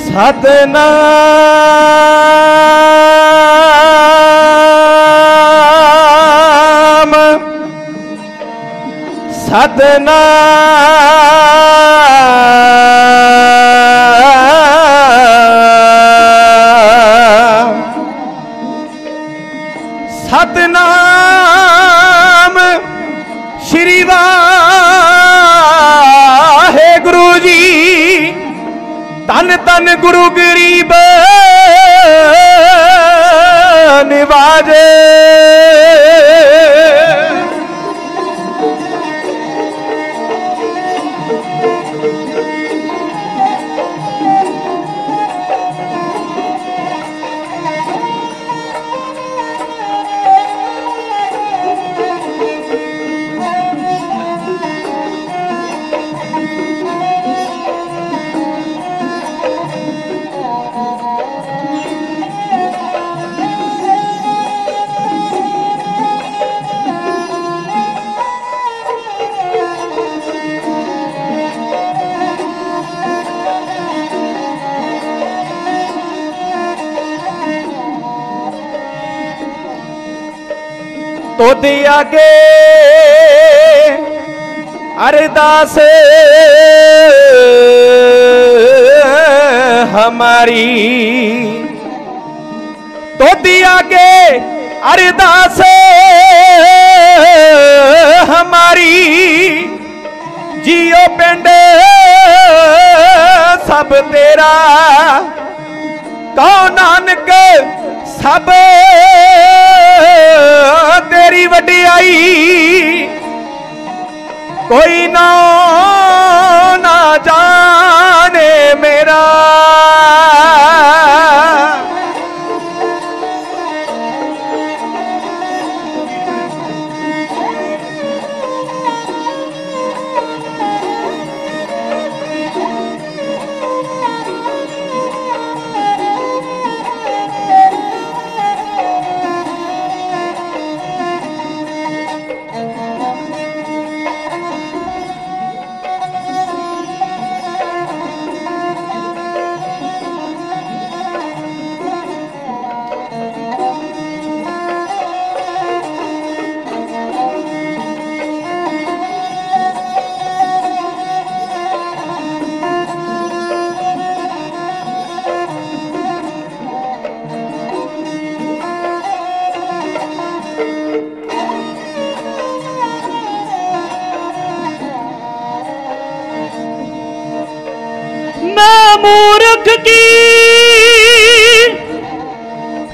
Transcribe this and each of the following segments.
सतनाम सतनाम सतनाम श्री वाहेगुरु जी। तन तन गुरु गरीब निवाजे। तोदे आगे अरदास हमारी, तोदे आगे अरदास हमारी। जियो पिंड सब तेरा, कौ नानक सब तेरी वडियाई। कोई ना ना जाने मेरा, मूर्ख की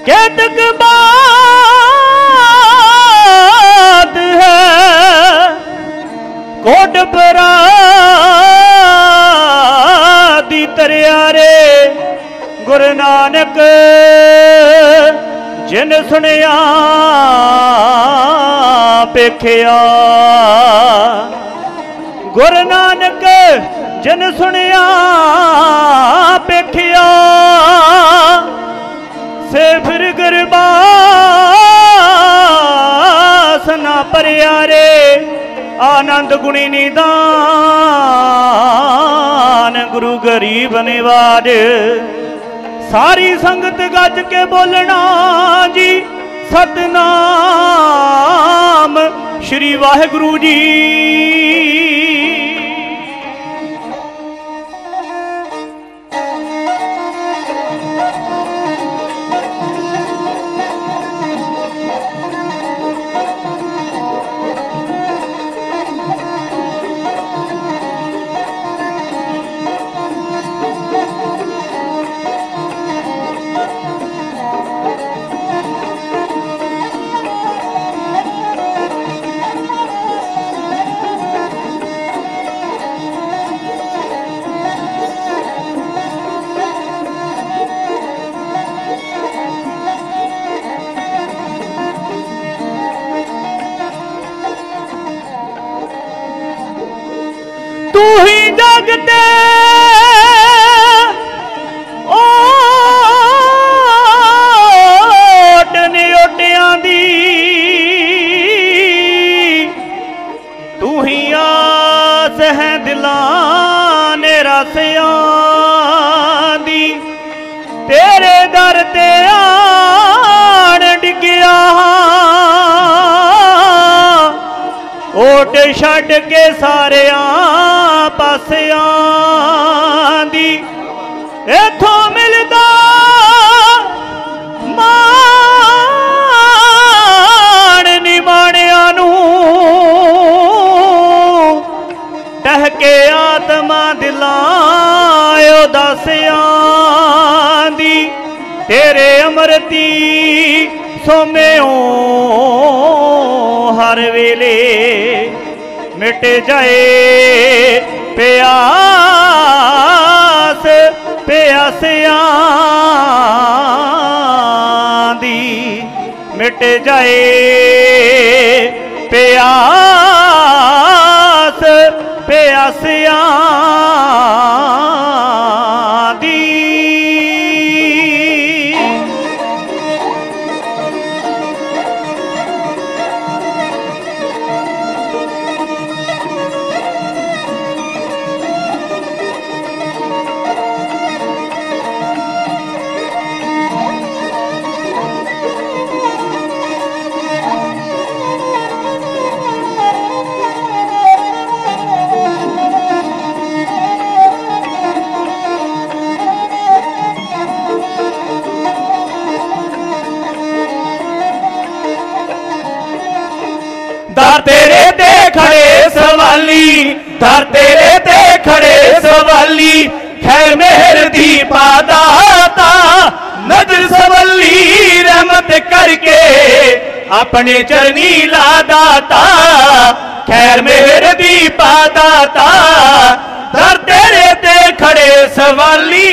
केतक बात है। कोट परादी तरिया रे गुरु नानक जिन सुनिया पेखिया। गुरु नानक जिन सुनिया पेखिया। से फिर गरबास ना परिया रे आनंद गुणी निदान गुरु गरीब निवाज। सारी संगत गज के बोलना जी सतनाम श्री वाहेगुरु जी। तू ही जगते ओट नियोटियां दी। तू ही आस है दिलां ने रसियां दी। तेरे दर ते आन डिग्या ओट छड्ड के सारिया पासियां दी इथों मिलदा मान निमाणिया नू टहके आत्मा दिलां उदासियां दी तेरे अमरती सोम्यो हर वेले मिट जाए प्यास प्यासियां दी मिट जाए प्यास प्यासियां दी। दर तेरे ते खड़े सवाली दर तेरे ते खड़े सवाली खैर मेहर दी पादाता नजर सवली रहमत करके अपने चरनी ला दाता खैर मेहर दी पादाता दर तेरे ते खड़े सवाली।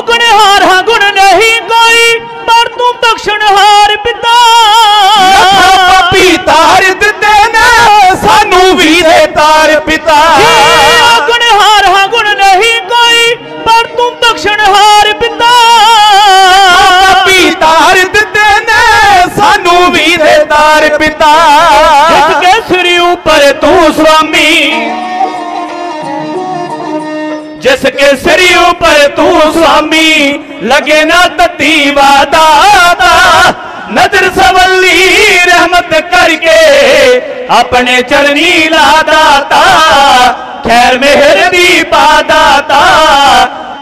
गुणहार हाँ गुण नहीं कोई पर तू बख्शणहार पिता तार दिते ने सानू भी दे तार पिता गुणहार हाँ गुण नहीं कोई पर तू बख्शणहार पिता तार दिते ने सानू भी दे तार पिता जिसके सिर ऊपर तू स्वामी जिसके सिर ऊपर तू स्वामी लगे ना तती वादाता नजर सवली रहमत करके अपने चरनी ला दाता खैर मेहर दी पादाता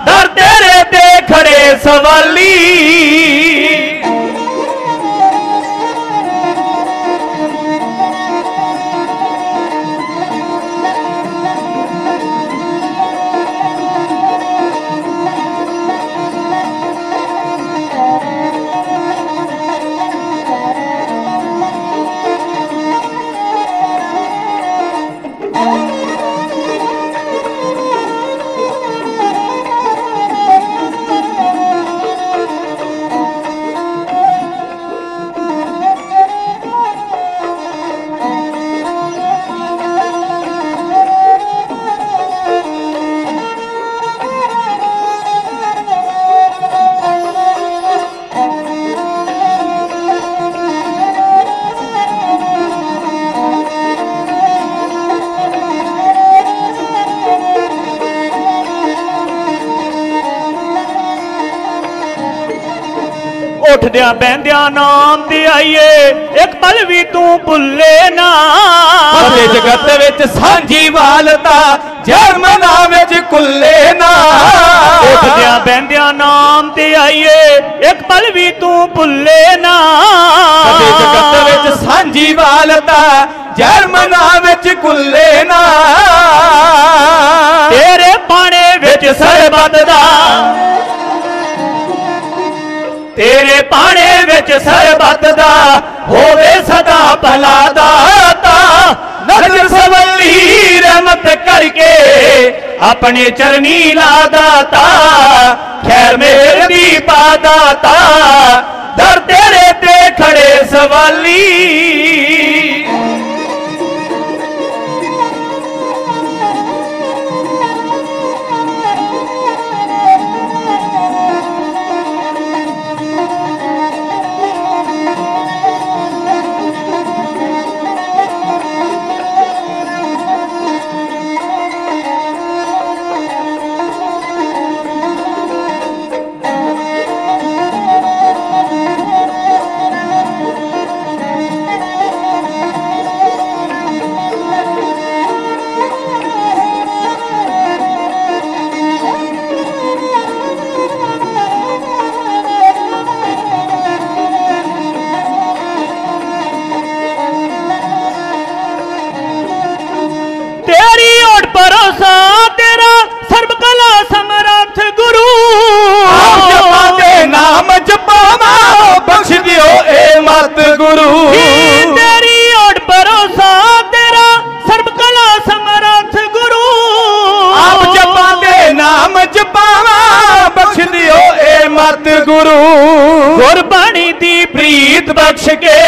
दर तेरे ते खड़े सवाली। उठद्या बहद्या नाम ते आईए एक पल भी तू भुले ना जगत विच सांझी वालता जर्मना विच कुल्ले ना उठद्या बहद्या नाम ते आईए एक पल भी तू भुले ना जगत विच सांझी वालता जर्मना विच कुल्ले ना तेरे पाने विच सरबत दा तेरे पाने विच सरबत दा होवे सदा भला दाता। नजर सवली रहमत करके अपने चरनी ला दाता, खैर मेहर दी पा दाता, दर तेरे ते खड़े सवाली। गुरु तेरी ओट भरोसा तेरा सर्व कला समर्थ गुरु। आप जपा दे नाम जपावा बख्श दियो ए मत गुरु। गुरबाणी दी प्रीत बख्श के,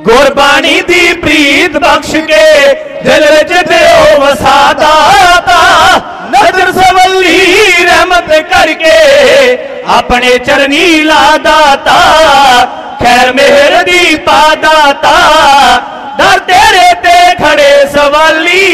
गुरबाणी दी प्रीत बख्श के दिल विच दियो वसा दाता। नजर सवली रहमत करके अपने चरनी ला दाता, खैर मेहर दी पा दाता, दर तेरे ते खड़े सवाली।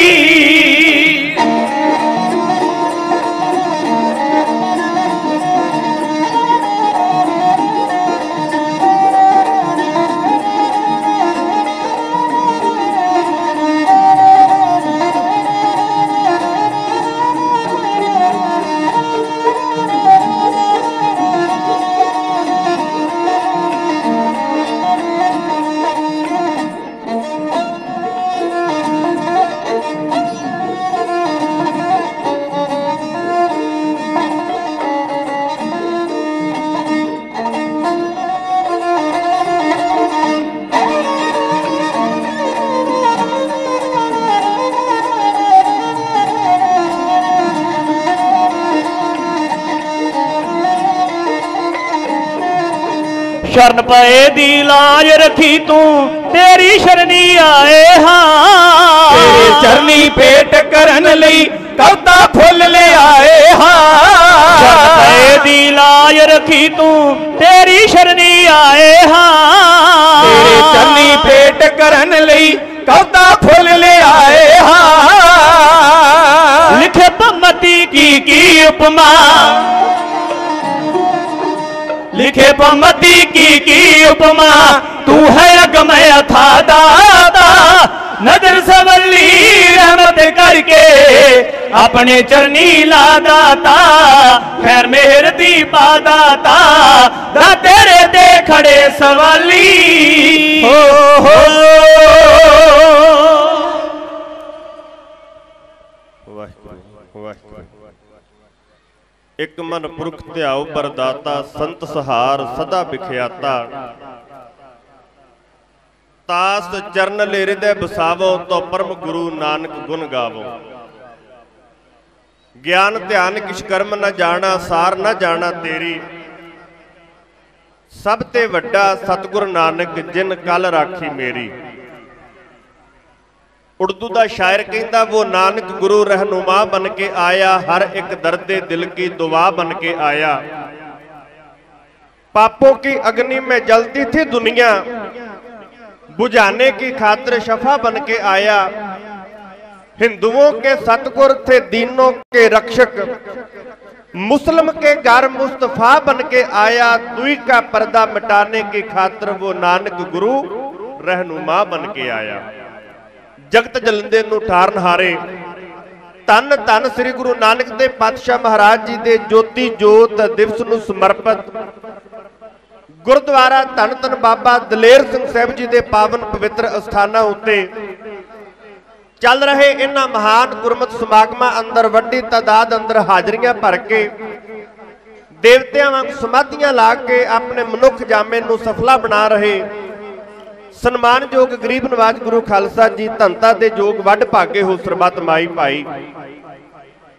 शरण पए दी लाज रखी तू तेरी शरणी आए हाँ। तेरे चरनी पेट करन लई कवता फुल ले आए हाँ। शरण पए दी लाज रखी तू तेरी शरणी आए हाँ। तेरे चरनी पेट करन लई कवता फुल ले आए हाँ। लिखे पमती की उपमा, लिखे पमती की उपमा, तू है अगमय था दाता। नजर सवली रहमत करके अपने चरनी ला दाता, खैर मेहर दी पा दाता, दा तेरे दे खड़े सवाली। हो एक मन पुरख ध्याओ बरदाता, संत सहार सदा बिख्याता। तास चरण ले हृदय बसावो, तो परम गुरु नानक गुण गावो। ज्ञान ध्यान किछ कर्म न जाना, सार न जाना तेरी। सब ते वड्डा सतगुर नानक, जिन कल राखी मेरी। उर्दू का शायर कहता, वो नानक गुरु रहनुमा बन के आया, हर एक दर्दे दिल की दुआ बन के आया। पापों की अग्नि में जलती थी दुनिया, बुझाने की खातिर शफा बन के आया। हिंदुओं के सतगुर थे दीनों के रक्षक, मुस्लिम के घर मुस्तफा बन के आया। दुई का पर्दा मिटाने की खातिर वो नानक गुरु रहनुमा बन के आया। जगत जलंदे नूं ठारनहारे धन धन श्री गुरु नानक देव पातशाह महाराज जी दे ज्योति जोत दिवस नूं समर्पित गुरुद्वारा धन धन बाबा दलेर सिंह साहब जी दे पावन पवित्र अस्थानां उत्ते चल रहे इन्हां महान गुरमत समागमां अंदर वड्डी तादाद अंदर हाजरियां भर के देवतियां वांग समाधियां ला के अपने मनुख जामे नूं सफला बना रहे सन्मानयोग गरीब नवाज गुरु खालसा जी धनता दे जोग वड भागे हो सरबत माई भाई।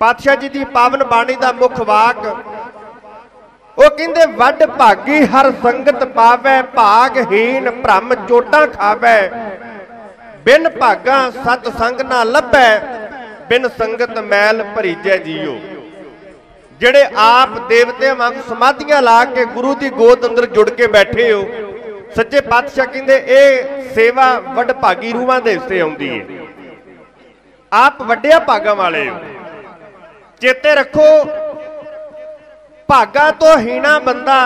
पातशाह जी की पावन बाणी का मुख वाक वो कहंदे वड भागी हर संगत पावै भागहीन भ्रम चोटां खावै बिन भागा सत संग ना लभै बिन संगत मैल भरीजै जीओ। ਜਿਹੜੇ आप देवतियां वांग समाधियां ला के गुरु की गोद अंदर जुड़ के बैठे हो सच्चे पातशाह कहंदे ये सेवा वडभागी रूहां दे हिस्से आउंदी है। आप वड्डिया भागां वाले हो। चेते रखो भागा तो हीना बंदा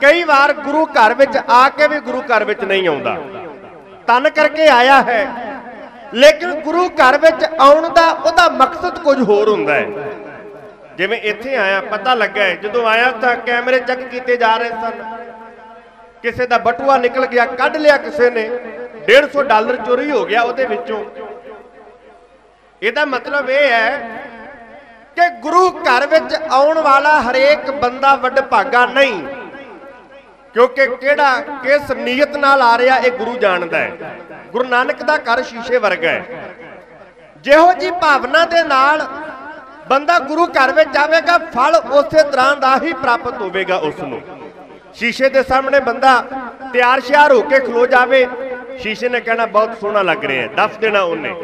कई बार गुरु घर विच आके भी गुरु घर विच नहीं आउंदा, तन करके आया है लेकिन गुरु घर विच आउण दा उहदा मकसद कुछ होर हुंदा है। जिवें इत्थे आया पता लगा है जदों आया तो कैमरे चेक किए जा रहे सन, किसी का बटुआ निकल गया कढ़ लिया किसी ने, $150 चोरी हो गया उहदे विचों। इहदा मतलब यह है कि गुरु घर विच आउण वाला हरेक बंदा वडभागा नहीं, क्योंकि किहड़ा किस नीयत नाल आ रहा यह गुरु जानदा है। गुरु नानक दा घर शीशे वर्गा है। जिहो जी भावना दे नाल बंदा गुरु घर में जाएगा फल उस तरह का ही प्राप्त होगा। उसनों शीशे के सामने बंदा तैयार श्यार होके खलो जाए, शीशे ने कहना बहुत सोहना लग रहा है, दस देना उन्हें।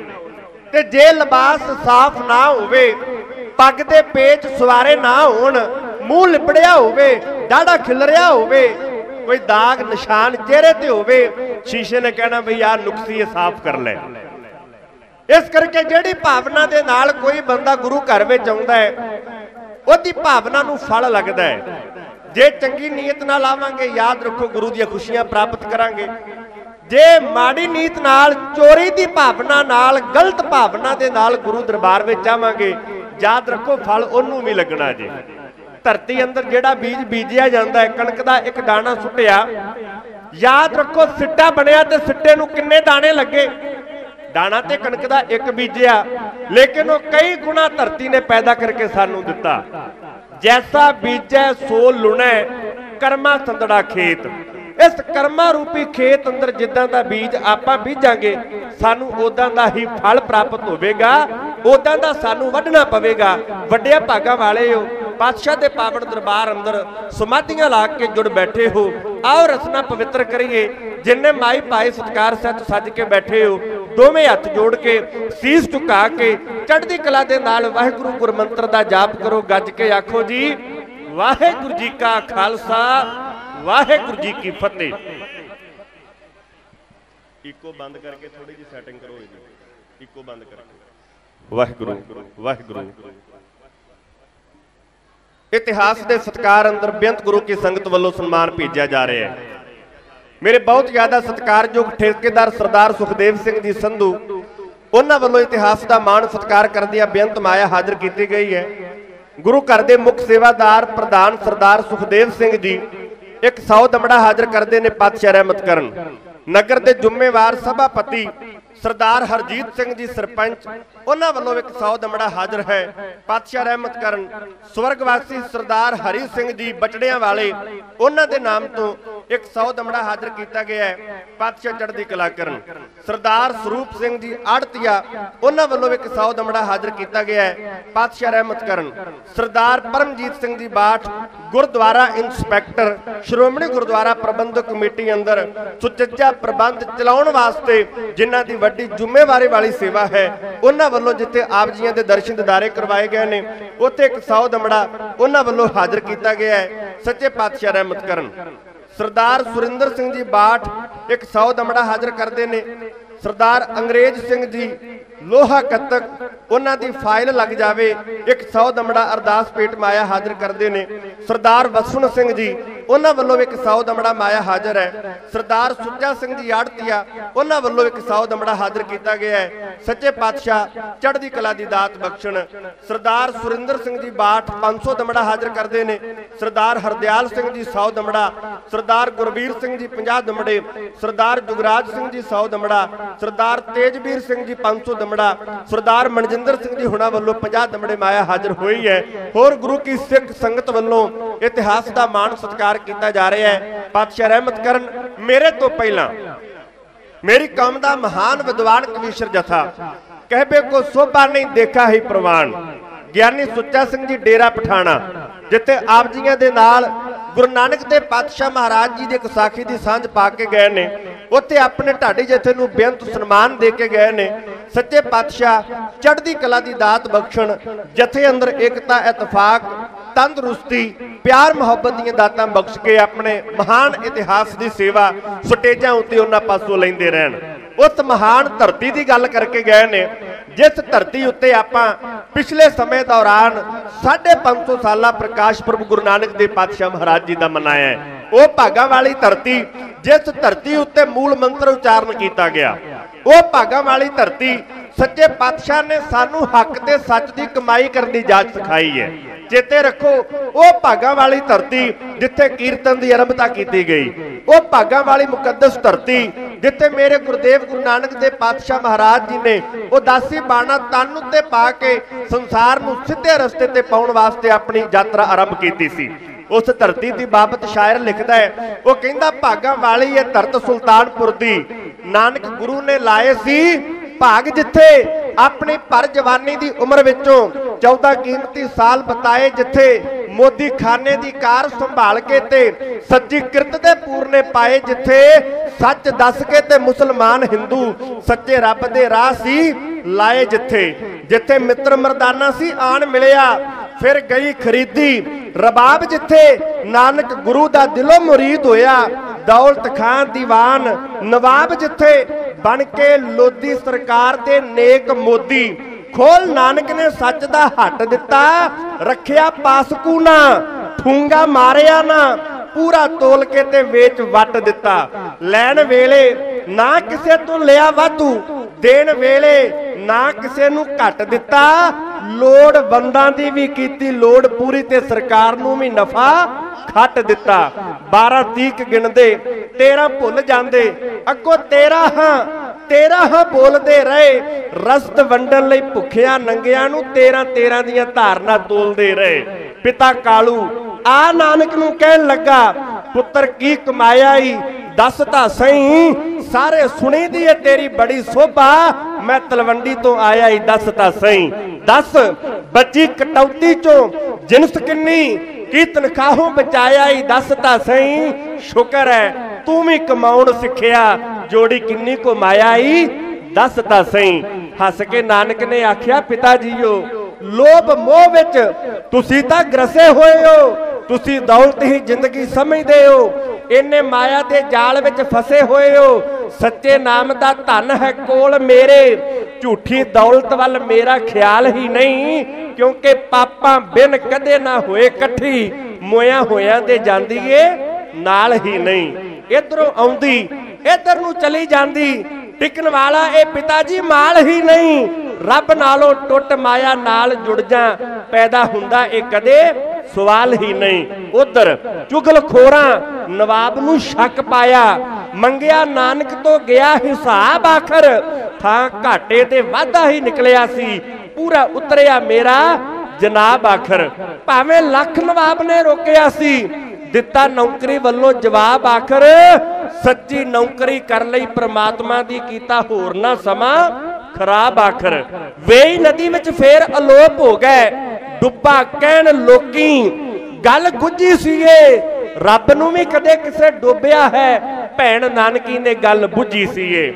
ते जे लिबास साफ ना होवे, पग दे पेच सवारे ना होण, मूँह लिपड़िया होवे, डाढ़ा खिलरिया होवे, कोई दाग निशान चेहरे ते होवे, शीशे ने कहना बई यार नुक्सी साफ कर ले। इस करके जिहड़ी भावना दे नाल कोई बंदा गुरु घर में आउंदा है उहदी भावना नूं फल लगदा है। जे चंगी नीयत नाल आवांगे याद रखो गुरु दी खुशियां प्राप्त करांगे। जे माड़ी नीयत नाल चोरी दी भावना नाल गलत भावना दे नाल गुरु दरबार में आवांगे याद रखो फल उहनूं भी लगना जे। धरती अंदर जिहड़ा बीज बीजिया जांदा है, कणक दा एक दाना सुट्टिया, याद रखो सिट्टा बनिया ते सिट्टे नूं किन्ने दाने लगे। दाना ते कणक दा एक बीजिया लेकिन वो कई गुना धरती ने पैदा करके सानू दिता। जैसा बीजै सो लुणै कर्मा संदड़ा खेत। इस कर्मा रूपी खेत अंदर जिद्दां दा बीज आपां बीजांगे सानू उदां दा ही फल प्राप्त होवेगा, उदां दा सानू वढना पवेगा। वड्डिया भागां वाले हो, पातशाह दे पावन दरबार अंदर समाधियां ला के जुड़ बैठे हो। आओ रसना पवित्र करिए। जिन्ने माई भाई सत्कार सच सज के बैठे हो, दोवें हथ जोड़ के सीस झुका के चढ़दी कला दे नाल वाहिगुरू गुरमंत्र दा जाप करो। गज के आखो जी वाहिगुरू जी का खालसा वाहिगुरू जी की फतेह। इको बंद करके थोड़ी जी सैटिंग करो, इको बंद करके वाहिगुरू वाहिगुरू। इतिहास के सत्कार अंदर बेअंत गुरु की संगत वालों सन्मान भेजा जा रहा है। मेरे बहुत ज्यादा सत्कारयोग ठेकेदार सरदार सुखदेव सिंह जी संधू उन्होंने वालों इतिहास का मान सत्कार करदिया बेअंत माया हाजिर की गई है। गुरु घर के मुख सेवादार प्रधान सरदार सुखदेव सिंह जी एक 100 दमड़ा हाजिर करते हैं। पातशाह रहमत करन नगर के जुम्मेवार सभापति सरदार हरजीत सिंह जी सरपंच उन्होंने वालों एक 100 दमड़ा हाजिर है। पातशाह रहमत करन स्वर्गवासी सरदार हरी सिंह जी बचड़िया वाले उन्होंने नाम तो एक 100 दमड़ा हाजिर किया गया है। पातशाह चढ़दी कला करन सरदार स्वरूप सिंह जी आड़तिया उन्होंने वालों एक 100 दमड़ा हाजिर किया गया है। पातशाह रहमत करन सरदार परमजीत सिंह जी बाठ गुरुद्वारा इंस्पैक्टर श्रोमणी गुरुद्वारा प्रबंधक कमेटी अंदर सुचज्जा प्रबंध चलाउण वास्ते जिन्हां दी वड्डी जिम्मेवारी वाली सेवा है, उन्हां वालों जिथे आप जियां दे दर्शन दिदारे करवाए गए ने उत्थे एक 100 दमड़ा उन्हां वालों हाजिर किया गया है। सच्चे पातशाह रहमत करन सरदार सुरिंदर सिंह जी बाठ एक 100 दमड़ा हाजिर करते हैं। सरदार अंग्रेज सिंह जी लोहा कतक उन्हां दी फाइल लग जाए एक 100 दमड़ा अरदास पेट माया हाजिर करते हैं। सरदार वसुण सिंह जी उन्हां वल्लों एक 100 दमड़ा माया हाजिर है। सरदार सुच्चा सिंह जी आड़तिया उन्हां वल्लों एक 100 दमड़ा हाजिर किया गया है। सच्चे पातशाह चढ़दी कला दी दात बख्शण। सरदार सुरिंदर सिंह जी बाठ 500 दमड़ा हाजिर करते हैं। सरदार हरदयाल सिंह जी 100 दमड़ा, सरदार गुरवीर सिंह जी 50 दमड़े, सरदार जुगराज सिंह जी 100 दमड़ा, सरदार तेजवीर सिंह जी 500 दमड़ा, सरदार मनजिंदर सिंह जी हुणा वल्लों 50 दमड़े माया हाजिर हुई है। होर गुरु की सिख संगत वल्लों इतिहास का मान सत्कार किया जा रहा है। पातशाह रहमत करन मेरे तो पहला मेरी कौम का महान विद्वान कवीशर जथा कहबे को शोभा नहीं देखा ही प्रवान ਗਿਆਨੀ ਸੁੱਚਾ ਸਿੰਘ जी डेरा पठाना जिथे आप जियां दे नाल गुरु नानक देव पातशाह महाराज जी दे विसाखी दी सांझ पा के गए ने, उत्थे अपने ढाडी जथे नूं बेअंत सन्मान दे के गए ने। सच्चे पातशाह चढ़दी कला दी दात बख्शण, जथे अंदर एकता इतफाक तंदुरुस्ती प्यार मुहब्बत दी दातां बख्श के अपने महान इतिहास की सेवा स्टेजां उत्ते उन्हां पासों लैंदे रहण। उस महान धरती की गल करके गए ने जिस धरती उत्ते आपां पिछले समय दौरान 550 साला प्रकाश पुरब गुरु नानक देव पातशाह महाराज जी का मनाया है। वह भागा वाली धरती जिस धरती उत्ते मूल मंत्र उच्चारण किया गया, वह भागा वाली धरती सच्चे पातशाह ने सानू हक ते सच की कमाई करने की जाच सिखाई है। चेते रखो वह भागा वाली धरती जिथे कीर्तन की आरंभता की गई, वह भागा वाली मुकद्दस धरती जिथे मेरे गुरुदेव गुरु नानक देव पातशाह महाराज जी ने उदासी बाणा तन उत्ते पा के संसार नूं सीधे रस्ते ते पाउण वास्ते अपनी यात्रा आरंभ की सी। उस धरती की बाबत शायर लिखता है, वह कहता भागा वाली है धरत सुल्तानपुर दी, नानक गुरु ने लाए सी भाग जिथे अपनी पर जवानी की उम्र विचों 14 कीमती साल बताए, जिथे मोदी खाने की कार संभाल के ते सच्ची किरत दे पूरने पाए, जिथे सच दस के ते मुसलमान हिंदू सच्चे रब दे राह सी लाए, जिथे जिथे मित्र मरदाना सी आन मिलिया फिर गई खरीदी रबाब, जिथे नानक गुरु दा दिलों मुरीद होया दौलत खान दीवान नवाब, जिथे बन के लोधी सरकार दे नेक मोदी, खोल नानक ने सच दा हट दिता रखिया पासकू ना, ठूंगा मारिया ना पूरा तोल के ते वेच वट दिता, लैन वेले ना किसे तो लिया वाधू, देन वेले ना किसे नू घट दिता, लोड़ बंदा दी भी कीती लोड़ पूरी ते सरकार नू भी नफा खट दिता। 12-30 गिनदे 13 भुल जांदे, अगों 13 हाँ बोलते रहे, रसद वंडन लई भुखिया नंगिया नू 13 दियां धारना तोलते रहे। पिता कालू आ नानक नू कहन लगा, पुत्र की कमाया ही दस तां सही, सारे सुनी दी है तेरी बड़ी शोभा, मैं तलवंडी तो आया ही दस तां सही। 10 बची कटौती चो जिनस किन्नी, की तनखाहों बचाया ही दस तां सही, शुक्र है तू भी कमाउण सिखिया, जोड़ी किन्नी को माया ही दस तां सही। हस के नानक ने आख्या, पिता जीओ लोभ मोह विच तुसी तां ग्रसे होए हो, तुसी दौलत ही जिंदगी समझदे हो, इन्ने माया दे जाल विच फसे होए हो, सच्चे नाम दा धन है कोल मेरे, झूठी दौलत वाल मेरा ख्याल ही नहीं, क्योंकि पापा बिन कदे ना होए कट्ठी, मोया होया दे जांदी ए नाल ही नहीं, इधरों आउंदी इधर नूं चली जांदी, टिकन वाला ए पिताजी माल ही नहीं, रब नालों टुट माया नाल जुड़ जा, पैदा हुंदा ए कदे सवाल ही नहीं। उधर चुगलखोरां नवाब नूं शक पाया, मंगिया नानक तो गया हिसाब आखर, थां घाटे ते वाधा ही निकलिया सी, पूरा उतरिया मेरा जनाब आखर, भावें लख नवाब ने रोकिया सी, दिता नौकरी वालों जवाब आखर, सच्ची नौकरी कर लई परमात्मा दी कीता होर ना समा खराब आखर। वेई नदी विच फेर अलोप हो गए, डुब्बा कहन लोकी गल गुझी सीए, रब नूं भी कदे किसे डुबिया है, भैण नानकी ने गल बुझी सीए।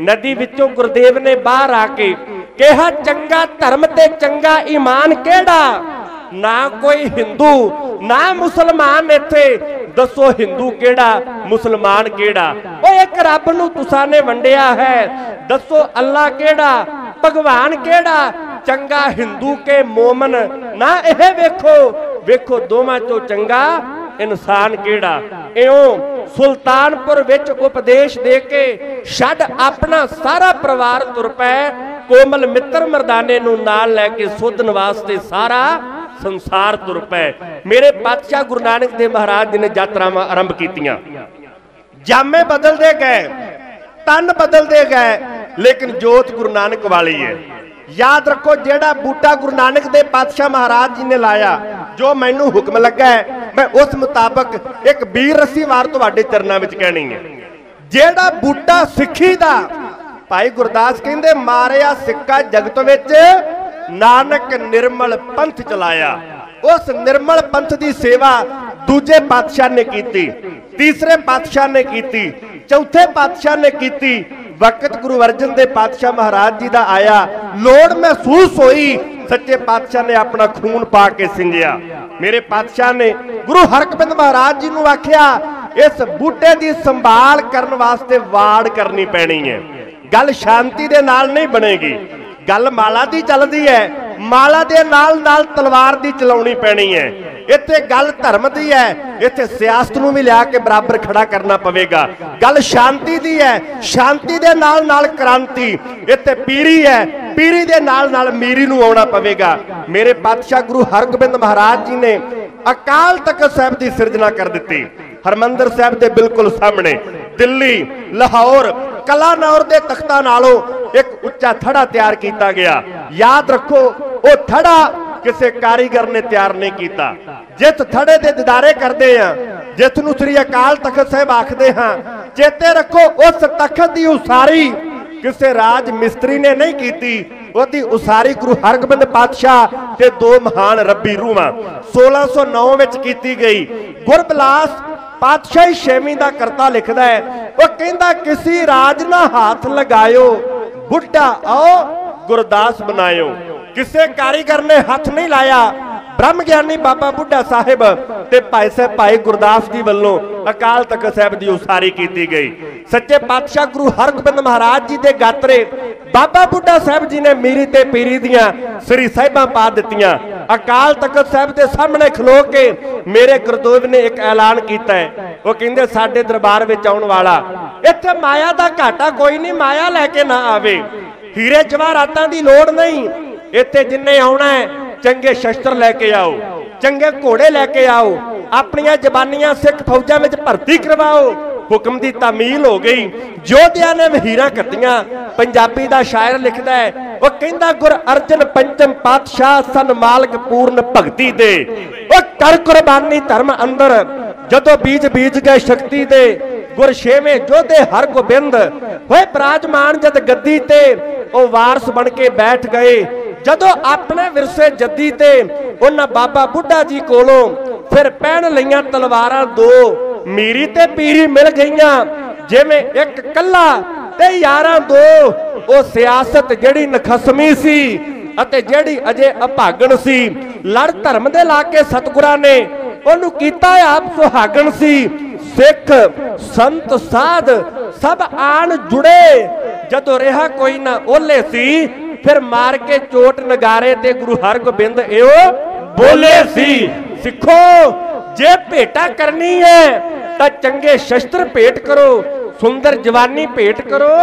नदी विचों गुरदेव ने बाहर आके कहा, चंगा धर्म ते चंगा ईमान केड़ा, ना कोई हिंदू ना मुसलमान, इथे दसो हिंदू केड़ा मुसलमान केड़ा, ओ एक रब नूं तुसां ने वंडिया है, दसो अल्लाह केड़ा भगवान केड़ा, चंगा हिंदू के मोमन ना, यह वेखो वेखो दोवां चों चंगा इंसान केड़ा। इउं सुल्तानपुर विच उपदेश दे के छड्ड अपना सारा परिवार तुर पै, कोमल मित्र मरदाने नूं नाल लैके सोधन वास्ते सारा संसार तुर पै। मेरे पातशाह गुरु नानक देव महाराज जी ने यात्रावां आरंभ कीतियां। जामे बदलते गए, तन बदलते गए, लेकिन जोत गुरु नानक वाली है। याद रखो, जेड़ा बूटा गुरु नानक देव पातशाह महाराज जी ने लाया, जो मैनू हुक्म लगा है, मैं उस मुताबक एक 20 रस्सी वार तुहाडे चरनां विच कहनी है। जेड़ा बूटा सिੱਖੀ दा, भाई गुरदास कहंदे मारिया सिक्का जगत विच नानक निर्मल पंथ चलाया। उस निर्मल पंथ की सेवा दूजे पातशाह ने की, तीसरे पातशाह ने की, चौथे पातशाह ने की। वक्त गुरु अर्जन देव पातशाह महाराज जी का आया, लोड़ महसूस हुई, सच्चे पातशाह ने अपना खून पा के सिंजिया। मेरे पातशाह ने गुरु हरगोबिंद महाराज जी को आख्या, इस बूटे की संभाल करने वास्ते वाड़ करनी पैनी है। गल शांति दे नाल नहीं बनेगी, गल माला दी चलदी है, माला दे नाल नाल तलवार दी चलाउणी पैनी है। इत्थे गल धर्म दी है, इत्थे सियासत नूं भी लिया के बराबर खड़ा करना पवेगा। गल शांति दी है, शांति दे नाल नाल क्रांति। इत्थे पीरी है, पीरी दे नाल नाल मीरी नूं आउणा पवेगा। मेरे पातशाह गुरु हरगोबिंद महाराज जी ने अकाल तख्त साहिब की सिरजना कर दी। हरमंदर साहिब के बिल्कुल सामने दिल्ली, लाहौर, कलानौर के तख्तां नालों एक उच्चा थड़ा तैयार किया गया। याद रखो, वो थड़ा किसी कारीगर ने तैयार नहीं किया। जिस थड़े के दीदारे करते हैं, जिसनूं श्री अकाल तख्त साहिब आखते हैं, चेते रखो उस तख्त की उसारी किसी राज मिस्त्री ने नहीं की। उसकी उसारी गुरु हरगोबिंद पातशाह ते दो महान रब्बी रूहां 1609 में की गई। गुरबिलास पातशाही छेवीं का करता लिखता है, वो कहता किसी राज ना हाथ लगायो, बुढ़ा आओ गुरदास बनायो। किसी कारीगर ने हाथ नहीं लाया। ब्रह्म ज्ञानी बाबा बुढ़ा साहिब ते भाई साहब भाई गुरदास जी वालों अकाल तख्त साहिब की उसारी की गई। सच्चे पातशाह गुरु हरगोबिंद महाराज जी के गात्रे बाबा बुढ़ा साहिब जी ने मीरी ते पीरी दियां श्री साहिबां पा दित्तियां। अकाल तख्त साहिब के सामने खलो के मेरे गुरदेव ने एक ऐलान किया है, वो कहंदे साडे दरबार विच आउण वाला इत्थे माया दा घाटा कोई नहीं, माया लैके ना आवे, हीरे जवाहरातां दी लोड़ नहीं। इत्थे जिन्ने आउणा है चंगे शस्त्र लैके आओ, चंगे घोड़े लैके आओ, अपनियां जबानियां सिख फौजां विच भर्ती करवाओ। हुक्म की तामील हो गई, योधिया ने वहीरां कत्तियां। पंजाबी दा शायर लिखदा है, वो कहंदा गुर अर्जन पंचम पातशाह सन मालक पूर्ण भगती दे। वो कर कुर्बानी धर्म अंदर जदों बीज बीज गए शक्ति दे। गुर छेवें योधे हरगोबिंद होए विराजमान जद गद्दी ते, वो वारस बन के बैठ गए। जदों अपने विरसे जद्दी ते उन्हां बाबा बुढ़ा जी कोलों फिर पहन लईयां तलवारां दो, मीरी ते पीरी मिल गईयां। जिवें एक कल्ला ते यारां दो, वो सियासत जिहड़ी नखसमी सी अते जिहड़ी अजे अभागण सी, लड़ धर्म दे ला के सतगुरां ने ओनू कीता आप सुहागण सी। सिख संत साध सब आन जुड़े, जदों रहा कोई ना ओले सी, फिर मार के चोट नगारे ते गुरु हरगोबिंद एओ बोले सी। सिखो जे भेटा करनी है तां चंगे शस्त्र भेंट करो, सुंदर जवानी भेंट करो,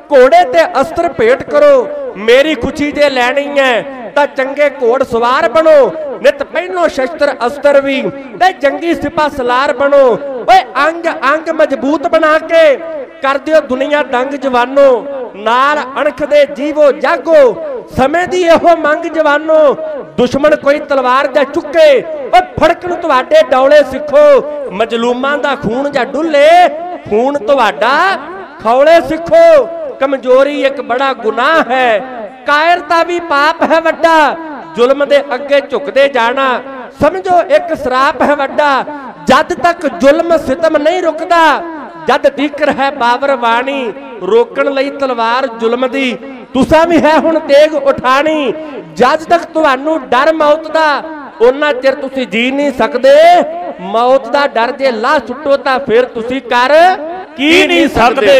घोड़े ते अस्त्र भेंट करो। मेरी खुशी जे लैनी है तां चंगे घोड़ सवार बनो, नित पहनो शस्त्र अस्त्र भी ते जंगी सिपा सलार बनो। ओए अंग अंग मजबूत बना के कर दियो दुनिया दंग जवानो, नाल अणख दे जीवो जागो, समय दी एहो मंग जवानो। दुश्मन कोई तलवार जा चुके, ओए फड़कन तुहाडे डौले सिखो, मजलूमां दा खून जा डुले, खून तुहाडा खौले सिखो। कमजोरी एक बड़ा गुनाह है, कायरता भी पाप है वड्डा, जुल्म दे अगे झुकदे जाना समझो एक श्राप है वड्डा। जद तक जुल्म सितम नहीं रुकदा, जद दीकर है बावर वाणी, रोकण लई तलवार जुल्म दी तुसां भी है हुण तेग उठानी। जद तक तुहानू डर मौत दा, उन्ना चिर तुसी जी नहीं सकदे। मौत दा डर जे ला सुट्टो तां फिर तुसी कर की नहीं सकदे।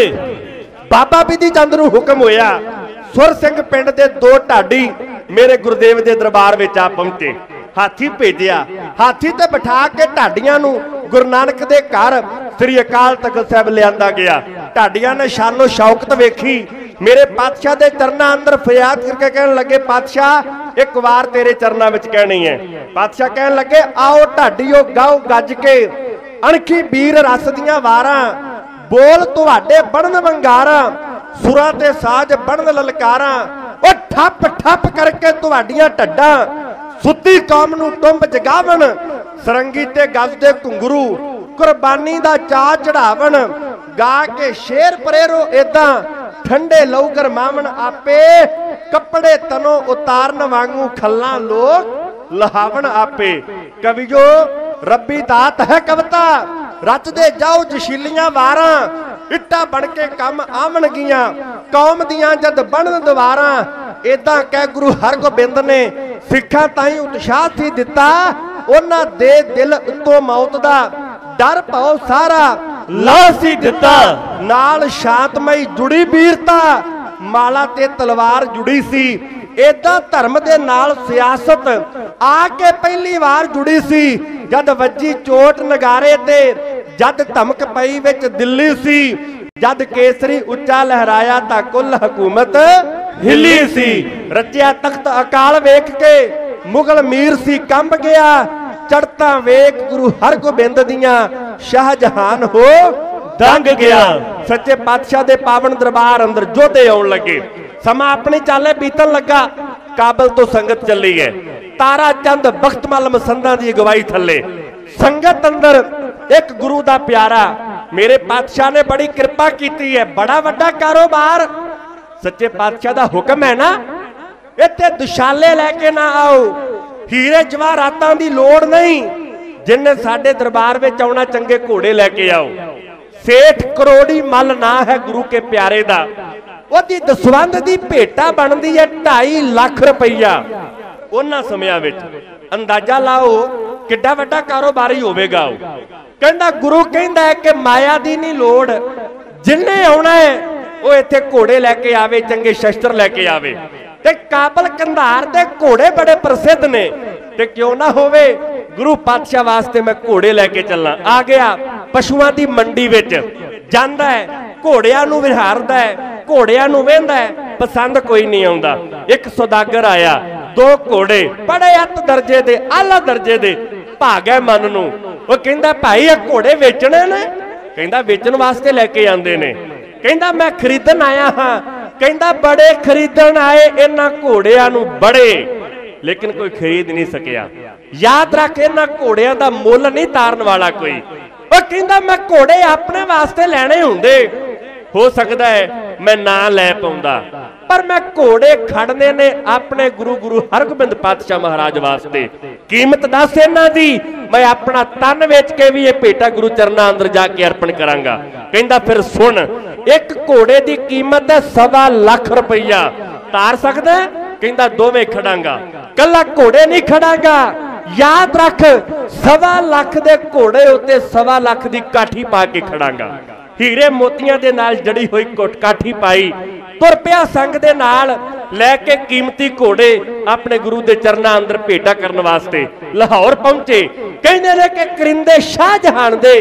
बाबा बिधि चंद नूं हुक्म होया, सुर सिंह पिंड दे दो ढाडी मेरे गुरुदेव दे दरबार विच आ पहुंचे। हाथी भेजिया, हाथी ते बिठा के ढाडियां नूं गुरु नानक दे घर श्री अकाल तख्त साहिब लिआंदा गया। ढाडियां ने शानो शौकत वेखी, मेरे पातशाह दे चरनां अंदर फरियाद करके कहन लगे, पातशाह एक वार तेरे चरनां विच कहनी है। पातशाह कहन लगे, आओ ढाडियो गाओ गज के अणखी वीर रस दियां वारां, बोल तुहाडे बनन वंगारां, सुरां ते साज बनन ललकारां, ओ ठप ठप करके तुहाडियां ढड्डां, सुत्ती कौम नूं टुंब जगावन, सरंगी ते गजदे घुंगरू, कुर्बानी दा चा चढ़ावन, गा के शेर परेरो एदां, ठंडे लहू गरमावन आपे, कपड़े तनों उतारन वांगू खल्लां लोग लहावन आपे। कवियो रब्बी दात है कविता, रचदे जाओ जशीलियां वारां, इट्टा बन के कम आवन गियां, कौम दियां जद बनन दवारां, एदां कह गुरु हरगोबिंद ने सिखां ताईं उत्साह सी दिता, उन्हां दे दिल उत्तों मौत दा डर पाओ सारा ला सी दिता, नाल शांतमई जुड़ी वीरता, माला ते तलवार जुड़ी सी, एदां धर्म दे नाल सियासत आके पहली बार जुड़ी सी, जद वजी चोट नगारे ते जद धमक पई विच दिल्ली सी, जद केसरी उच्चा लहराया तां कुल हुकूमत हिली सी, रचिया तख्त अकाल वेख के मुगल मीर सी कंब गया, चढ़ता वेख गुरु हरगोबिंद दियां शाहजहान हो दंग गया। सच्चे पातशाह दे पावन दरबार अंदर जोधे आउण लगे, समा अपनी चाले बीतन लगा, काबल तो संगत चली है, तारा चंद बख्तमल मसंदा दी अगवाई थले, संगत अंदर एक गुरु दा प्यारा, मेरे पातशाह ने बड़ी कृपा कीती है, बड़ा वड्डा कारोबार, सच्चे पातशाह दा हुक्म है ना, इत्थे दुशाले लैके ना आओ, हीरे जवाहरातां दी लोड़ नहीं, जिन्ने साडे दरबार विच आउणा चंगे घोड़े लैके आओ। सेठ करोड़ी मल ना है गुरु के प्यारे दा, ओदी दसवंध दी भेटा बनदी है 2.5 लाख रुपया। उन्हां समयां विच अंदाजा लाओ किड्डा वड्डा कारोबारी होवेगा। कहंदा गुरु कहंदा है कि माया दी नहीं लोड़, जिन्ने आउणा है वो इत्थे घोड़े लैके आवे, चंगे शस्त्र लैके आवे, ते काबल कंधार दे घोड़े बड़े प्रसिद्ध ने, ते क्यों ना होवे गुरु पातशाह वास्ते मैं घोड़े लैके चलना। आ गया पशुआं दी मंडी विच जांदा है, घोड़ियां नूं विहारदा है, घोड़ियां नूं वेंदा है, पसंद कोई नहीं आउंदा। एक सौदागर आया, 2 घोड़े बड़े अत दर्जे दे आला दर्जे दे भागे मन नूं, वो कहंदा भाई ये घोड़े वेचने ने, कहंदा वेचण वास्ते लैके आंदे ने, कहंदा मैं खरीदण आया हां, कहंदा बड़े खरीदण आए इन्हां घोड़ियां नूं बड़े, लेकिन कोई खरीद नहीं सकिया। याद रख इन्हां घोड़ियां दा मुੱਲ नहीं तारन वाला कोई। वो कहंदा मैं घोड़े अपने वास्ते लैणे हुंदे, हो सकदा है मैं ना लै पाउंदा, पर मैं घोड़े खड़ने ने अपने गुरु हरगोबिंद पातशाह महाराज वास्ते। कीमत दस इन्हां दी, मैं अपना तन वेच के भी ये भेटा गुरु चरनां अंदर जाके अर्पण करांगा। कहंदा फिर सुन, एक घोड़े दी कीमत है 1.25 लाख रुपया, तार सकदा है? कहंदा दोवें खड़ांगा, कला घोड़े नहीं खड़ांगा। याद रख 1.25 लाख दे घोड़े उत्ते 1.25 लाख दी काठी पा के खड़ांगा, हीरे मोतियां दे नाल जड़ी हुई काठी पाई, तुर पिया संग दे नाल लैके कीमती घोड़े अपने गुरु दे चरनां अंदर भेटा करन वास्ते लाहौर पहुंचे। कहंदे ने कि करिंदे शाहजहान दे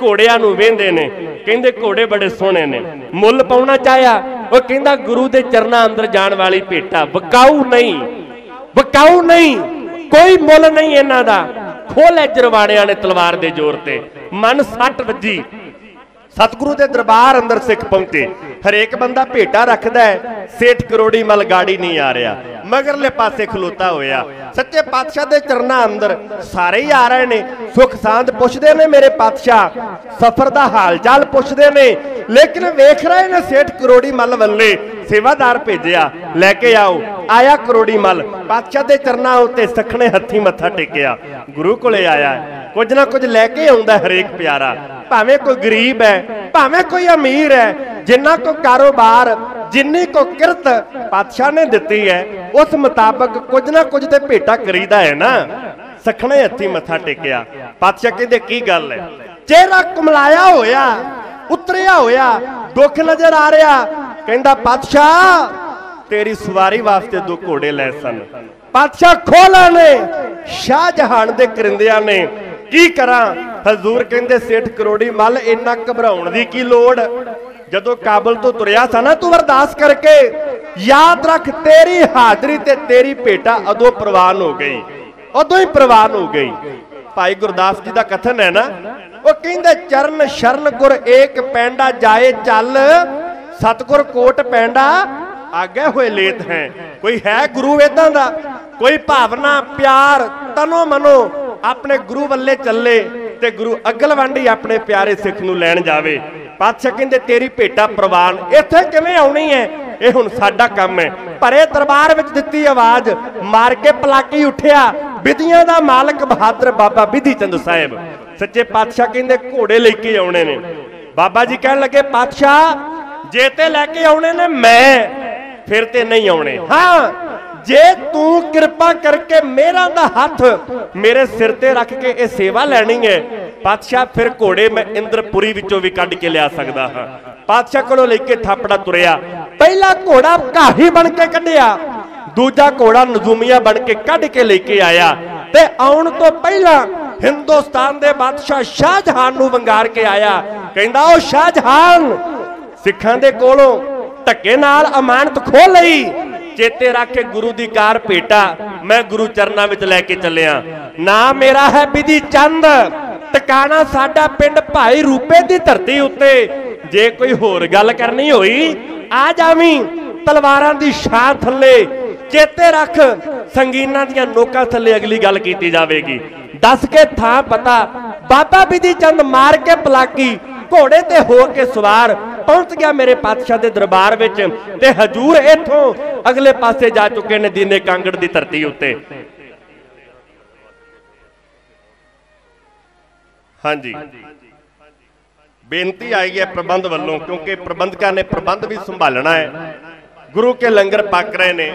घोड़ियां नूं वेंदे ने, कहंदे घोड़े बड़े सोहणे ने, मुੱਲ पाउणा चाहया। वो कहंदा गुरु दे चरनां अंदर जाण वाली भेटा वकाऊ नहीं, वकाऊ नहीं, कोई मुੱਲ नहीं इन्हां दा। खोले जरवाणियां ने तलवार दे जोर ते, मन सट वजी। सतगुरु के दरबार अंदर सिख पहुंचे, हरेक बंदा भेटा रखदा है, सेठ करोड़ी मल गाड़ी नहीं आ रहा, मगरले पासे खलोता होया। सच्चे पातशाह के चरनां अंदर सारे ही आ रहे ने, सुख सांद पुछदे ने मेरे पातशाह, सफर का हाल चाल पुछदे ने, लेकिन वेख रहे ने सेठ करोड़ी मल वल्ले सेवादार भेजिया, लैके आओ। आया करोड़ी मल, पातशाह के चरनां उत्ते सखणे हत्थी मत्था टेकिया, गुरु कोले आया, कुछ ना कुछ लैके आउंदा हरेक प्यारा, भावें कोई गरीब है भावें कोई अमीर है, जिन्ना को कारोबार जिन्नी को किरत पातशाह ने दिती है उस मुताबिक कुछ ना कुछ तो भेटा करीदा है ना। सखणे हत्थी मत्था टेकिया, पातशाह कहंदे की गल है? चेहरा कुमलाया होया, उतरिया होया, दुख नजर आ रहा। कहंदा पातशाह तेरी सवारी वास्ते 2 घोड़े लै सन, पातशाह खोला ने शाहजहान दे करिंदियां ने की करा। हजूर कहंदे सेठ करोड़ी मल इन्ना घबराउण दी की लोड़, जदों काबल तो तुरिया सा ना तू अरदास करके, याद रख तेरी हाजरी ते तेरी भेटा अदों प्रवान हो गई, उदों ही प्रवान हो गई। भाई गुरदास जी का कथन है ना, वो कहंदे चरण शरण गुर एक पैंडा जाए चल, सतगुर कोट पैंडा आगे हुए लेत हैं। कोई है गुरु इदां दा, कोई भावना प्यार तनो मनो अपने गुरु वल्ले चले ते गुरु अगलवंडी अपने प्यारे सिख नूं लैण जावे। पातशाह कहंदे तेरी भेटा प्रवान इत्थे किवें आउणी है, ये हुण साडा काम है। भरे दरबार विच दित्ती आवाज, मार के पलाकी उठिया विधियां दा मालक बहादुर बाबा बिधि चंद साहिब। सच्चे पातशाह कहंदे घोड़े लेके आउणे ने। बाबा जी कहण लगे पातशाह जे ते लैके आउणे ने मैं, फिर ते नहीं आउणे। हाँ जे तू कृपा करके मेरा दा हथ मेरे सिर ते रख के ये सेवा लैनी है पातशाह, फिर घोड़े मैं इंद्रपुरी विचों भी कढ के लिया सकदा हां। पातशाह कोलों लेके थापड़ा तुरिया, पहला घोड़ा काही बन के कढिया, दूजा घोड़ा नजूमिया बन के कढ के लेके आया ते आउण तो पहला हिंदुस्तान दे बादशाह शाहजहान नूं वंगार के आया। कहंदा ओ शाहजहान सिखां दे कोलों धक्के नाल अमानत खो लई, चेते रख के गुरु दी कार भेटा मैं गुरु चरना विच लैके चलिया। ना मेरा है बिधि चंद, टकाना साडा पिंड भाई रूपे दी धरती उत्ते। जे कोई होर गल करनी होई आ जावी, तलवारां दी शान थल्ले चेते रख, संगीना दियां नोकां थल्ले अगली गल कीती जावेगी। दस के थां पता बाबा बिधि चंद मार के पलाकी घोड़े ते हो के सवार पहुंच गया मेरे पातशाह दे दरबार विच ते हजूर इथों अगले पासे जा चुके ने दीने कांगड़ दी धरती उत्ते। हाँ जी बेनती आई है प्रबंध वालों, क्योंकि प्रबंधकां ने प्रबंध भी संभालना है, गुरु के लंगर पक रहे ने,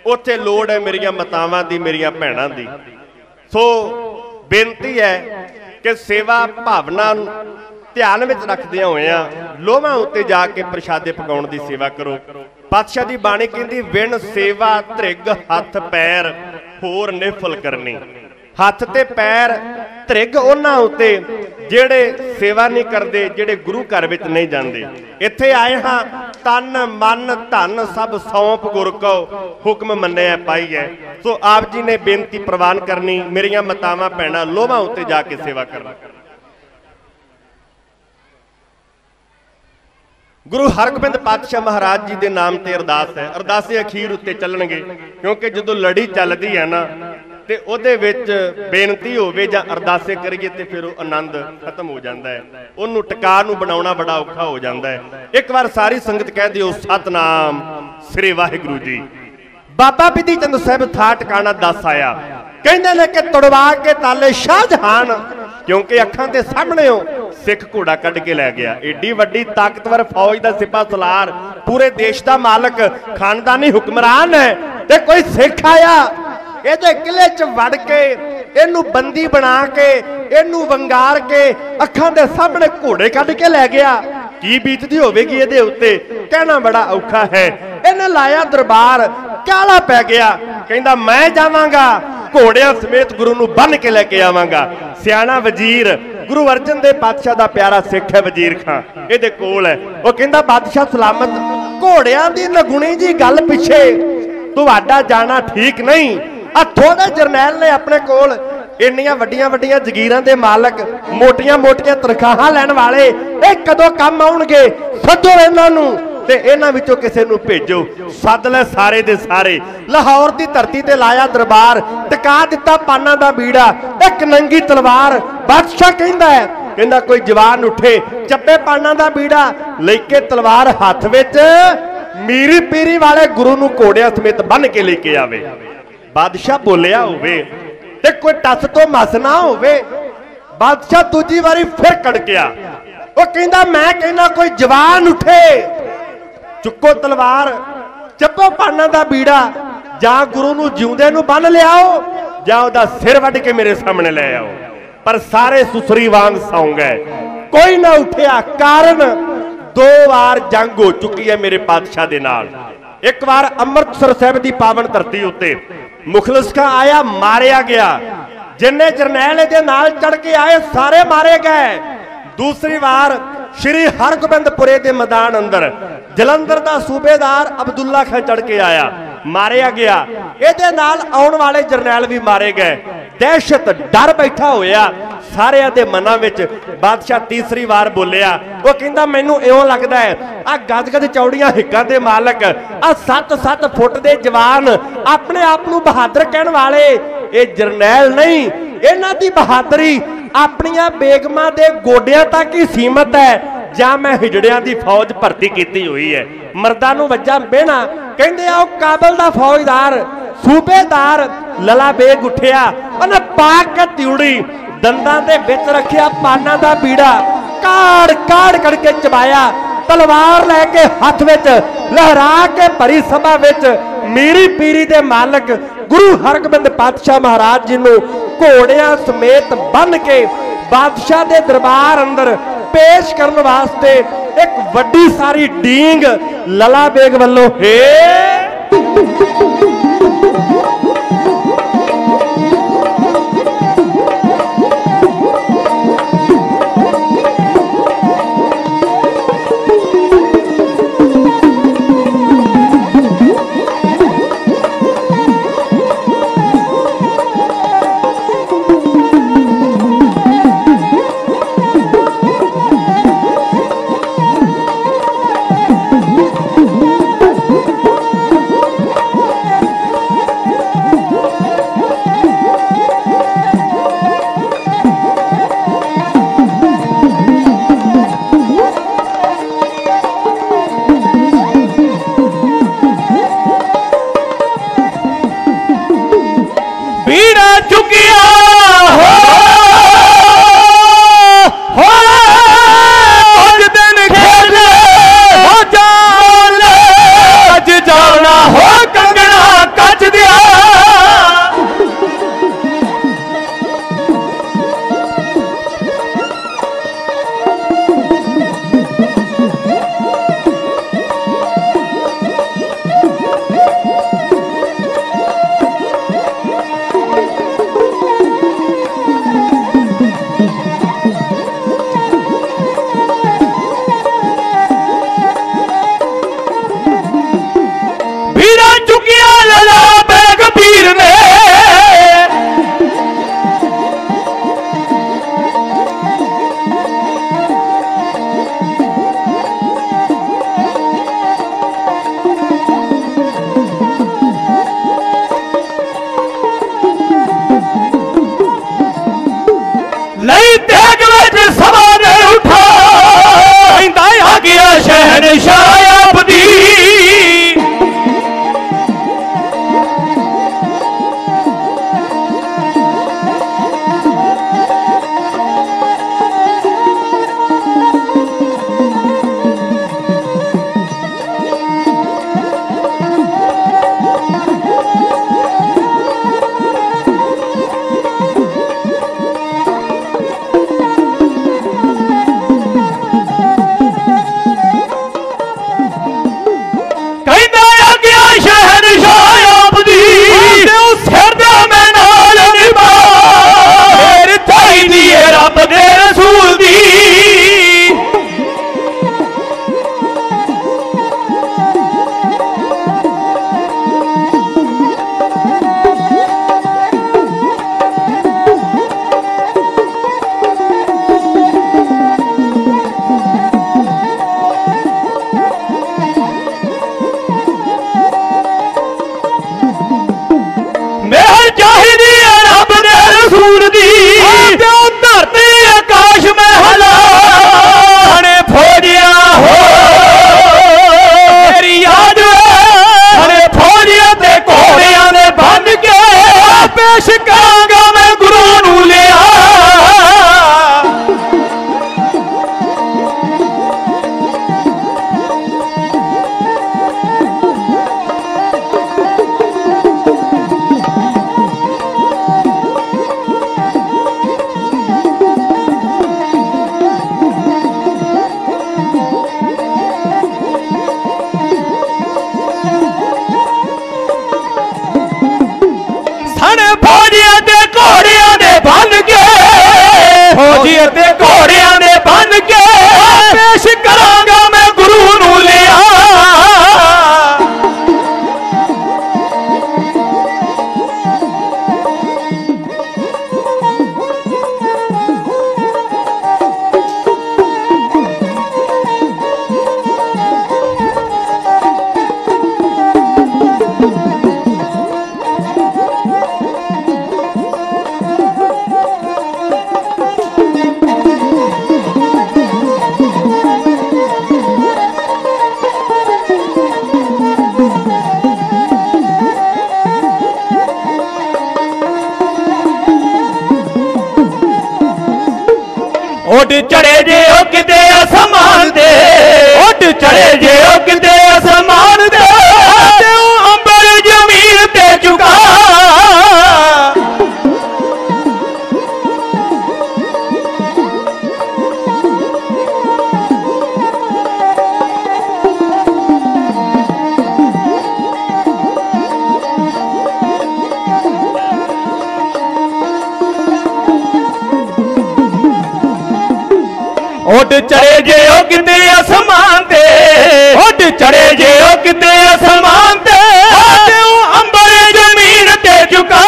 उत्थे लोड़ है मेरियां मातावां दी मेरियां भैणां दी। सो बेनती है कि सेवा भावना ध्यान में रखदे होए लोहां उत्ते जाके प्रशादे पकाउण दी सेवा करो। पातशाह दी बाणी कहंदी विण सेवा धृग हथ पैर होर निफल करनी। हथ ते पैर धृग उन्हां उत्ते जेड़े सेवा नहीं करते, जेड़े गुरु घर विच नहीं जाते। इत्थे आए हाँ तन मन धन सब सौंप गुर को हुक्म मन्निया पाई है। सो आप जी ने बेनती प्रवान करनी, मेरियां मातावां भैणां लोहां उत्ते जाके सेवा करनी। गुरु हरगोबिंद पातशाह महाराज जी के नाम से अरदास है, अरदासे अखीर उत्ते चलणगे, क्योंकि जो लड़ी चलती है ना तो उहदे विच बेनती होवे जां अरदासे करिए तो फिर आनंद खत्म हो जाता है, उन्होंने टका नूं बनाउणा बड़ा औखा हो जाता है। एक बार सारी संगत कह दिओ सतनाम श्री वाहिगुरू जी। बाबा बिधि चंद साहिब था टकाना दस आया, कहंदे ने कि तुड़वा के ताले शाहजहान, क्योंकि अखां दे सामने सिख घोड़ा कढ़ के लै गया। एडी वड्डी ताकतवर फौज का सिपा सलार, पूरे देश का मालक, खानदानी हुक्मरान है, ते कोई सिख आया इहदे किले च वड़ के इहनूं बंदी बना के इहनूं वंगार के अखां दे सामने घोड़े कढ़ के लै गया। की बीतदी होवेगी इहदे उत्ते कहना बड़ा औखा है। इहने लाया दरबार, काला पै गया, कहंदा मैं जावांगा घोड़ियां समेत गुरु नूं बन के लैके आवांगा। सियाणा वजीर गुरु अर्जन देव पातशाह दा प्यारा सिख है वजीर खां, इहदे कोल है। वो कहंदा बादशाह सलामत, घोड़ियां दी नगुणी जी गल पिछे तुहाडा जाना ठीक नहीं। आ थोड़े जरनैल ने अपने कोल इन्नियां वड्डियां वड्डियां जगीरां दे मालक, मोटियां मोटियां तनखाहां लैण वाले, ये कदों काम आउणगे? सदो इन्हां नूं ते इन्हां विचों किसे नूं भेजो। सद ले सारे दे सारे। लाहौर की धरती ते लाया दरबार, टिका दिता पाना दा बीड़ा, एक नंगी तलवार। बादशाह कहंदा है, कहंदा कोई जवान उठे, चप्पे पाना दा बीड़ा लेके तलवार हाथ विच, मीरी पीरी वाले गुरु नूं घोड़ियां समेत बन के लेके आवे। बादशाह बोलिया होवे ते कोई टस तो मस ना होवे। बादशाह दूजी बारी फिर कड़किया, वो कहंदा मैं कहना कोई जवान उठे, चुको तलवार, चप्पो पाना दा बीड़ा, जां गुरु नूं जिउंदे नूं बन लियाओ, जां उहदा सिर वड्ड के मेरे सामने ले आओ। पर सारे सुसरी वांग सौ गए, कोई ना उठिया। कारण 2 बार जंग हो चुकी है मेरे पातशाह दे नाल। एक बार अमृतसर साहिब की पावन धरती उत्ते मुखलिस खां आया, मारिया गया। जिन्ने जरनैल दे नाल चढ़ के आए सारे मारे गए। दूसरी बार श्री हरगोबिंदपुरे के मैदान अंदर जलंधर का सूबेदार अब्दुल्ला खां चढ़ के आया, मारिया गया। ये नाल आने वाले जरनैल भी मारे गए। दहशत डर बैठा होया सारे दे मनां विच। बादशाह तीसरी बार बोलिया, वो कहंदा मैनू इउं लगदा है आ गज-गज चौड़ियां हिक्कां दे मालक, आ 7-7 फुट दे जवान अपने आप नूं बहादुर कहण वाले ये जरनैल नहीं, इन्हां दी बहादुरी अपनियां बेगमां दे गोडियां तक ही सीमित है, जां मैं हिजड़ियां दी फौज भर्ती की हुई है। मर्दां नूं वज्जा बेना कहंदे आ काबल दा फौजदार सूबेदार लला बेग उठिया, उन्हें पाक के त्यूड़ी दंदां दे विच रखिया, पाना दा बीड़ा काड़ काड़ करके चबाया, तलवार लैके हथ विच लहरा के भरी सभा विच मीरी पीरी दे मालक गुरु हरगोबिंद पातशाह महाराज जी नूं घोड़ियां समेत बन के बादशाह दे दरबार अंदर पेश करने वास्ते एक वड्डी सारी डींग लला बेग वालों है। फौजी ते घोड़ियां दे बन के पेश करांगा मैं गुरु नूं लिया। उठ चढ़े जे ओ किते आसमान दे, उठ चढ़े जे ओ किते आसमान दे, अंबर जमीन ते झुका। उठ चढ़े जे ओ किते आसमान ते, उठ चढ़े जे ओ किते आसमान ते, अंबर जमीन ते झुका।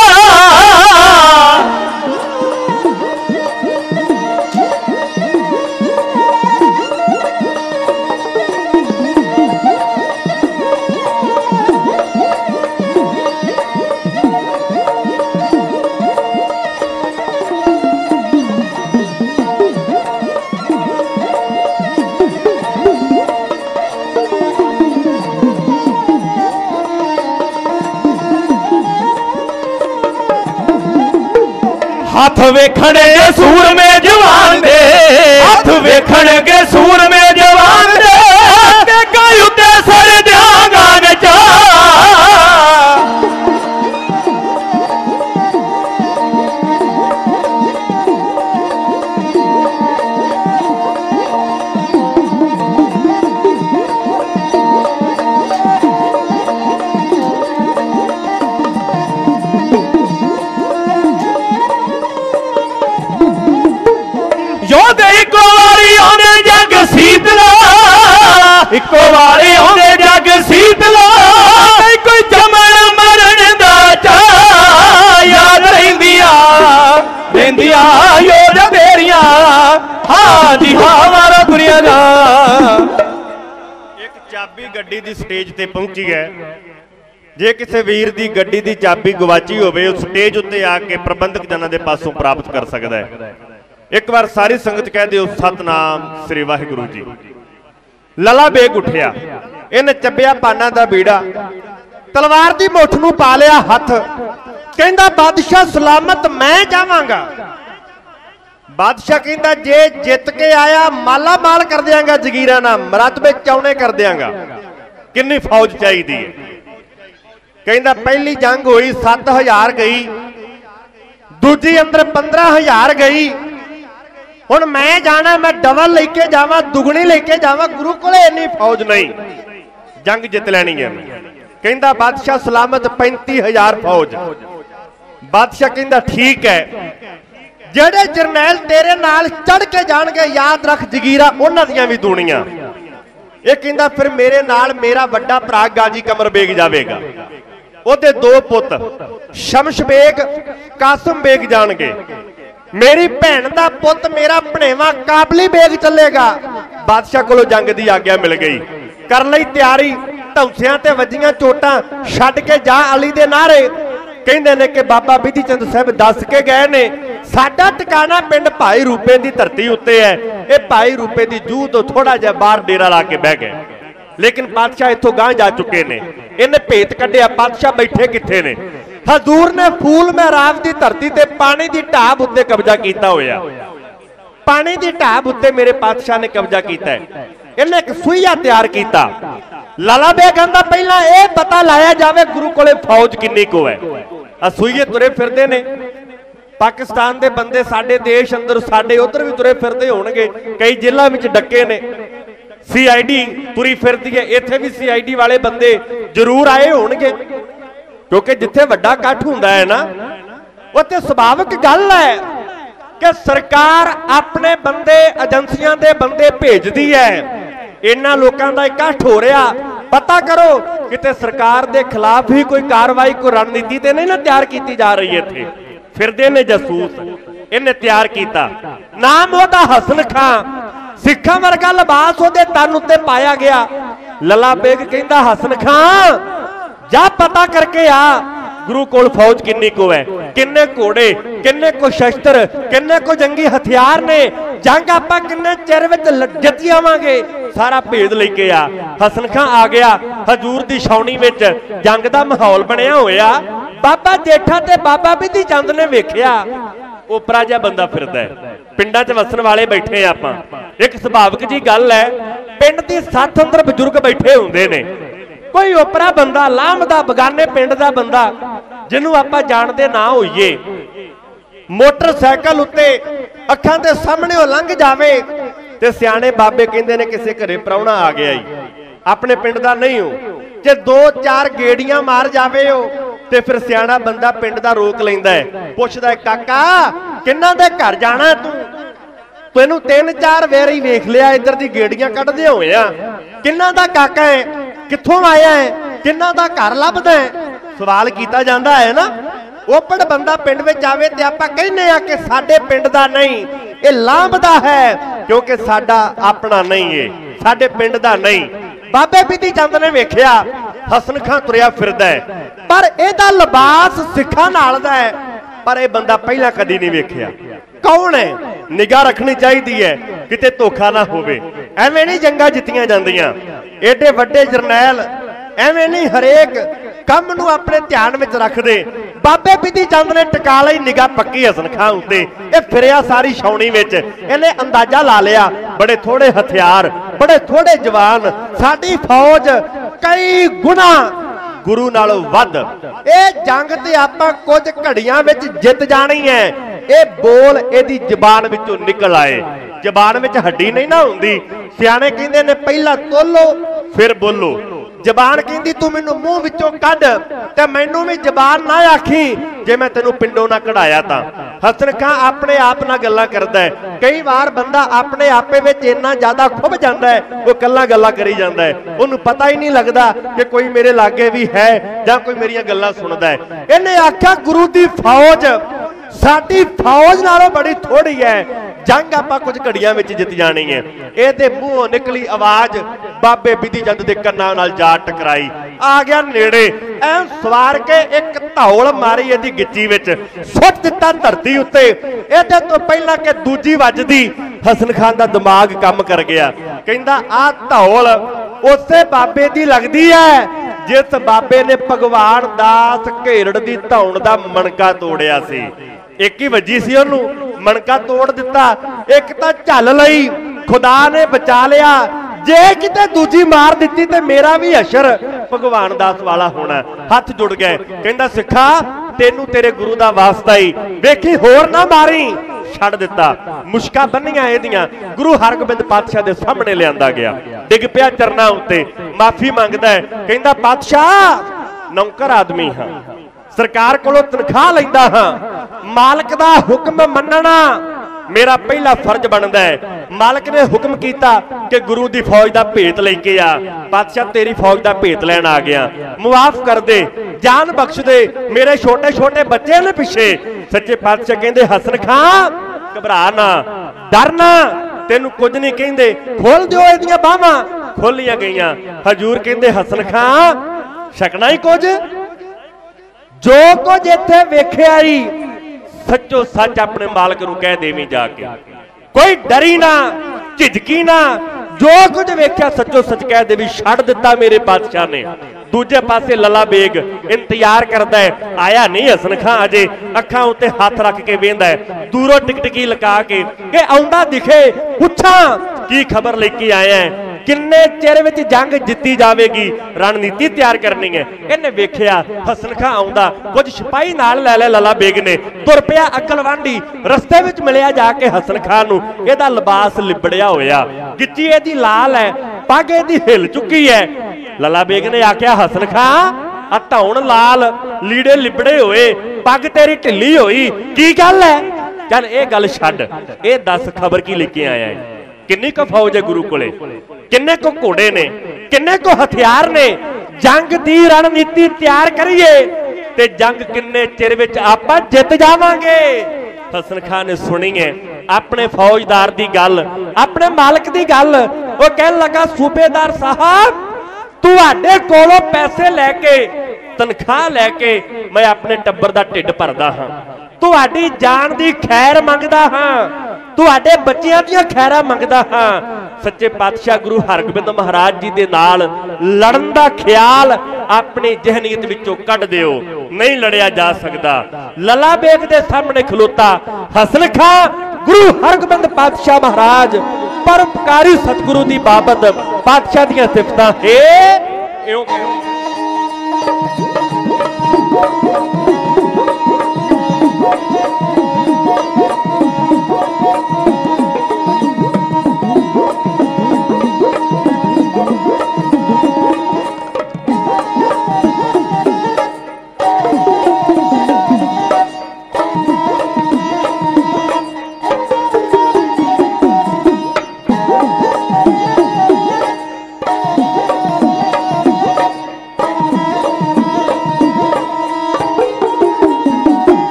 हाथ वेखण के सूर में जवान दे, हाथ वेखण के सूर में जवान दे, कई उते सर दियांगा नचा। इको वारी होंदे जग सीतला, कोई जमन मरण दा चा याद रहिंदिया रहिंदिया योद तेरिया। हाँ जी हाँ मारा दुनिया जा। एक चाबी गड्डी दी स्टेज ते पहुंची है, जे किसी वीर दी गड्डी दी चाबी गवाची होवे उस स्टेज उत्ते आके प्रबंधक जनां दे पासों प्राप्त कर सकदा है। एक बार सारी संगत कह दिओ सतनाम श्री वाहिगुरू जी। लला बेग उठिया, इन्हें चब्बिया पाना दा बीड़ा, तलवार दी मुठ नूं पा लिया हथ, कहंदा बादशाह सलामत मैं जावांगा। बादशाह कहंदा जे जित के आया माला माल कर दियांगा, जगीरा ना मरतबे चौने कर दियांगा। किन्नी फौज चाहिदी है? कहंदा पहली जंग हुई 7000 गई, दूजी अंदर 15000 गई। हुण मैं जाना, मैं डबल लेके जावा, दुगनी लेके जावा, गुरु कोले इन्नी फौज नहीं, जंग जित लैनी है। कहंदा बादशाह सलामत 35000 फौज। बादशाह कहंदा ठीक है, जेड़े जरनैल तेरे नाल चढ़ के जाणगे याद रख जगीरा उन्हां दियां भी दूणियां। ये कहंदा फिर मेरे नाल मेरा वड्डा भरा गाजी कमर बेग जावेगा, ओदे 2 पुत शमश बेग कासम बेग जाणगे, मेरी भैन दा पुत मेरा भणेवा काबली बेग चलेगा। बादशाह कोलों जंग दी आग्या मिल गई, कर लई तैयारी, धौंसियां ते वजियां चोटां, छड्ड के जा अली दे नारे। कहंदे ने कि बाबा बिधि चंद साहब दस के गए ने साडा ठिकाना पिंड भाई रूपे दी धरती उत्ते है। ये भाई रूपे दी जूह तो थोड़ा जिहा बाहर डेरा ला के बह गए, लेकिन बादशाह इत्थों गांह जा चुके ने। इन्हें भेत कढ़िया बादशाह बैठे किथे ने। हजूर ने फूल महराब की धरती ते पानी की ढाब उत्ते कब्जा किया होया, पानी की ढाब उत्ते मेरे पातशाह ने कब्जा किया है। इन्हें एक सुईया तैयार किया। लाला बेग कहंदा पहला यह पता लाया जाए गुरु कोले फौज किन्नी को है। सुईए तुरे फिरदे ने, पाकिस्तान के बंदे साडे देश अंदर साडे उधर भी तुरे फिरदे होणगे, कई जेलों में डके ने। CID तुरी फिरदी है, इत्थे भी CID वाले बंदे जरूर आए होणगे, क्योंकि जिथे वड्डा इकट्ठ हुंदा है ना उत्थे सुभाविक गल है कि सरकार अपने बंदे एजेंसियां दे बंदे भेजदी है, इन्हां लोकां दा इकट्ठ हो रहा, पता करो किते सरकार दे खिलाफ ही कोई कार्रवाई कोई रणनीति ते नहीं ना तैयार की जा रही है। इत्थे फिरदे ने जसूस, इन्हें तैयार किया, नाम ओहदा हसन खां, सिखा वर्गा लिबास ओहदे तन उत्ते पाया गया। लला बेग कहंदा हसन खां जा पता करके आ गुरु कोल फौज किन्नी को है, किन्ने घोड़े, किन्ने को शस्त्र, किन्ने को जंगी हथियार ने, जंग आपां किन्ने चिर विच जित जावांगे, सारा भेद लेके आ। हसन खां आ गया, हजूर दी छावनी विच जंग दा माहौल बनया होया। बाबा जेठा ते बाबा बिधि चंद ने वेखिया ओपरा जिहा बंदा फिरदा है, पिंडां 'च वसन वाले बैठे आपां, एक सुभाविक जी गल है, पिंड दी सੱਥ अंदर बजुर्ग बैठे हुंदे ने, कोई ओपरा बंदा लामदा बगाने पिंड दा बंदा जिन्हों आपां जानदे ना होइए, मोटरसाइकिल उत्ते अखां दे सामने ओ लंघ जावे ते सियाणे बाबे कहंदे ने किसे घरे प्राहुणा आ गया ही, अपने पिंड दा नहीं हो, जे 2-4 गेड़ियां मार जावे हो ते फिर सियाणा बंदा पिंड दा रोक लैंदा है, पुछदा है काका किन्हां दे घर जाना तू, तैनूं 3-4 वेरी वेख लिया, इधर दी गेड़ियां कढदे होए आ, किन्हां दा काका है, कित्थों आया है, किन्हां दा घर लभदा है, सवाल कीता जांदा है ना। ओपड़ बंदा पिंड विच आवे ते आपां कहने आ कि साडे पिंड दा नहीं, ये लांभदा है क्योंकि साडा अपना नहीं है, साडे पिंड दा नहीं। बाबे बिधि चंद ने वेखिया हसन खां तुरिया फिरदा है, पर इहदा लिबास सिखां नाल दा है, पर यह बंदा पहला कदी नहीं वेखिया। कौन है, निगाह रखनी चाहिए है किते धोखा ना होवे, एवें नहीं जंगा जित्तियां जांदियां, एडे वड्डे जरनैल एवें नहीं हरेक काम नूं अपने ध्यान में रखते। बाबे बिधि चंद ने टिका लई निगाह पक्की हसन खां उत्ते, ये फिरिया सारी छावनी विच, इहने अंदाजा ला लिया बड़े थोड़े हथियार, बड़े थोड़े जवान, साडी फौज कई गुना गुरु नालों वध, ये जंग ते आपां कुछ घड़ियां विच जित जानी है। ये बोल इहदी जबान विचों निकल आए, जबान विच हड्डी नहीं ना हुंदी, सियाणे कहंदे ने पहला तोलो फिर बोलो, जबान कहंदी तू मैनूं मूंह विचों कढ ते मैनूं भी जबान ना आखी जे मैं तैनूं पिंडों ना कढ़ाया तां। हसन खां अपने आप नाल गल्लां करदा है, कई बार बंदा अपने आपे विच इन्ना ज्यादा खुभ जांदा है, वो कल्ला गल्लां करी जांदा है, उहनूं पता ही नहीं लगदा कि कोई मेरे लागे भी है जां कोई मेरियां गल्लां सुणदा है। इहने आख्या गुरु दी फौज साडी फौज नालों बड़ी थोड़ी है, जंग आपां कुछ घड़ियां विच जित जानी है। इहदे मूंहों निकली आवाज बाबे बिधि चंद दे कन्नां नाल जा टकराई, आ गया नेड़े, ऐ सवार के एक धौल मारी इहदी गिच्ची विच, सुੱਟ दिता धरती उत्ते। इहदे तो पहला कि दूजी वजदी हसन खान दा दिमाग काम कर गया, कहंदा आ धौल उसे बाबे दी लगदी है जिस बाबे ने भगवान दास घेरड़ दी धौण दा मणका तोड़िया सी। एक ही वजी सी ओनू, मणका तोड़ दिता, एक तां झल लई, खुदा ने बचा लिया, जे किते दूजी मार दिती ते मेरा भी अशर भगवान दास वाला होना। हथ जुड़ गए, कहंदा सिखा तेनू तेरे गुरु दा वास्ता ही, वेखी होर ना मारी, छड़ दिता। मुश्का बन्नियां एदियां गुरु हरगोबिंद पातशाह दे सामने लियांदा गया, डिग पिया चरना उत्ते, माफी मंगदा है, कहंदा पातशाह नौकर आदमी हां, सरकार कोलों तनख्वाह लैंदा हां, मालक दा हुक्म मनना मेरा पहला फर्ज बनता है। मालक ने हुक्म किया कि गुरु दी फौज दा भेत लेके आ, पातशाह तेरी फौज दा भेत लैन आ गया, मुआफ कर दे, जान बख्श दे, मेरे छोटे छोटे बच्चे ने पिछे। सच्चे पातशाह कहंदे हसन खां घबरा ना, डर ना, तेनू कुछ नहीं कहंदे, खोल दिओ इहदियां बाहां। खोलियां गईयां। हजूर कहंदे हसन खां शकना ही कुछ, जो कुछ इत्थे वेखिया ही सच्चो सच अपने मालक नूं कह देवी जाके, कोई डरी ना झिझकी ना, जो कुछ वेख्या सच्चो सच कह देवी। छड़ दिता मेरे पातशाह ने। दूजे पासे लला बेग इंतजार करता है, आया नहीं हसन खां अजे, अखां उत्ते हाथ रख के वेंदा है, दूरों टिकटिकी लगा के कि आउंदा दिखे, पुछां की खबर लेके आया है, किन्ने चेहरे विच जंग जित्ती जाएगी, रणनीति तैयार करनी है। इन्हें वेख्या हसन खां आउंदा, कुछ सिपाही नाल लै लै लला बेग ने, तुर पिया अकलवांडी, रस्ते विच मिलिया जाके हसन खां नूं, इहदा लिबास लिबड़िया होया, गिच्ची इहदी लाल है, पग इहदी हिल चुकी है। लला बेग ने आख्या हसन खां आ धौण लाल, लीड़े लिबड़े होए, पग तेरी ढिली होई, की गल है? चल ये गल छड्ड, ये दस खबर की लेके आया है? किन्नी को फौज है गुरु कोले, किन्ने को घोड़े ने, किन्ने को हथियार ने? जंग की रणनीति तैयार करिए ते जंग किन्ने चिर विच आपां जित जावांगे। हसन खान ने सुनी है अपने फौजदार की गल, अपने मालक की गल। वो कहन लगा सूबेदार साहब तुहाडे कोलों पैसे लैके तनख्वाह लैके मैं अपने टब्बर दा ढिड भरदा हां, तुहाडी जान दी खैर मंगदा हां, तुहाडे बच्चियां दी खैरा मंगदा हां। सच्चे पातशाह गुरु हरगोबिंद महाराज जी दे नाल लड़न दा ख्याल अपनी जहनीयत विचों कढ दिओ, नहीं लड़िया जा सकदा। लला बेग दे सामने खलोता हसन खां गुरु हरगोबिंद पातशाह महाराज परोपकारी सतगुरु दी बाबत पातशाह दी सिफतां है इउं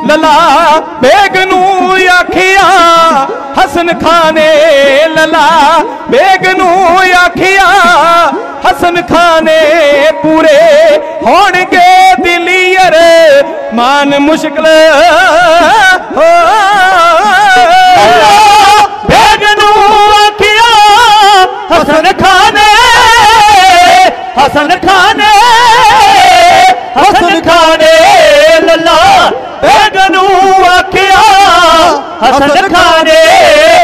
लला बेग नू आखिया हसन खान ने, लला बेग नू आखिया हसन खान ने पूरे होणगे दिलियर मान मुश्किल हो। बेग नू आखिया हसन खान ने, हसन खान ने, हसन खान ने लला बेग नू आखिया हसन खान ने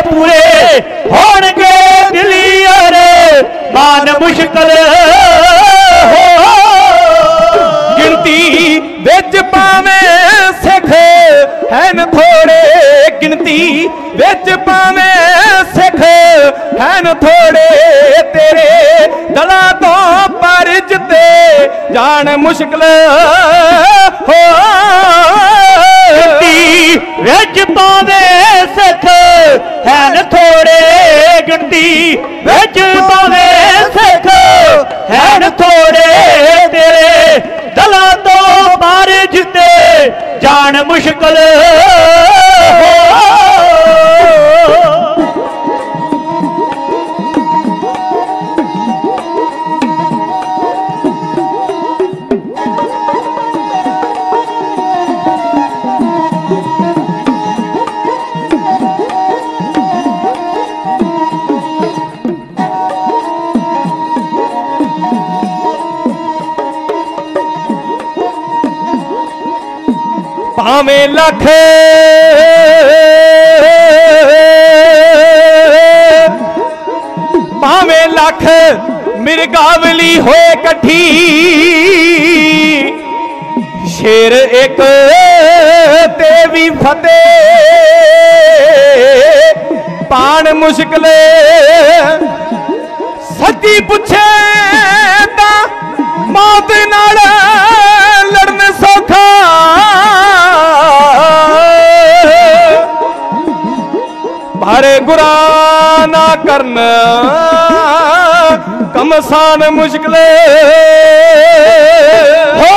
पूरे होणगे दिलियर मान मुश्किल हो। गिनती बिच पावे सिख हैन थोड़े, गिनती बिच पावे सिख हैन थोड़े, तेरे दला तो पर जिते जान मुश्किल हो। विच पावे सिख हैन थोड़े, गिनती विच पावे सिख हैन थोड़े, तेरे दला तो पार जिते जान मुश्किल हो। भावें लख भावें लख मिर्गावली होए कठी, शेर एक तेवी फतेह पान मुश्किल। सच्ची पुछे ता मौत नाल लड़न सौखा, ना करना कमसान मुश्किल हो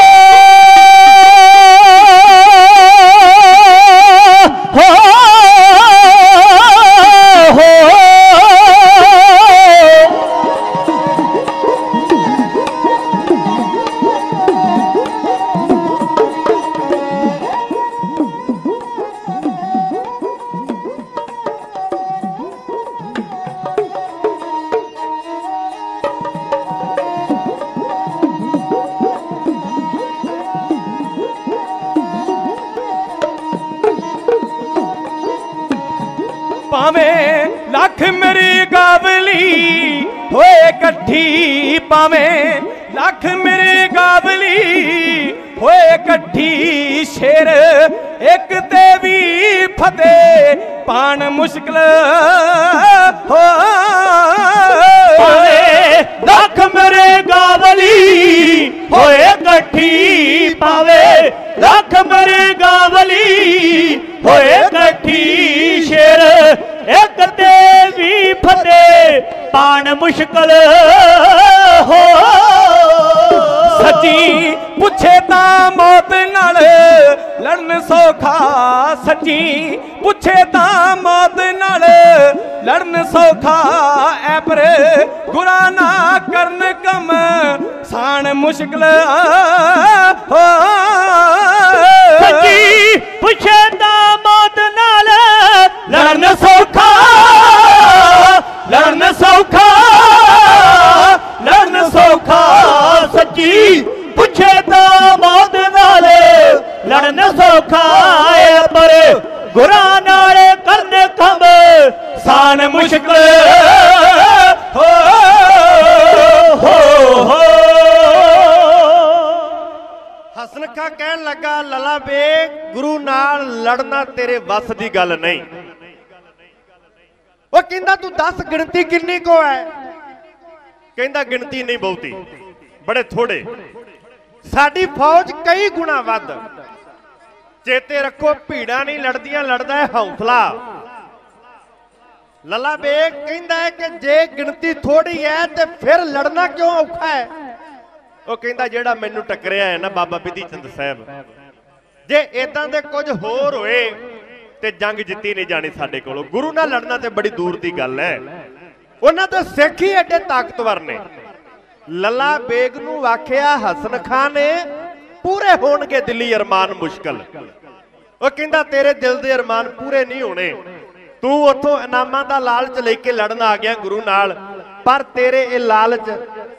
पावें लख मेरी गावली होए कट्ठी पावें लख मेरी गावली होए कट्ठी शेर एक देवी फतेह पान मुश्किल हो लख मेरे गावली होए कट्ठी पावे लख मेरे गावली होए कट्ठी शेर एक देवी फतेह पान मुश्किल हो सच्ची पुछे ता मौत नाल लड़न सौखा सच्ची पुछे ता मौत नाल लड़न सौखा ऐ पर गुरा ना करन कम सान मुश्किल हो सच्ची पुछे ता मौत नाल लड़न सौखा लड़न सौखा लड़न सौखा सच्ची पुछे ता मौत नाल लड़न सौखा है पर गुरा नाल करने कम सान मुश्किल हो हसन खां कहन लगा लला बेग गुरु नाल लड़ना तेरे बस की गल नहीं। वो कहंदा तू दस गिनती किन्नी को है? कहंदा गिनती नहीं बहुती बड़े थोड़े साडी फौज कई गुना वध। चेते रखो भीड़ा नहीं लड़दियां लड़दा है हौसला। लला बेग कहंदा है कि जे गिनती थोड़ी है तो फिर लड़ना क्यों औखा है? वो कहंदा जेड़ा मैनू टकरिया है ना बाबा बिधि चंद साहब जे इदां दे कुछ होर होए ते जंग जित्ती नहीं जानी साडे कोलों। गुरु नाल लड़ना ते बड़ी दूर दी गल है। उन्हां दे सिख ही एडे ताकतवर ने। लला बेग नू आखिया हसन खां ने पूरे होणगे दिली अरमान मुश्किल। वो कहंदा तेरे दिल दे अरमान पूरे नहीं होने। तू उत्थों इनामां दा लालच लेके लड़न आ गया गुरु नाल पर तेरे ये लालच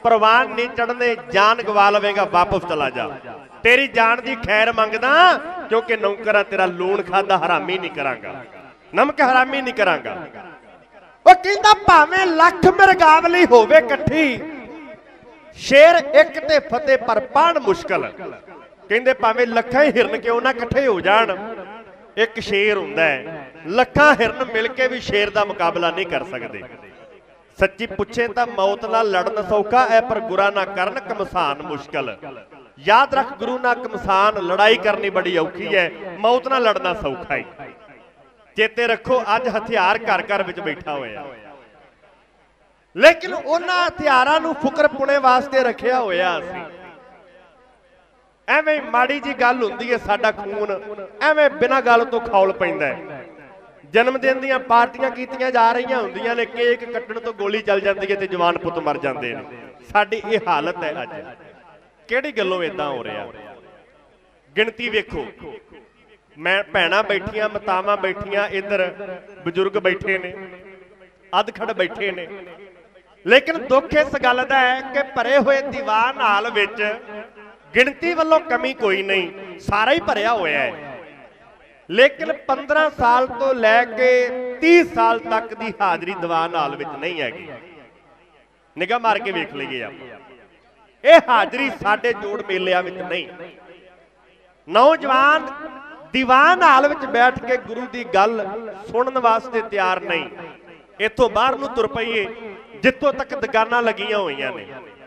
परवान नहीं चढ़ने जान गवा लवेगा वापस चला जा। तेरी जान की खैर मंगदा क्योंकि नौकरा तेरा लूण खादा हरामी नहीं करांगा नमक हरामी नहीं करांगा। वो कहंदा भावें लख मिरगावली होवे कट्ठी शेर एक ते फतेह पर पाण मुश्किल। कहंदे भावें लखां ही हिरन क्यों ना इकट्ठे हो जाण एक शेर हुंदा है। लखां हिरन मिलके भी शेर दा मुकाबला नहीं कर सकते। सच्ची पुछे तो मौत नाल लड़न सौखा है पर गुरा ना करन कमसान मुश्किल। याद रख गुरु ना कमसान लड़ाई करनी बड़ी औखी है मौत नाल लड़ना सौखा ही। चेते रखो अज हथियार घर घर विच बैठा होया लेकिन उन्हां हथियारां नूं फुकर पुणे वास्ते रखिया होया सी। एवें माड़ी जी गल हुंदी है साडा खून एवें बिना गल तो खौल पैंदा है। जन्मदिन दीआं पार्टियां कीतियां जा रही हुंदियां ने केक कट्टण तो गोली चल जाती है तो जवान पुत मर जाते हैं। साडी ये हालत है अज किहड़ी गल्लों इदां हो रहा। गिणती वेखो मैं भैणां बैठियां मातावां बैठियां इधर बजुर्ग बैठे ने अधखड़ बैठे ने लेकिन दुख इस गल दा है कि भरे हुए दीवान हाल विच गिणती वालों कमी कोई नहीं सारा ही भरिया होया है। लेकिन 15 साल तो लैके 30 साल तक की हाजरी दीवान हाल विच नहीं हैगी। निगाह मार के वेख लईए आप ये हाजरी साडे जोड़ मेलिਆਂ विच नहीं। नौजवान दीवान हाल विच बैठ के गुरु की गल सुनने वास्ते तैयार नहीं। इथों बाहर नूं तुर पईए जितों तक दुकानां लगियां होईयां ने।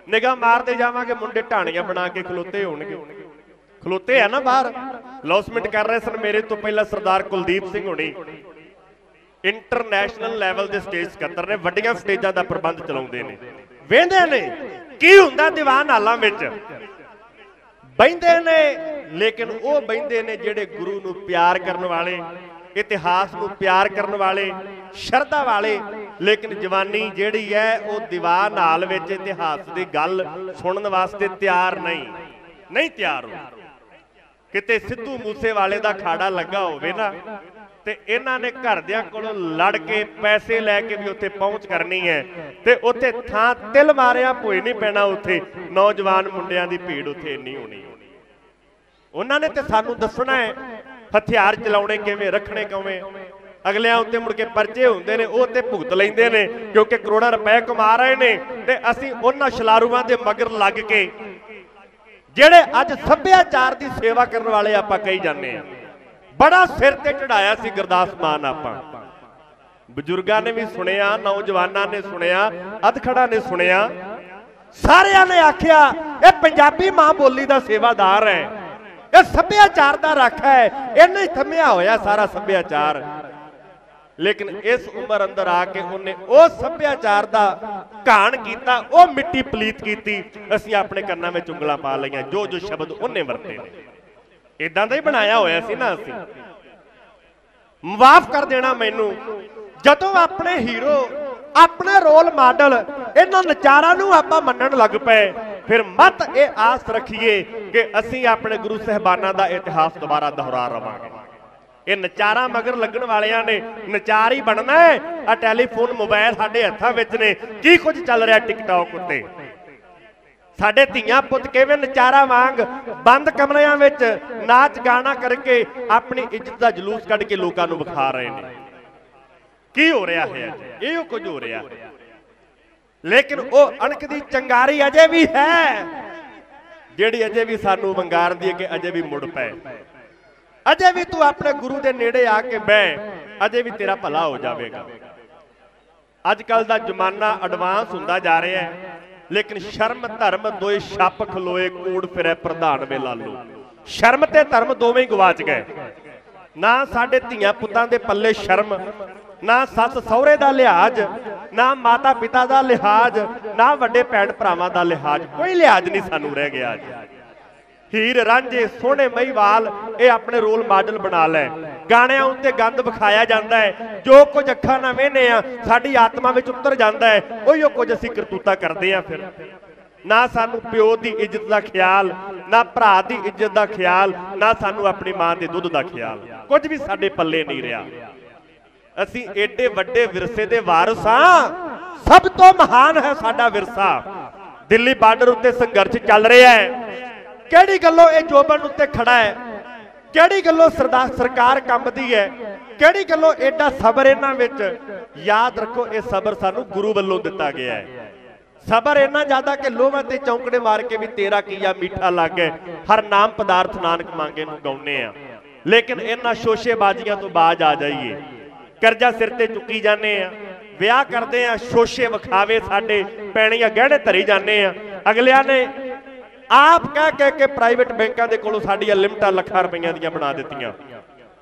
निगाह मारते जावांगे मुंडे ढाणियां बना के खलोते होणगे खलोते है ना बाहर लौसमेंट कर रहे सन। मेरे तो पहला सरदार कुलदीप सिंह होनी इंटरनेशनल लैवल के स्टेज सकत्तर ने, वड्डियां स्टेजां दा प्रबंध चलाउंदे ने, वेंदे ने की हुंदा दीवान हालां विच बहिंदे ने, लेकिन वो बहिंदे ने जिहड़े गुरु नूं प्यार करन वाले, इतिहास नूं प्यार करन वाले, शरधा वाले, लेकिन जवानी जिहड़ी है वो दीवान हाल विच इतिहास की गल सुनन वास्ते तैयार नहीं तैयार हो। किते सिद्धू मूसेवाले दा खाड़ा लगा होवे ना ते इन्हां ने घरदियां कोलों लड़ के पैसे लैके भी उत्थे पहुंच करनी है, ते उत्थे थां तिल मारिया भोए नहीं पैना, उत्थे नौजवान मुंडियां दी भीड़ उत्थे इन्नी होनी। उन्हां ने ते सानूं दसना है हथियार चलाउणे किवें, रखणे किवें, अगलियां उत्ते मुड़ के परचे हुंदे ने, वो ते भुगत लैंदे ने क्योंकि करोड़ां रुपए कमा रहे ने, ते असीं उन्हां छलारूआं दे मगर लग के ਜਿਹੜੇ ਅੱਜ ਸੱਭਿਆਚਾਰ ਦੀ ਸੇਵਾ ਕਰਨ ਵਾਲੇ ਆਪਾਂ ਕਹੀ ਜਾਂਦੇ ਆ। ਬੜਾ ਸਿਰ ਤੇ ਚੜਾਇਆ ਸੀ ਗੁਰਦਾਸ ਮਾਨ, ਆਪਾਂ ਬਜ਼ੁਰਗਾਂ ਨੇ ਵੀ ਸੁਣਿਆ, ਨੌਜਵਾਨਾਂ ਨੇ ਸੁਣਿਆ, ਅਧਖੜਾਂ ਨੇ ਸੁਣਿਆ, ਸਾਰਿਆਂ ਨੇ ਆਖਿਆ ਇਹ ਪੰਜਾਬੀ ਮਾਂ ਬੋਲੀ ਦਾ ਸੇਵਾਦਾਰ ਹੈ, ਇਹ ਸੱਭਿਆਚਾਰ ਦਾ ਰਾਖਾ ਹੈ, ਇਹਨੇ ਹੀ ਥੰਮਿਆ ਹੋਇਆ ਸਾਰਾ ਸੱਭਿਆਚਾਰ। लेकिन इस उम्र अंदर आके उन्हें वो सभ्याचार का घाण किया, वो मिट्टी पलीत की, असीं अपने कन्नां में उंगलां पा लईआं, जो जो शब्द उन्हें वरते इदां दा ही बनाया होया सी ना। असीं माफ कर देना मैनू, जदों अपने हीरो अपने रोल मॉडल इन्हां नचारां नूं आपां मन्नण लग पे, फिर मत ये आस रखिए कि असीं अपने गुरु साहिबानां दा इतिहास दोबारा दोहरा रवांगे। ये नचारा मगर लगन वालियां ने नचार ही बनना है। आ टैलीफोन मोबाइल साडे हत्थां विच ने, की कुछ चल रहा टिकटॉक उत्ते, साडे धीआं पुत किवें नचारा वांग बंद कमरिਆਂ विच नाच गाना करके अपनी इज्जत का जलूस कढ के लोकां नूं विखा रहे हैं। की हो रहा है? इहो कुछ हो रहा है। लेकिन वो अणक दी चंगारी अजे भी है, जिहड़ी अजे भी सानूं वंगारदी है कि अजे भी मुड़ पए, अजे भी तू अपने गुरु के नेड़े आके बह, अजे भी तेरा भला हो जाएगा। अजकल का जमाना एडवांस होंदा जा रहा है, लेकिन शर्म धर्म दोए छप खलोए, कूड़ फिरे प्रधान वे लालू। शर्म ते धर्म दोवें ही गवाच गए। ना साडे धीआं पुत्तां दे पल्ले शर्म, ना सस सहुरे का लिहाज, ना माता पिता का लिहाज, ना वड्डे भैण भरावां का लिहाज, कोई लिहाज नहीं सानू रह गया। हीर रांझे सोहणे महिवाल ये अपने रोल मॉडल बना लै, गाणियां उत्ते गंद विखाया जाता है, जो कुछ अखां नाल वेखने आ साडी आत्मा विच उतर जाता है, उहिओ कुछ असीं करतूता करदे आ। फिर ना सानू प्यो की इज्जत का ख्याल, ना भरा की इज्जत का ख्याल, ना सानू अपनी मां के दुध का ख्याल, कुछ भी साडे पल्ले नहीं रहा। असीं एडे वड्डे विरसे दे वारिस हां। सब तो महान है साडा विरसा। दिल्ली बार्डर उत्ते संघर्ष चल रहा है, किहड़ी गल्लों ये जोबन उत्ते खड़ा है, किहड़ी गल्लों सरकार कंबदी है, किहड़ी गल्लों एडा सबर इन्हां विच। याद रखो ये सबर सानू गुरु वल्लों दिता गया है। सबर इन्ना ज्यादा कि लोहां ते चौंकड़े मार के भी तेरा किया मीठा लगे, हर नाम पदार्थ नानक मांगे नूं गाउने आ। लेकिन इन्हां शोशेबाजियां तो बाज आ जाइए, करजा सिर ते चुकी जाने आ, विआह करदे आ, शोशे विखावे साडे पैणियां गहणे धरी जाने आ। अगलियां ने आप कह के प्राइवेट बैंकों के कोलों साडियां लिमिटां लखां रुपइयां दीयां बना दित्तियां,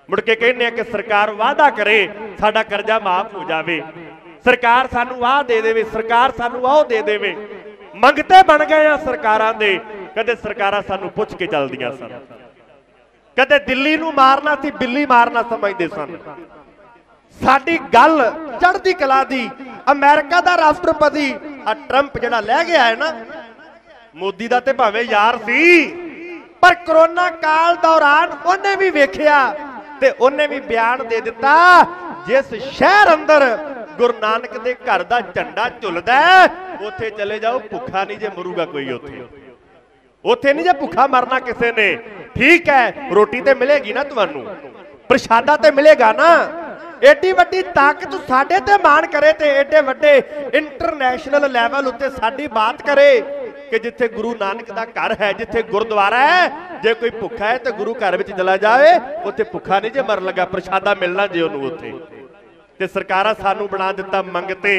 मुड़ के कहने कि सरकार वादा करे साडा करजा माफ हो जावे, सरकार सानू आह दे देवे, सरकार सानू आह दे देवे। मंगते बन गए आ सरकारां दे। कदे सरकारां सानू पुछ के चलदियां सन, कदे दिल्ली नूं मारना सी बिल्ली मारना समझदे सन। साडी गल चढ़दी कला दी। अमेरिका दा राष्ट्रपति ट्रंप जिहड़ा लै गया है ना, मोदी दा ते भावें यार सी, पर कोरोना काल दौरान उन्हें भी वेखिया ते उन्हें भी बयान दे दिता, जिस शहर अंदर गुरु नानक दे घर दा झंडा झुलदा है उत्थे चले जाओ, भुखा नहीं जे मरूगा कोई। उत्थे नहीं जे भुखा मरना किसी ने। ठीक है, रोटी ते मिलेगी ना, तुहानू प्रशादा ते मिलेगा ना। एडी वड्डी ताकत साडे ते मान करे ते एडे वड्डे इंटरनेशनल लैवल उत्ते साडी बात करे कि जिथे गुरु नानक दा घर है, जिथे गुरुद्वारा है, जे कोई भुखा है तो गुरु घर विच चला जाए, उत्थे भुखा नहीं जे मर लगा, प्रशादा मिलना जे उहनूं उत्थे। ते सरकारां सानू बना दिता मंगते,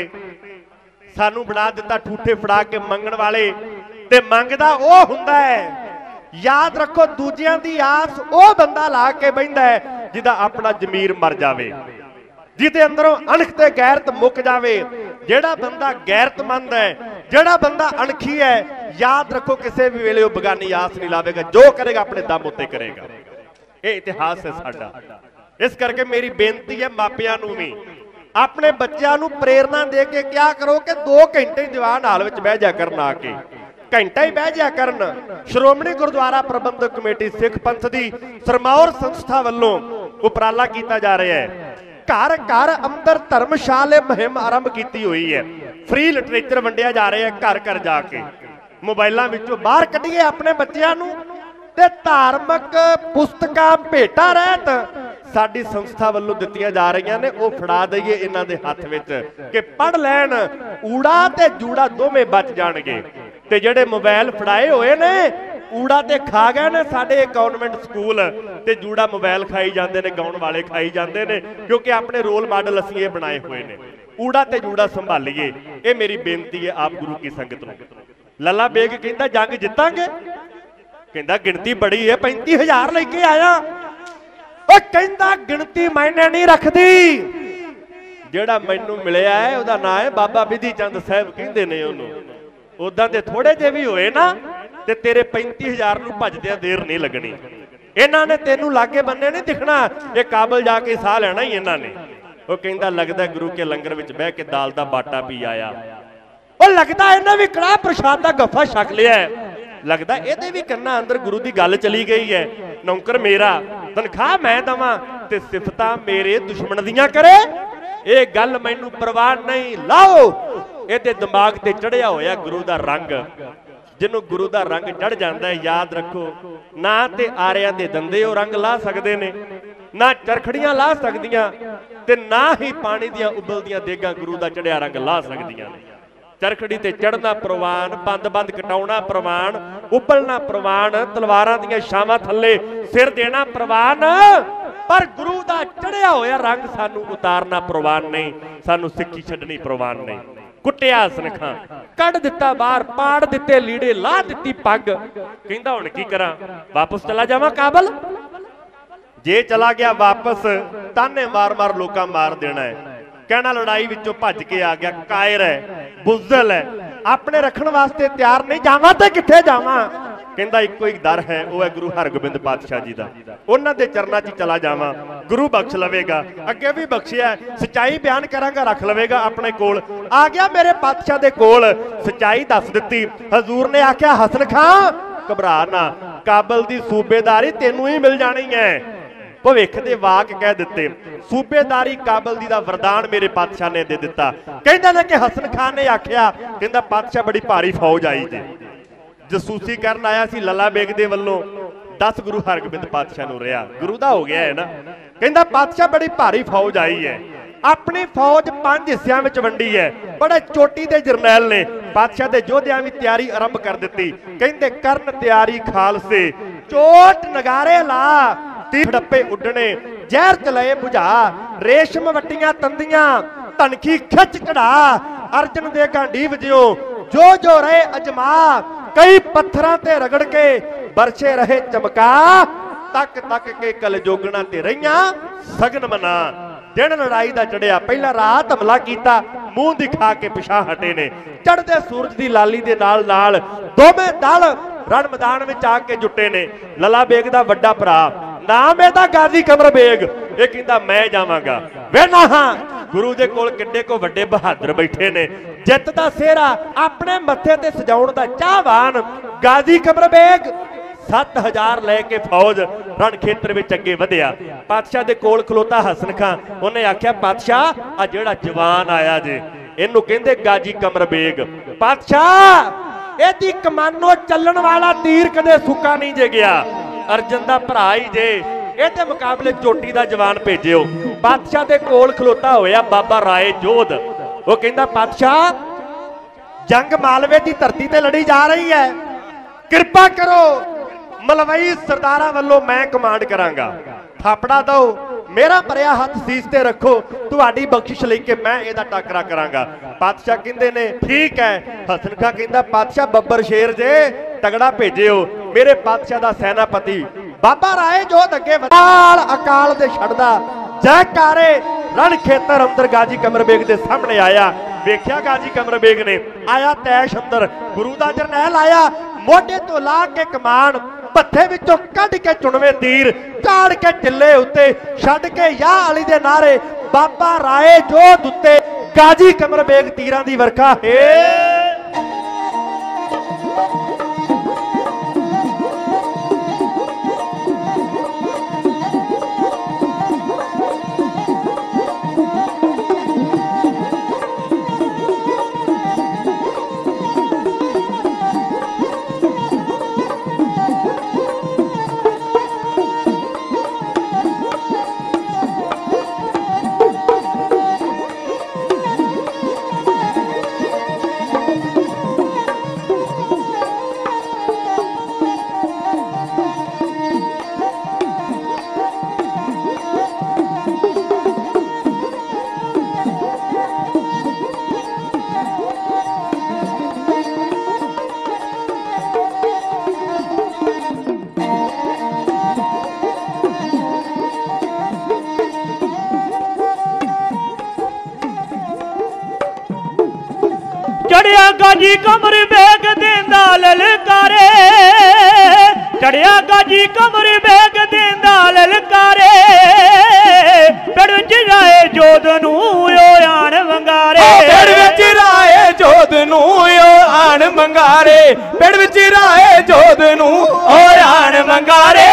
सानू बना दिता ठूठे फड़ा के मंगण वाले, ते मंगदा ओह हुंदा है। याद रखो, दूजियां दी आस ओह बंदा ला के बहिंदा है जिहदा अपना जमीर मर जावे। ਜਿਹਦੇ ਅੰਦਰੋਂ ਅਣਖ ਤੇ ਗੈਰਤ ਮੁੱਕ ਜਾਵੇ। ਜਿਹੜਾ ਬੰਦਾ ਗੈਰਤਮੰਦ ਹੈ, ਜਿਹੜਾ ਬੰਦਾ ਅਣਖੀ ਹੈ, ਯਾਦ ਰੱਖੋ ਕਿਸੇ ਵੀ ਵੇਲੇ ਉਹ ਬਗਾਨੀ ਆਸ ਨਹੀਂ ਲਾਵੇਗਾ। ਜੋ ਕਰੇਗਾ ਆਪਣੇ ਦਮ ਉੱਤੇ ਕਰੇਗਾ। ਇਹ ਇਤਿਹਾਸ ਹੈ ਸਾਡਾ। ਇਸ ਕਰਕੇ ਮੇਰੀ ਬੇਨਤੀ ਹੈ ਮਾਪਿਆਂ ਨੂੰ ਵੀ, ਆਪਣੇ ਬੱਚਿਆਂ ਨੂੰ ਪ੍ਰੇਰਨਾ ਦੇ ਕੇ ਕਿਹਾ ਕਰੋ ਕਿ 2 ਘੰਟੇ ਦੀਵਾਨ ਹਾਲ ਵਿੱਚ ਬਹਿ ਜਾ ਕਰਨ, ਆ ਕੇ ਘੰਟਾ ਹੀ ਬਹਿ ਜਾ ਕਰਨ। ਸ਼੍ਰੋਮਣੀ ਗੁਰਦੁਆਰਾ ਪ੍ਰਬੰਧਕ ਕਮੇਟੀ ਸਿੱਖ ਪੰਥ ਦੀ ਸਰਮੌਰ ਸੰਸਥਾ ਵੱਲੋਂ ਉਪਰਾਲਾ ਕੀਤਾ ਜਾ ਰਿਹਾ ਹੈ। ਘਰ ਘਰ ਅੰਦਰ ਧਰਮਸ਼ਾਲੇ ਮੁਹਿੰਮ ਆਰੰਭ ਕੀਤੀ ਹੋਈ ਹੈ। ਫ੍ਰੀ ਲਿਟਰੇਚਰ ਵੰਡਿਆ ਜਾ ਰਿਹਾ ਹੈ ਘਰ ਘਰ ਜਾ ਕੇ। ਮੋਬਾਈਲਾਂ ਵਿੱਚੋਂ ਬਾਹਰ ਕੱਢੀਏ ਆਪਣੇ ਬੱਚਿਆਂ ਨੂੰ ਤੇ ਧਾਰਮਿਕ ਪੁਸਤਕਾਂ ਭੇਟਾ ਰਹਿਤ ਸਾਡੀ ਸੰਸਥਾ ਵੱਲੋਂ ਦਿੱਤੀਆਂ ਜਾ ਰਹੀਆਂ ਨੇ, ਉਹ ਫੜਾ ਦਈਏ ਇਹਨਾਂ ਦੇ ਹੱਥ ਵਿੱਚ ਕਿ ਪੜ੍ਹ ਲੈਣ। ਊੜਾ ਤੇ ਜੂੜਾ ਦੋਵੇਂ ਬਚ ਜਾਣਗੇ। ਤੇ ਜਿਹੜੇ ਮੋਬਾਈਲ ਫੜਾਏ ਹੋਏ ਨੇ, ਊੜਾ ਤੇ ਖਾ ਗਏ ਨੇ ਸਾਡੇ ਕਨਵੈਂਟ ਸਕੂਲ, ਤੇ ਜੂੜਾ ਮੋਬਾਈਲ ਖਾਈ ਜਾਂਦੇ ਨੇ, ਗਾਉਣ ਵਾਲੇ ਖਾਈ ਜਾਂਦੇ ਨੇ, ਕਿਉਂਕਿ ਆਪਣੇ ਰੋਲ ਮਾਡਲ ਅਸੀਂ ਇਹ ਬਣਾਏ ਹੋਏ ਨੇ। ਊੜਾ ਤੇ ਜੂੜਾ ਸੰਭਾਲੀਏ, ਇਹ ਮੇਰੀ ਬੇਨਤੀ ਹੈ ਆਪ ਗੁਰੂ ਕੀ ਸੰਗਤ ਨੂੰ। ਲੱਲਾ ਬੇਗ ਕਹਿੰਦਾ ਜੰਗ ਜਿੱਤਾਂਗੇ, ਕਹਿੰਦਾ ਗਿਣਤੀ ਬੜੀ ਹੈ, 35,000 ਲੈ ਕੇ ਆਇਆ। ਉਹ ਕਹਿੰਦਾ ਗਿਣਤੀ ਮਾਇਨੇ ਨਹੀਂ ਰੱਖਦੀ। ਜਿਹੜਾ ਮੈਨੂੰ ਮਿਲਿਆ ਹੈ ਉਹਦਾ ਨਾਂ ਹੈ ਬਾਬਾ ਬਿਧੀ ਚੰਦ ਸਾਹਿਬ ਕਹਿੰਦੇ ਨੇ ਉਹਨੂੰ। ਉਦਾਂ ਦੇ ਥੋੜੇ ਜਿਹੇ ਵੀ ਹੋਏ ਨਾ ਤੇ ਤੇਰੇ 35,000 ਨੂੰ ਭੱਜਦਿਆਂ ਦੇਰ ਨਹੀਂ ਲੱਗਣੀ। ਇਹਨਾਂ ਨੇ ਤੈਨੂੰ ਲਾਗੇ ਬੰਨੇ ਨਹੀਂ ਦਿਖਣਾ, ਇਹ ਕਾਬਲ ਜਾ ਕੇ ਸਾਹ ਲੈਣਾ ਹੀ ਇਹਨਾਂ ਨੇ। ਉਹ ਕਹਿੰਦਾ ਲੱਗਦਾ ਗੁਰੂ ਕੇ ਲੰਗਰ ਵਿੱਚ ਬਹਿ ਕੇ ਦਾਲ ਦਾ ਬਾਟਾ ਪੀ ਆਇਆ। ਉਹ ਲੱਗਦਾ ਇਹਨੇ ਵੀ ਕੜਾਹ ਪ੍ਰਸ਼ਾਦ ਦਾ ਗੱਫਾ ਛਕ ਲਿਆ ਹੈ। ਲੱਗਦਾ ਇਹਦੇ ਵੀ ਕੰਨਾਂ ਅੰਦਰ ਗੁਰੂ ਦੀ ਗੱਲ ਚਲੀ ਗਈ ਹੈ। ਨੌਕਰ ਮੇਰਾ, ਤਨਖਾਹ ਮੈਂ ਦਵਾਂ ਤੇ ਸਿਫਤਾਂ ਮੇਰੇ ਦੁਸ਼ਮਣ ਦੀਆਂ ਕਰੇ, ਇਹ ਗੱਲ ਮੈਨੂੰ ਪਰਵਾਹ ਨਹੀਂ। ਲਾਓ ਇਹਦੇ ਦਿਮਾਗ ਤੇ ਚੜਿਆ ਹੋਇਆ ਗੁਰੂ ਦਾ ਰੰਗ। ਜਿਹਨੂੰ ਗੁਰੂ ਦਾ ਰੰਗ ਚੜ ਜਾਂਦਾ ਹੈ, ਯਾਦ ਰੱਖੋ, ਨਾ ਤੇ ਆਰਿਆਂ ਦੇ ਦੰਦੇ ਉਹ ਰੰਗ ਲਾ ਸਕਦੇ ਨੇ, ਨਾ ਚਰਖੜੀਆਂ ਲਾ ਸਕਦੀਆਂ, ਤੇ ਨਾ ਹੀ ਪਾਣੀ ਦੀਆਂ ਉਬਲਦੀਆਂ ਦੇਗਾਂ ਗੁਰੂ ਦਾ ਚੜਿਆ ਰੰਗ ਲਾ ਸਕਦੀਆਂ ਨੇ। ਚਰਖੜੀ ਤੇ ਚੜਨਾ ਪ੍ਰਵਾਨ, ਬੰਦ ਕਟਾਉਣਾ ਪ੍ਰਵਾਨ, ਉਬਲਣਾ ਪ੍ਰਵਾਨ, ਤਲਵਾਰਾਂ ਦੀਆਂ ਛਾਵਾਂ ਥੱਲੇ ਸਿਰ ਦੇਣਾ ਪ੍ਰਵਾਨ, ਪਰ ਗੁਰੂ ਦਾ ਚੜਿਆ ਹੋਇਆ ਰੰਗ ਸਾਨੂੰ ਉਤਾਰਨਾ ਪ੍ਰਵਾਨ ਨਹੀਂ। ਸਾਨੂੰ ਸਿੱਖੀ ਛੱਡਣੀ ਪ੍ਰਵਾਨ ਨਹੀਂ। ਕੁੱਟਿਆ ਸਨਖਾਂ, ਕੱਢ ਦਿੱਤਾ ਬਾਹਰ, ਪਾੜ ਦਿੱਤੇ ਲੀੜੇ, ਲਾ ਦਿੱਤੀ ਪੱਗ। ਕਹਿੰਦਾ ਹੁਣ ਕੀ ਕਰਾਂ, ਵਾਪਸ ਚਲਾ ਜਾਵਾਂ ਕਾਬਲ? ਜੇ ਚਲਾ ਗਿਆ ਵਾਪਸ, ਤਾਨੇ ਮਾਰ ਮਾਰ ਲੋਕਾਂ ਮਾਰ ਦੇਣਾ ਹੈ। ਕਹਿਣਾ ਲੜਾਈ ਵਿੱਚੋਂ ਭੱਜ ਕੇ ਆ ਗਿਆ, ਕਾਇਰ ਹੈ, ਬੁਜ਼ਦਲ ਹੈ, ਆਪਣੇ ਰੱਖਣ ਵਾਸਤੇ ਤਿਆਰ ਨਹੀਂ। ਜਾਵਾਂ ਤੇ ਕਿੱਥੇ ਜਾਵਾਂ? ਕਹਿੰਦਾ ਇੱਕੋ ਇੱਕ ਦਰ ਹੈ, ਉਹ ਹੈ ਗੁਰੂ ਹਰਗੋਬਿੰਦ ਪਾਤਸ਼ਾਹ ਜੀ ਦਾ। ਉਹਨਾਂ ਦੇ ਚਰਨਾਂ 'ਚ ਚਲਾ ਜਾਵਾਂ, ਗੁਰੂ ਬਖਸ਼ ਲਵੇਗਾ। ਅੱਗੇ ਵੀ ਬਖਸ਼ਿਆ, ਸੱਚਾਈ ਬਿਆਨ ਕਰਾਂਗਾ ਰੱਖ ਲਵੇਗਾ ਆਪਣੇ ਕੋਲ। ਆ ਗਿਆ ਮੇਰੇ ਪਾਤਸ਼ਾਹ ਦੇ ਕੋਲ, ਸੱਚਾਈ ਦੱਸ ਦਿੱਤੀ। ਹਜ਼ੂਰ ਨੇ ਆਖਿਆ ਹਸਨ ਖਾਂ ਘਬਰਾ ਨਾ, ਕਾਬਲ ਦੀ ਸੂਬੇਦਾਰੀ ਤੈਨੂੰ ਹੀ ਮਿਲ ਜਾਣੀ ਹੈ। ਭਵਿੱਖ ਦੇ ਵਾਕ ਕਹਿ ਦਿੱਤੇ। ਸੂਬੇਦਾਰੀ ਕਾਬਲ ਦੀ ਦਾ ਵਰਦਾਨ ਮੇਰੇ ਪਾਤਸ਼ਾਹ ਨੇ ਦੇ ਦਿੱਤਾ। ਕਹਿੰਦੇ ਨੇ ਕਿ ਹਸਨ ਖਾਨ ਨੇ ਆਖਿਆ, ਕਹਿੰਦਾ ਪਾਤਸ਼ਾਹ ਬੜੀ ਭਾਰੀ ਫੌਜ ਆਈ ਜੇ। ਜਸੂਸੀ ਕਰਨ ਆਇਆ ਸੀ ਲੱਲਾ ਬੇਗ ਦੇ ਵੱਲੋਂ, 10 ਗੁਰੂ ਹਰਗੋਬਿੰਦ ਪਾਤਸ਼ਾਹ ਨੂੰ ਰਿਹਾ। ਗੁਰੂ ਦਾ ਹੋ ਗਿਆ ਹੈ ਨਾ। ਕਹਿੰਦਾ ਪਾਤਸ਼ਾਹ ਬੜੀ ਭਾਰੀ ਫੌਜ ਆਈ ਹੈ। ਆਪਣੀ ਫੌਜ 5 ਹਿੱਸਿਆਂ ਵਿੱਚ ਵੰਡੀ ਹੈ। ਬੜੇ ਚੋਟੀ ਦੇ ਜਰਨੈਲ ਨੇ। ਪਾਤਸ਼ਾਹ ਦੇ ਯੋਧਿਆਂ ਵੀ ਤਿਆਰੀ ਆਰੰਭ ਕਰ ਦਿੱਤੀ। ਕਹਿੰਦੇ ਕਰਨ ਤਿਆਰੀ ਖਾਲਸੇ, ਚੋਟ ਨਗਾਰੇ ਲਾ, ਤੀ ਡੱਪੇ ਉੱਡਣੇ, ਜ਼ਹਿਰ ਚਲਾਏ ਬੁਝਾ, ਰੇਸ਼ਮ ਵੱਟੀਆਂ ਤੰਦੀਆਂ, ਧਨਖੀ ਖਿੱਚ ਕਢਾ, ਅਰਜਨ ਦੇ ਗਾਂਢੀ ਵਜਿਓ, ਜੋ ਜੋ ਰਹੇ ਅਜਮਾ, ਕਈ ਪੱਥਰਾਂ ਤੇ ਰਗੜ ਕੇ ਬਰਛੇ ਰਹੇ ਚਮਕਾ, ਤੱਕ ਤੱਕ ਕੇ ਕਲਜੋਗਣਾ ਤੇ ਰਹੀਆਂ ਸਗਨ ਮਨਾ। ਦਿਨ ਲੜਾਈ ਦਾ ਚੜਿਆ, ਪਹਿਲਾਂ ਰਾਤ ਹਮਲਾ ਕੀਤਾ, ਮੂੰਹ ਦਿਖਾ ਕੇ ਪਿਛਾਂ ਹਟੇ ਨੇ। ਚੜ੍ਹਦੇ ਸੂਰਜ ਦੀ ਲਾਲੀ ਦੇ ਨਾਲ ਨਾਲ ਦੋਵੇਂ ਦਲ ਰਣ ਮੈਦਾਨ ਵਿੱਚ ਆ ਕੇ ਜੁਟੇ ਨੇ। ਲੱਲਾ ਬੇਗ ਦਾ ਵੱਡਾ ਭਰਾ, ਨਾਮ ਇਹਦਾ ਗਾਜ਼ੀ ਕਮਰ ਬੇਗ, ਇਹ ਕਹਿੰਦਾ ਮੈਂ ਜਾਵਾਂਗਾ। ਵੇਨਾ ਹਾਂ ਗੁਰੂ ਦੇ ਕੋਲ ਕਿੱਡੇ ਕੋ ਵੱਡੇ ਬਹਾਦਰ ਬੈਠੇ ਨੇ। ਜਿੱਤ ਦਾ ਸਿਹਰਾ ਆਪਣੇ ਮੱਥੇ ਤੇ ਸਜਾਉਣ ਦਾ ਚਾਹਵਾਨ ਗਾਜ਼ੀ ਕਮਰ ਬੇਗ 7000 ਲੈ ਕੇ ਫੌਜ ਰਣ ਖੇਤਰ ਵਿੱਚ ਅੱਗੇ ਵਧਿਆ। ਪਾਤਸ਼ਾਹ ਦੇ ਕੋਲ ਖਲੋਤਾ ਹਸਨ ਖਾਂ, ਉਹਨੇ ਆਖਿਆ ਪਾਤਸ਼ਾਹ ਆ ਜਿਹੜਾ ਜਵਾਨ ਆਇਆ ਜੇ, ਇਹਨੂੰ ਕਹਿੰਦੇ ਗਾਜ਼ੀ ਕਮਰ ਬੇਗ। ਪਾਤਸ਼ਾਹ ਇਹਦੀ ਕਮਾਨੋ ਚੱਲਣ ਵਾਲਾ ਤੀਰ ਕਦੇ ਸੁੱਕਾ ਨਹੀਂ ਜੇ ਗਿਆ, ਅਰਜਨ ਦਾ ਭਰਾ ਹੀ ਜੇ, ਇਹਦੇ ਮੁਕਾਬਲੇ ਚੋਟੀ ਦਾ ਜਵਾਨ ਭੇਜਿਓ। ਪਾਤਸ਼ਾਹ ਦੇ ਕੋਲ ਖਲੋਤਾ ਹੋਇਆ ਬਾਬਾ ਰਾਏ ਜੋਧ, ਉਹ ਕਹਿੰਦਾ ਪਾਤਸ਼ਾਹ ਜੰਗ ਮਾਲਵੇ ਦੀ ਧਰਤੀ ਤੇ ਲੜੀ ਜਾ ਰਹੀ ਹੈ, ਕਿਰਪਾ ਕਰੋ, ਮਲਵਈ ਸਰਦਾਰਾਂ ਵੱਲੋਂ ਮੈਂ ਕਮਾਂਡ ਕਰਾਂਗਾ। ਥਾਪੜਾ ਦਿਓ, ਮੇਰਾ ਭਰਿਆ ਹੱਥ ਸੀਸ ਤੇ ਰੱਖੋ, ਤੁਹਾਡੀ ਬਖਸ਼ਿਸ਼ ਲੈ ਕੇ ਮੈਂ ਇਹਦਾ ਟਾਕਰਾ ਕਰਾਂਗਾ। ਪਾਤਸ਼ਾਹ ਕਹਿੰਦੇ ਨੇ ਠੀਕ ਹੈ। ਹਸਨ ਖਾਂ ਕਹਿੰਦਾ ਪਾਤਸ਼ਾਹ ਬੱਬਰ ਸ਼ੇਰ ਜੇ, ਤਗੜਾ ਭੇਜਿਓ। ਮੇਰੇ ਪਾਤਸ਼ਾਹ ਦਾ ਸੈਨਾਪਤੀ ਬਾਬਾ ਰਾਏ ਜੋਧ ਅੱਗੇ ਅਕਾਲ ਦੇ ਛੱਡਦਾ, ਜੈਕਾਰੇ रण खेतर अंदर गाजी कमर बेग के सामने आया। वेख्या गाजी कमर बेग ने आया तैश अंदर, गुरु दा जरनैल आया, मोढे तो ला के कमान, भत्थे विचों कढ के चुनवे तीर, चाड़ के टिल्ले उत्ते, छड्ड के या अली दे नारे, बाबा राए जोध उत्ते, गाजी कमर बेग तीरां दी वर्खा है। चढ़िया गाजी कमर बेग देंदा ललकारे, चढ़िया गाजी कमर बेग देंदा ललकारे, पेड़ विच राए जोध नूं ओ आण वंगारे, पेड़ विच राए जोध नूं ओ आण वंगारे, पेड़ विच राए जोध नूं ओ आण वंगारे।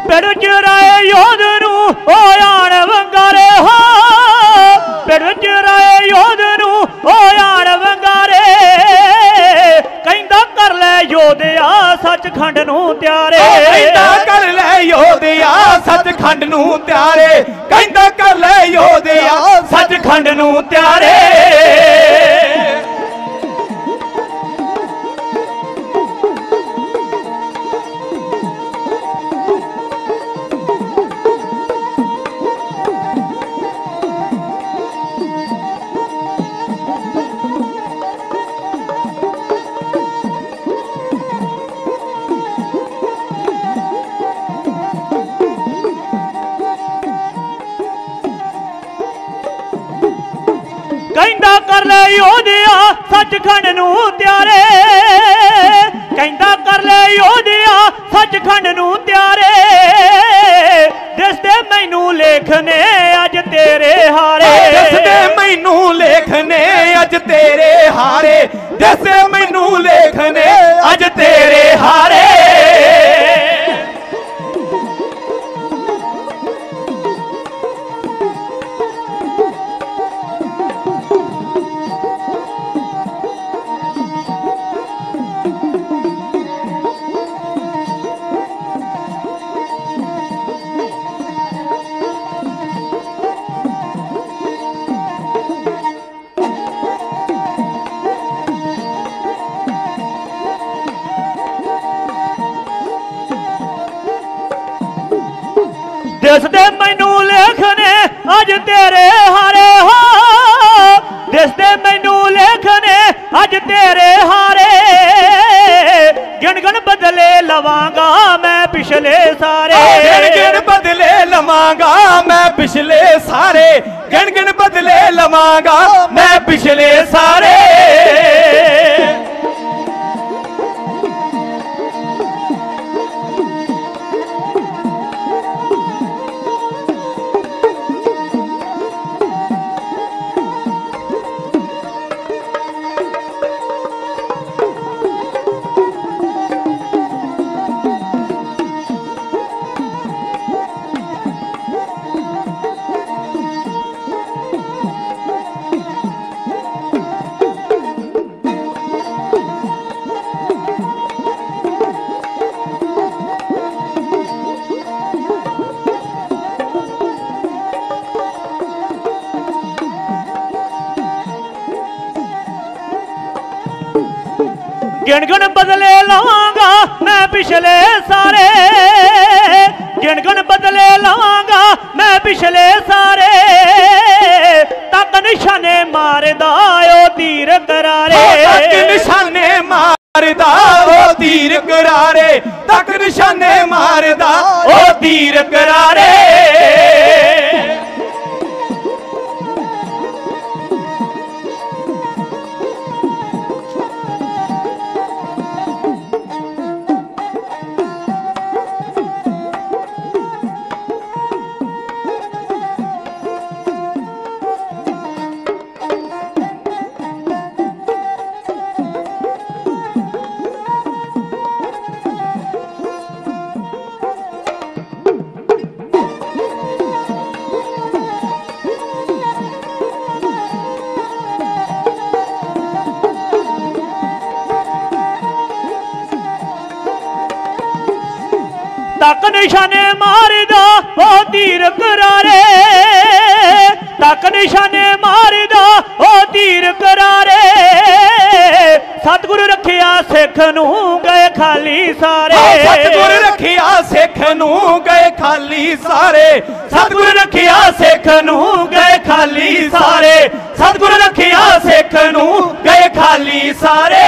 पेड़ चराए योध नूं ओ आण वंगारे, हो पेड़ चराए योध नूं ओ आण वंगारे, कहंदा कर लै योधिया सचखंड नूं त्यारे, कहंदा कर लै योधिया सचखंड नूं त्यारे, कहंदा कर लै योधिया सचखंड नूं त्यारे। कहंदा कर ले योधिया सचखंड नूं त्यारे, कहंदा कर ले योधिया सचखंड नूं त्यारे, दसदे मैनू लेखने अज तेरे हारे, दसदे मैनू लेखने अज तेरे हारे, दसदे मैनू लेखने अज तेरे हारे। दसदे मैनू लेखने अज तेरे हारे, हो दसदे मैनू लेखने अज तेरे हारे, गिन गिन बदले लवांगा मैं पिछले सारे, गिन गिन बदले लवांगा मैं पिछले सारे, गिन गिन बदले लवांगा मैं पिछले सारे। गिण गिण बदले लावांगा मैं पिछले सारे, गिण गिण बदले लावांगा मैं पिछले सारे, तक निशाने मारदा ओ तीर करारे, तक निशाने मारदा ओ तीर करारे, तक निशाने मारदा ओ तीर करारे। तक निशाने मारदा ओ तीर करारे, तक निशाने मारदा ओ तीर करारे, सतगुरु रखिया सिख नू गए खाली सारे, सतगुरु रखिया सिख नू गए खाली सारे, सतगुरु रखिया सिख नू गए खाली सारे, सतगुरु रखिया सिख नू गए खाली सारे।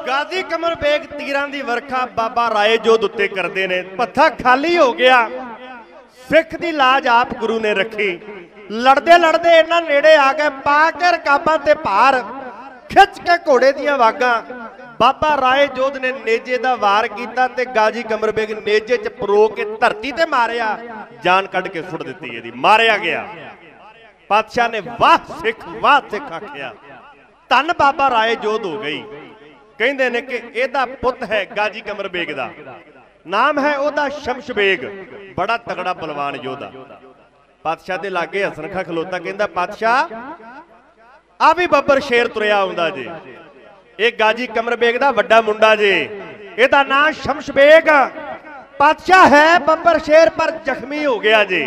गाजी कमर बेग तीरां दी वर्खा बाबा राए जोध उत्ते करदे ने, पत्था खाली हो गया, सिख दी लाज आप गुरु ने रखी। लड़दे लड़दे इन्हां नेड़े आ गए, पा के रकाबां ते भार, खिच के घोड़े दियां वागां। बाबा राए जोध ने नेजे दा वार कीता ते गाजी कमर बेग नेजे च परो के धरती ते मारिया, जान कढ के सुट दित्ती इहदी, मारिया गया। पातशाह ने वाह सिख आखिया, धन बाबा राए जोध हो गई। कहते ने कि एदा पुत है गाजी कमर बेग दा, नाम है ओदा शमश बेग, बड़ा तगड़ा बलवान योधा। पातशाह दे लागे हसन खां खलोता, कहंदा पातशाह आ भी बब्बर शेर तुरिया आउंदा जे, ये गाजी कमर बेग दा वड्डा मुंडा जे, एदा नाम शमश बेग। पातशाह है बब्बर शेर पर जख्मी हो गया जे,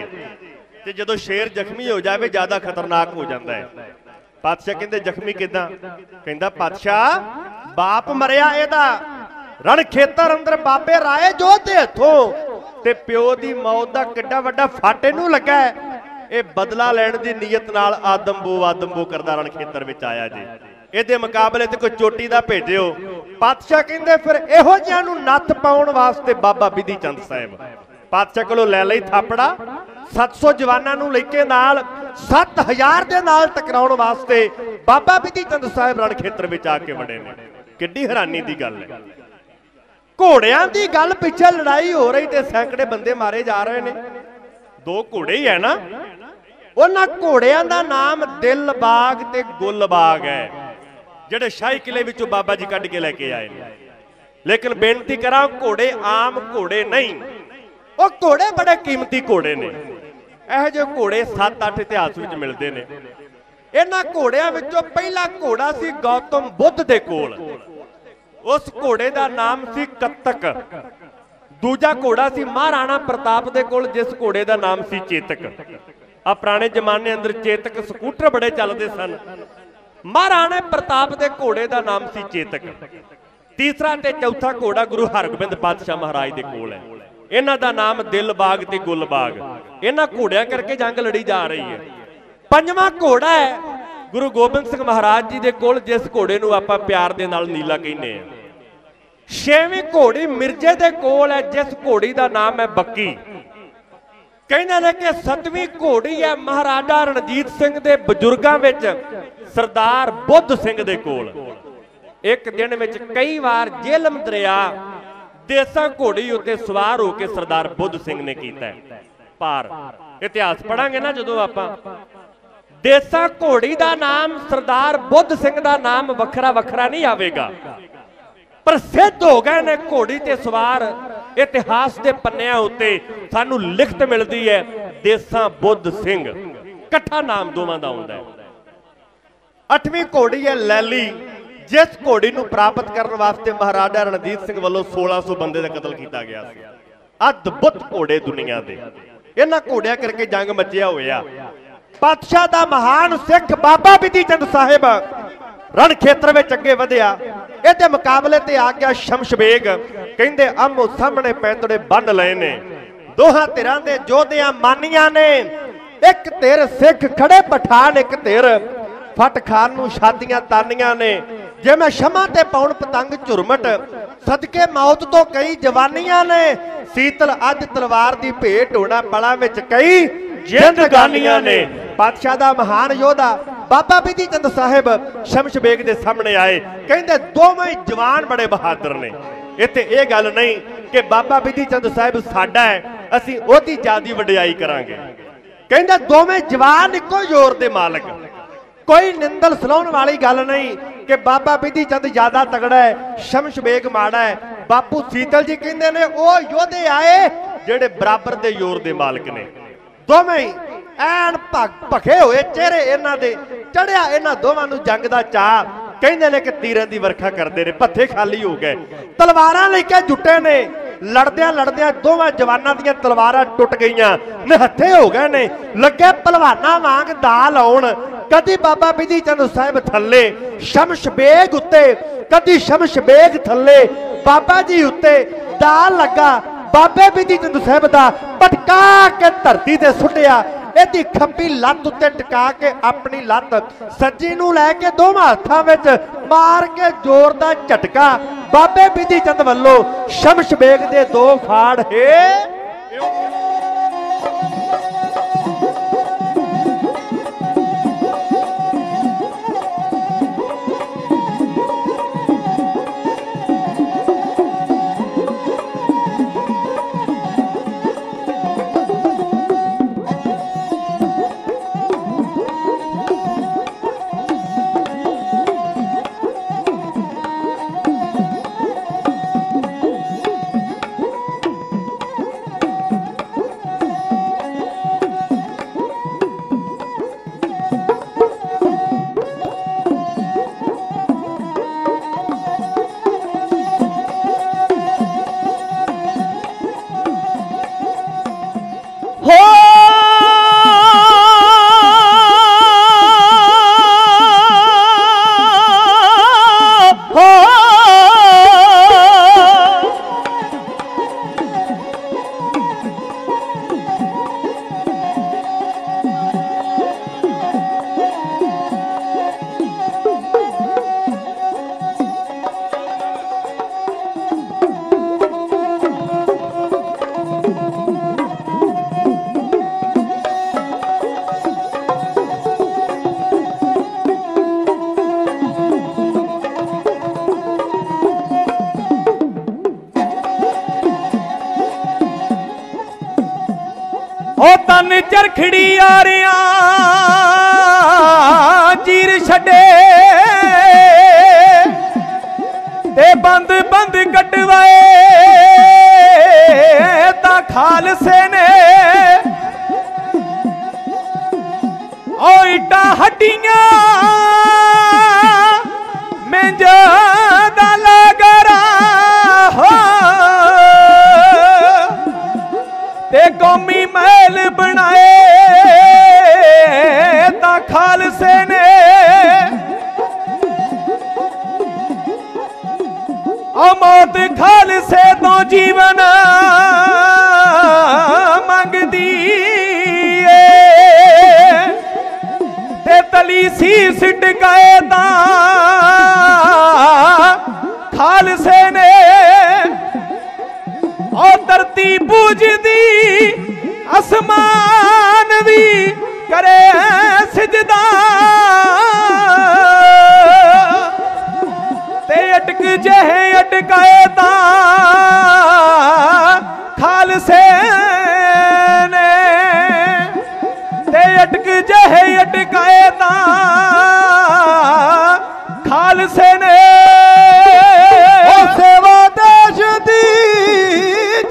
ते जदों शेर जख्मी हो जाए ज्यादा खतरनाक हो जाता है। पातशाह कहते जख्मी किदां? कहंदा पातशाह बाप मरिया एदा रण खेतर अंदर बाबे राए जोध दे हथों, ते प्यो दी मौत दा किड्डा वड्डा फाटे नूं लगा है। ये बदला लैण दी नीयत नाल आदमबो करदा रण खेतर विच आया जी, ਇਹਦੇ ਮੁਕਾਬਲੇ ਤੇ ਕੋਈ ਚੋਟੀ ਦਾ ਭੇਜਿਓ। ਪਾਤਸ਼ਾਹ ਕਹਿੰਦੇ ਫਿਰ ਇਹੋ ਜਿਹਿਆਂ ਨੂੰ ਨੱਥ ਪਾਉਣ ਵਾਸਤੇ ਬਾਬਾ ਬਿਧੀ ਚੰਦ ਸਾਹਿਬ ਪਾਤਸ਼ਾਹ ਕੋਲੋਂ ਲੈ ਲਈ ਥਾਪੜਾ, 700 ਜਵਾਨਾਂ ਨੂੰ ਲੈ ਕੇ ਨਾਲ 7000 ਦੇ ਨਾਲ ਟਕਰਾਉਣ ਵਾਸਤੇ ਬਾਬਾ ਬਿਧੀ ਚੰਦ ਸਾਹਿਬ ਰਣ ਖੇਤਰ ਵਿੱਚ ਆ ਕੇ ਵੜੇ ਨੇ। ਕਿੱਡੀ ਹੈਰਾਨੀ ਦੀ ਗੱਲ ਹੈ, ਘੋੜਿਆਂ ਦੀ ਗੱਲ ਪਿੱਛੇ ਲੜਾਈ ਹੋ ਰਹੀ ਤੇ ਸੈਂਕੜੇ ਬੰਦੇ ਮਾਰੇ ਜਾ ਰਹੇ ਨੇ। ਦੋ ਘੋੜੇ ਹੀ ਹੈ ਨਾ, ਉਹਨਾਂ ਘੋੜਿਆਂ ਦਾ ਨਾਮ ਦਿਲਬਾਗ ਤੇ ਗੁੱਲਬਾਗ ਹੈ, ਜਿਹੜੇ ਸ਼ਾਹੀ ਕਿਲੇ ਵਿੱਚੋਂ ਬਾਬਾ ਜੀ ਕੱਢ ਕੇ ਲੈ ਕੇ ਆਏ ਨੇ। ਲੇਕਿਨ ਬੇਨਤੀ ਕਰਾਂ, ਘੋੜੇ ਆਮ ਘੋੜੇ ਨਹੀਂ, ਉਹ ਘੋੜੇ ਬੜੇ ਕੀਮਤੀ ਘੋੜੇ ਨੇ। ਇਹੋ ਜਿਹੇ ਘੋੜੇ 7-8 ਇਤਿਹਾਸ ਵਿੱਚ ਮਿਲਦੇ ਨੇ। ਇਹਨਾਂ ਘੋੜਿਆਂ ਵਿੱਚੋਂ ਪਹਿਲਾ ਘੋੜਾ ਸੀ ਗੌਤਮ ਬੁੱਧ ਦੇ ਕੋਲ, ਉਸ ਘੋੜੇ ਦਾ ਨਾਮ ਸੀ ਕੱਤਕ। ਦੂਜਾ ਘੋੜਾ ਸੀ ਮਹਾਰਾਣਾ ਪ੍ਰਤਾਪ ਦੇ ਕੋਲ, ਜਿਸ ਘੋੜੇ ਦਾ ਨਾਮ ਸੀ ਚੇਤਕ। ਆ ਪੁਰਾਣੇ ਜ਼ਮਾਨੇ ਅੰਦਰ ਚੇਤਕ ਸਕੂਟਰ ਬੜੇ ਚੱਲਦੇ ਸਨ। ਮਹਾਰਾਣਾ ਪ੍ਰਤਾਪ ਦੇ ਘੋੜੇ ਦਾ ਨਾਮ ਸੀ ਚੇਤਕ। ਤੀਸਰਾ ਤੇ ਚੌਥਾ ਘੋੜਾ ਗੁਰੂ ਹਰਗੋਬਿੰਦ ਪਾਤਸ਼ਾਹ ਮਹਾਰਾਜ ਦੇ ਕੋਲ ਹੈ, ਇਹਨਾਂ ਦਾ ਨਾਮ ਦਿਲਬਾਗ ਤੇ ਗੁੱਲਬਾਗ। ਇਹਨਾਂ ਘੋੜਿਆਂ ਕਰਕੇ ਜੰਗ ਲੜੀ ਜਾ ਰਹੀ ਹੈ। ਪੰਜਵਾਂ ਘੋੜਾ ਹੈ ਗੁਰੂ ਗੋਬਿੰਦ ਸਿੰਘ ਮਹਾਰਾਜ ਜੀ ਦੇ ਕੋਲ, ਜਿਸ ਘੋੜੇ ਨੂੰ ਆਪਾਂ ਪਿਆਰ ਦੇ ਨਾਲ ਨੀਲਾ ਕਹਿੰਦੇ ਆ। ਛੇਵੀਂ ਘੋੜੀ ਮਿਰਜ਼ੇ ਦੇ ਕੋਲ ਹੈ, ਜਿਸ ਘੋੜੀ ਦਾ ਨਾਮ ਹੈ ਬੱਕੀ। ਕਹਿੰਦੇ ਨੇ ਕਿ ਸੱਤਵੀਂ ਘੋੜੀ ਹੈ ਮਹਾਰਾਜਾ ਰਣਜੀਤ ਸਿੰਘ ਦੇ ਬਜ਼ੁਰਗਾਂ ਵਿੱਚ ਸਰਦਾਰ ਬੁੱਧ ਸਿੰਘ ਦੇ ਕੋਲ। ਇੱਕ ਦਿਨ ਵਿੱਚ ਕਈ ਵਾਰ ਜੇਹਲਮ ਦਰਿਆ ਦੇਸਾਂ ਘੋੜੀ ਉੱਤੇ ਸਵਾਰ ਹੋ ਕੇ ਸਰਦਾਰ ਬੁੱਧ ਸਿੰਘ ਨੇ ਕੀਤਾ ਪਾਰ। ਇਤਿਹਾਸ ਪੜਾਂਗੇ ਨਾ ਜਦੋਂ ਆਪਾਂ, ਦੇਸਾਂ ਘੋੜੀ ਦਾ ਨਾਮ ਸਰਦਾਰ ਬੁੱਧ ਸਿੰਘ ਦਾ ਨਾਮ ਵੱਖਰਾ ਵੱਖਰਾ ਨਹੀਂ ਆਵੇਗਾ, ਪ੍ਰਸਿੱਧ ਹੋ ਗਏ ਨੇ ਘੋੜੀ ਤੇ ਸਵਾਰ। ਇਤਿਹਾਸ ਦੇ ਪੰਨਿਆਂ ਉੱਤੇ ਸਾਨੂੰ ਲਿਖਤ ਮਿਲਦੀ ਹੈ ਦੇਸਾਂ ਬੁੱਧ ਸਿੰਘ, ਇਕੱਠਾ ਨਾਮ ਦੋਵਾਂ ਦਾ ਹੁੰਦਾ ਹੈ। 8ਵੀਂ ਘੋੜੀ ਹੈ ਲੈਲੀ, ਜਿਸ ਘੋੜੀ ਨੂੰ ਪ੍ਰਾਪਤ ਕਰਨ ਵਾਸਤੇ ਮਹਾਰਾਜਾ ਰਣਜੀਤ ਸਿੰਘ ਵੱਲੋਂ 1600 ਬੰਦੇ ਦਾ ਕਤਲ ਕੀਤਾ ਗਿਆ ਸੀ। ਅਦਭੁਤ ਘੋੜੇ ਦੁਨੀਆ ਦੇ, ਇਹਨਾਂ ਘੋੜਿਆਂ ਕਰਕੇ ਜੰਗ ਮੱਚਿਆ ਹੋਇਆ। ਪਾਤਸ਼ਾਹ ਦਾ ਮਹਾਨ ਸਿੱਖ ਬਾਬਾ ਬਿਧੀ ਚੰਦ ਸਾਹਿਬ रण खेत्र में अगे वधिया। इहदे मुकाबले ते आ गया शमश बेग, कहंदे आमो सामने पैंतड़े बन लए ने, दोहां धिरां दे जोधियां मानियां ने, एक धिर सिख खड़े पठान, एक धिर फट खान नूं शादियां तानियां ने। जिवें शमा ते पौण पतंग झुरमट, सदके मौत तो कई जवानियां ने, सीतल अज तलवार दी भेट होना पला विच कई जिंदगानियां ने। पातशाह दा महान योधा बाबा बिधि चंद साहिब शमश बेग दे सामने आए, कहंदे दोवें जवान बड़े बहादुर ने। इत्थे यह गल नहीं कि बाबा बिधि चंद साहिब साडा है, असीं ओहदी ज्यादा वडियाई करांगे। कहंदे दोवें जवान इक्को जोर दे मालक, कोई निंदल सलाउण वाली गल नहीं कि बाबा बिधि चंद ज्यादा तगड़ा है, शमश बेग माड़ा है। बापू सीतल जी कहंदे ने ओ योधे आए जेड़े बराबर दे जोर दे मालक ने। दोवें ऐन भखे हुए चेहरे इन्हां दे, चढ़िया इन्हां दोवां नूं जंग दा चाह। कहंदे ने कि तीरां दी वर्खा करदे ने, पत्थे खाली हो गए, तलवारां लेके जुटे ने। लड़दियां लड़दियां दोवां जवानां दियां तलवारां टुट गईयां, निहत्थे हो गए ने, लगे पहलवानां वांग दा लाउण। कदी बाबा बिधि चंद साहिब थल्ले शमश बेग उत्ते, कदी शमश बेग थल्ले बाबा जी उत्ते। दा लगा बाबे बिधि चंद साहिब दा पटका के धरती ते सुटिया। इहदी खब्बी लत्त उत्ते टिका के अपनी लत्त सज्जी नूं लैके दोवां हत्थां विच मार के जोर दा झटका बाबे बिधि चंद वल्लों शमश बेग दे दो फाड़ है। तन चरखड़ी आरिया चीर छड़े ते बंद बंद कटवाए ता खालसे ने ओ इटा हड्डियां मेंजा दा लगरा हो ते कौमी महल बनाए ता खालसे ने मौत खालसे तो जीवन मंगदी ते तली सीस टिकाए ता खालसे ने और धरती पूजदी आसमान भी करे सिजदा ते अटक जहे अटकाए ता खालसे ने ते अटक जहे अटकाए ता खालसे ने सेवा देश दी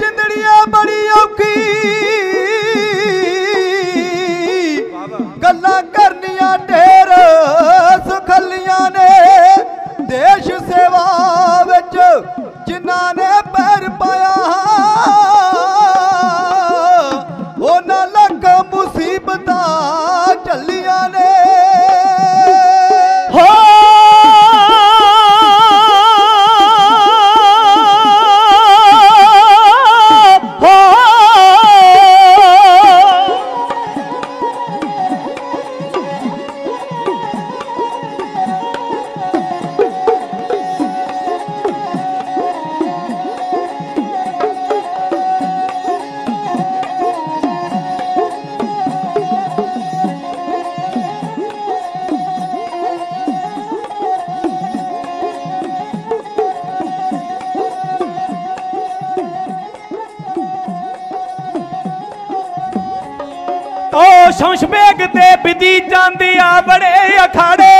जिंदड़ियां बड़ी औखी गल्लां करनियां ढेर सुखलियां ने देश सेवा विच जिन्हां ने पैर पाया उन्हां लख मुसीबतां झल्लियां ने हो शमश बेग ते बिधी चंद आ बड़े अखाड़े,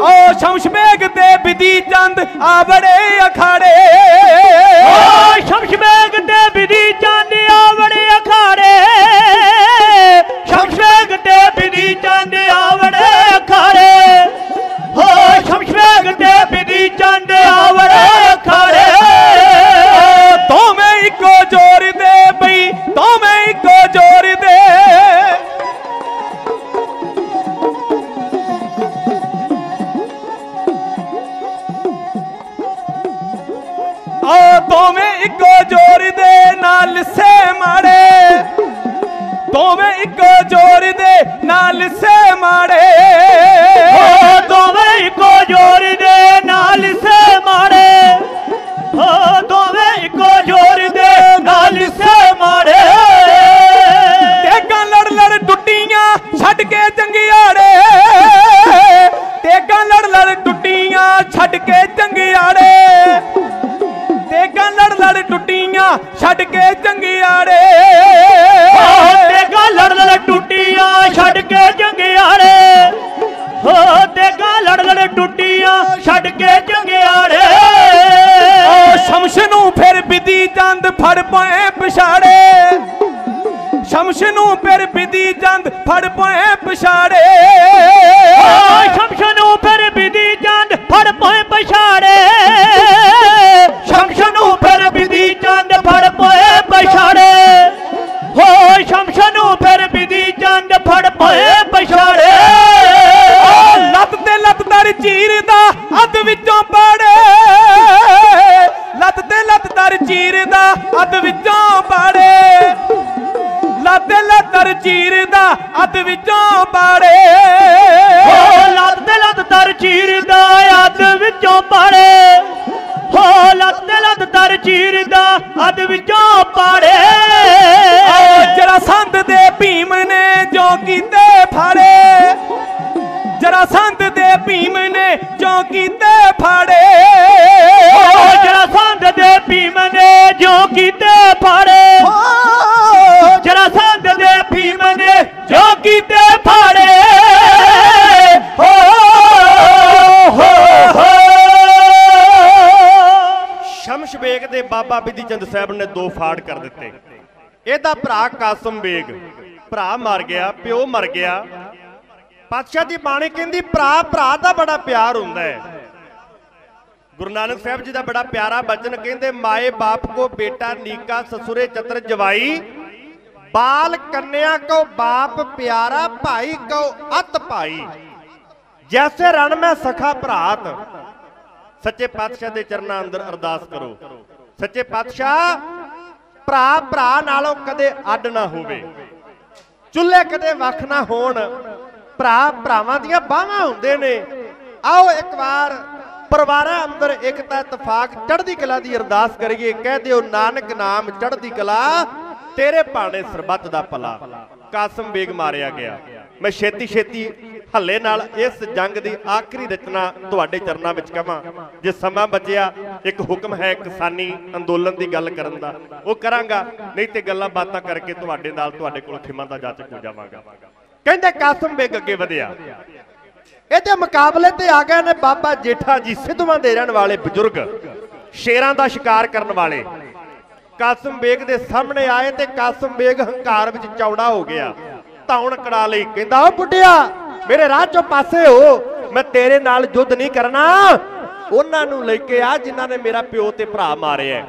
ओ शमश बेग ते बिधी चंद आ बड़े अखाड़े, ओ शमश बेग ते बिधी चंद आ बड़े अखाड़े, शमश बेग ते बिधी चंद आ बड़े अखाड़े, हो शमश बेग ते बिधी चंद आ बड़े अखाड़े। तो मैं इको जोर दे बई, तो मैं इको जोर दे, तो मैं इको जोर दे नाल से माड़े, तो मैं इको जोर दे नाल से माड़े, तो मैं इको जोर दे नाल से माड़े, हो तो मैं इको जोर दे नाल से माड़े। तेगा लड़ लड़ टुटियां छड़ के जंगियाड़े, तेगा लड़ लड़ टुटियां छड़ के जंगियाड़े, तेगा लड़ लड़ टुटियां छड़ के जंगियाड़े, तेगा लड़ लड़ टुटियां छड़ के जंगियाड़े, हो तेगा लड़ लड़ टुटियां छड़ के जंगियाड़े। शमश नूं फिर बिधी चंद फड़ पाए पछाड़े, शमश नूं फिर बिधी चंद फड़ पाए पछाड़े, शमश नूं फिर बिधी चंद फड़ पाए पछाड़े, शमश नूं फिर बिधी चंद फड़ पाए पछाड़े, हो शमश नूं फिर बिधी चंद फड़ पाए पछाड़े। लत ते लत दर चीरदा अध विचों पाड़े, लत ते लत दर चीरदा अध विचों पाड़े, लत ते लत दर चीरदा अध विचों पाड़े, लत ते लत दर चीरदा अध विचों पाड़े, हो लत ते लत दर चीरदा अध विचों पाड़े। जरासंध दे भीम ने जो कीते फाड़े, जरासंध दे भीम ने जो कीते फाड़े, जरासंध दे भीम ने जो कीते फाड़े, जरासंध दे भीम ने जो कीते फाड़े। शमश बेग दे बाबा बिधी चंद साहब ने दो फाड़ कर दिते। ਇਹਦਾ ਭਰਾ ਕਾਸਮ ਬੇਗ ਭਰਾ ਮਰ ਗਿਆ, ਪਿਓ ਮਰ ਗਿਆ। ਪਾਤਸ਼ਾਹ ਦੀ ਬਾਣੀ ਕਹਿੰਦੀ ਭਰਾ ਭਰਾ ਦਾ ਬੜਾ ਪਿਆਰ ਹੁੰਦਾ ਹੈ। ਗੁਰੂ ਨਾਨਕ ਸਾਹਿਬ ਜੀ ਦਾ ਬੜਾ ਪਿਆਰਾ ਬਚਨ ਕਹਿੰਦੇ ਮਾਏ ਬਾਪ ਕੋ ਬੇਟਾ ਨੀਕਾ ਸਸੁਰੇ ਚਤਰ ਜਵਾਈ, ਬਾਲ ਕੰਨਿਆ ਕੋ ਬਾਪ ਪਿਆਰਾ ਭਾਈ ਕੋ ਅਤ ਭਾਈ, ਜੈਸੇ ਰਣ ਮੈਂ ਸਖਾ ਭਰਾਤ। ਸੱਚੇ ਪਾਤਸ਼ਾਹ ਦੇ ਚਰਨਾਂ ਅੰਦਰ ਅਰਦਾਸ ਕਰੋ, ਸੱਚੇ ਪਾਤਸ਼ਾਹ ਭਰਾ ਭਰਾ ਨਾਲੋਂ ਕਦੇ ਅੱਡ ਨਾ ਹੋਵੇ, ਚੁੱਲ੍ਹੇ ਕਦੇ ਵੱਖ ਨਾ ਹੋਣ, ਭਰਾ ਭਰਾਵਾਂ ਦੀਆਂ ਬਾਹਾਂ ਹੁੰਦੇ ਨੇ। ਆਓ ਇੱਕ ਵਾਰ ਪਰਿਵਾਰਾਂ ਅੰਦਰ ਏਕਤਾ ਇਤਫਾਕ ਚੜ੍ਹਦੀ ਕਲਾ ਦੀ ਅਰਦਾਸ ਕਰੀਏ। ਕਹਿ ਦਿਓ ਨਾਨਕ ਨਾਮ ਚੜ੍ਹਦੀ ਕਲਾ, ਤੇਰੇ ਭਾਣੇ ਸਰਬੱਤ ਦਾ ਭਲਾ। ਕਾਸਮ ਬੇਗ ਮਾਰਿਆ ਗਿਆ। ਮੈਂ ਛੇਤੀ ਛੇਤੀ ਹੱਲੇ ਨਾਲ ਇਸ ਜੰਗ ਦੀ ਆਖਰੀ ਰਚਨਾ ਤੁਹਾਡੇ ਚਰਨਾਂ ਵਿੱਚ ਕਵਾਂ। ਜੇ ਸਮਾਂ ਬਚਿਆ ਇੱਕ ਹੁਕਮ ਹੈ ਕਿਸਾਨੀ ਅੰਦੋਲਨ ਦੀ ਗੱਲ ਕਰਨ ਦਾ, ਉਹ ਕਰਾਂਗਾ, ਨਹੀਂ ਤੇ ਗੱਲਾਂ ਬਾਤਾਂ ਕਰਕੇ ਤੁਹਾਡੇ ਨਾਲ ਤੁਹਾਡੇ ਕੋਲ ਖਿਮਾ ਦਾ ਜਾਚਕ ਹੋ ਜਾਵਾਂਗਾ। ਕਹਿੰਦੇ ਕਾਸਮ ਬੇਗ ਅੱਗੇ ਵਧਿਆ। ਇਹਦੇ ਮੁਕਾਬਲੇ ਤੇ ਆ ਗਏ ਨੇ ਬਾਬਾ ਜੇਠਾ ਜੀ, ਸਿੱਧਵਾਂ ਦੇ ਰਹਿਣ ਵਾਲੇ ਬਜ਼ੁਰਗ, ਸ਼ੇਰਾਂ ਦਾ ਸ਼ਿਕਾਰ ਕਰਨ ਵਾਲੇ। ਕਾਸਮ ਬੇਗ ਦੇ ਸਾਹਮਣੇ ਆਏ ਤੇ ਕਾਸਮ ਬੇਗ ਹੰਕਾਰ ਵਿੱਚ ਚੌੜਾ ਹੋ ਗਿਆ, ਧੌਣ ਕੜਾ ਲਈ। ਕਹਿੰਦਾ ਓ ਬੁੱਢਿਆ, ਮੇਰੇ ਰਾਹ ਚੋਂ ਪਾਸੇ ਹੋ, ਮੈਂ ਤੇਰੇ ਨਾਲ ਯੁੱਧ ਨਹੀਂ ਕਰਨਾ, ਉਹਨਾਂ ਨੂੰ ਲੈ ਕੇ ਆ ਜਿਨ੍ਹਾਂ ਨੇ ਮੇਰਾ ਪਿਓ ਤੇ ਭਰਾ ਮਾਰਿਆ।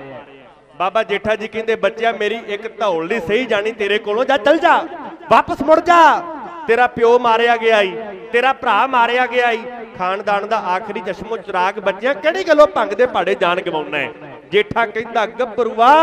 ਬਾਬਾ ਜੇਠਾ ਜੀ ਕਹਿੰਦੇ ਬੱਚਿਆ ਮੇਰੀ ਇੱਕ ਧੌਲ ਨਹੀਂ ਸਹੀ ਜਾਣੀ ਤੇਰੇ ਕੋਲੋਂ, ਜਾ ਚੱਲ ਜਾ, ਵਾਪਸ ਮੁੜ ਜਾ। ਤੇਰਾ ਪਿਓ ਮਾਰਿਆ ਗਿਆ ਈ, ਤੇਰਾ ਭਰਾ ਮਾਰਿਆ ਗਿਆ ਈ, ਖਾਨਦਾਨ ਦਾ ਆਖਰੀ ਚਸ਼ਮੋ ਚਿਰਾਗ ਬੱਚਿਆ, ਕਿਹੜੀ ਗੱਲੋਂ ਭੰਗ ਦੇ ਭਾੜੇ ਜਾਨ ਗਵਾਉਣਾ ਹੈ। ਜੇਠਾ ਕਹਿੰਦਾ ਗੱਭਰੂਆ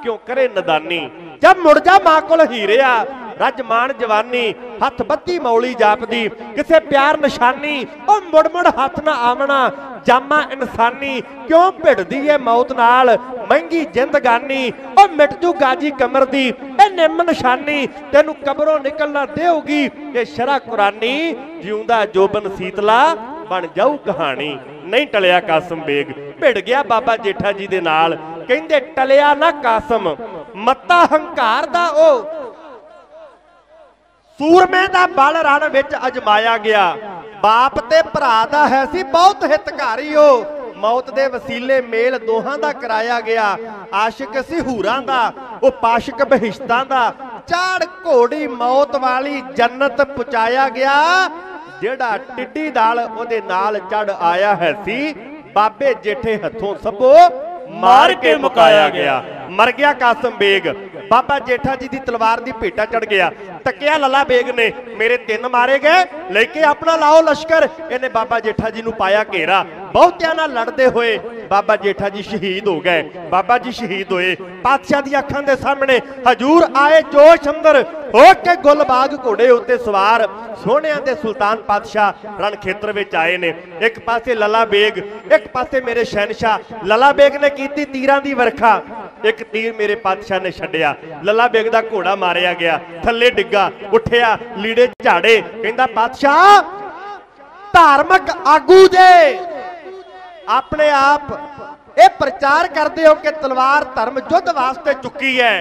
ਕਿਉਂ ਕਰੇ ਨਦਾਨੀ, ਜਦ ਮੁੜ ਜਾ ਮਾਂ ਕੋਲ ਹੀਰਿਆ, ਰੱਜ ਮਾਣ ਜਵਾਨੀ, ਹੱਥ ਬੱਤੀ ਮੌਲੀ ਜਾਪਦੀ, ਕਿਸੇ ਪਿਆਰ ਨਿਸ਼ਾਨੀ, ਉਹ ਮੁੜ ਮੁੜ ਹੱਥ ਨਾ ਆਵਣਾ, ਜਾਮਾ ਇਨਸਾਨੀ, ਕਿਉਂ ਭਿੜਦੀ ਏ ਮੌਤ ਨਾਲ ਮਹਿੰਗੀ ਜ਼ਿੰਦਗਾਨੀ, ਉਹ ਮਿਟ ਜੂ ਗਾਜੀ ਕਮਰ ਦੀ ਇਹ ਨਿੰਮ ਨਿਸ਼ਾਨੀ, ਤੈਨੂੰ ਕਬਰੋਂ ਨਿਕਲਣਾ ਦੇਊਗੀ ਇਹ ਸ਼ਰਾ ਕੁਰਾਨੀ, ਜਿਉਂਦਾ ਜੋਬਨ ਸੀਤਲਾ ਬਣ ਜਾਊ ਕਹਾਣੀ। ਨਹੀਂ ਟਲਿਆ ਕਾਸਮ ਬੇਗ, ਭਿੜ ਗਿਆ ਬਾਬਾ ਜੇਠਾ ਜੀ ਦੇ ਨਾਲ। ਕਹਿੰਦੇ ਟਲਿਆ ਨਾ ਕਾਸਮ, ਮੱਤਾ ਹੰਕਾਰ ਦਾ ਉਹ, सूरमे दा बल रण विच अजमाया गया, बाप ते भरा दा है सी बहुत हितकारी हो, मौत दे वसीले मेल दोहां दा कराया गया, आशिक सी हूरां दा ओ पाशिक बहिश्तां दा, चाड़ घोड़ी मौत वाली जन्नत पहुंचाया गया, जेड़ा टिड्डी दल ओदे नाल चढ़ आया है सी, बाबे जेठे हथों सबो मार के मुकाया गया। मर गया कासम बेग, बाबा जेठा जी दी तलवार दी भेटा चढ़ गया, तकिया लला बेग ने मेरे 3 मारे गए, लेके अपना लाओ लश्कर, इन्हें बाबा जेठा जी नू पाया घेरा, बहुतियां नाल लड़दे होए बाबा जेठा जी शहीद हो गए। बाबा जी शहीद होए, पातशाह दी अखां दे सामने हजूर आए जोश अंदर हो के गुलबाग घोड़े उत्ते सवार, सोहणियां दे सुल्तान पातशाह रण खेतर विच आए ने, एक पासे लला बेग, एक पासे मेरे शहनशाह। लला बेग ने कीती तीरां दी वरखा, एक तीर मेरे पातशाह ने छड्डिया, लला बेग दा घोड़ा मारिया गया, थल्ले डिग्गा, उठिया लीड़े झाड़े, कहंदा पातशाह धार्मिक आगू जे अपने आप ये प्रचार करते हो कि तलवार धर्म युद्ध वास्ते चुकी है,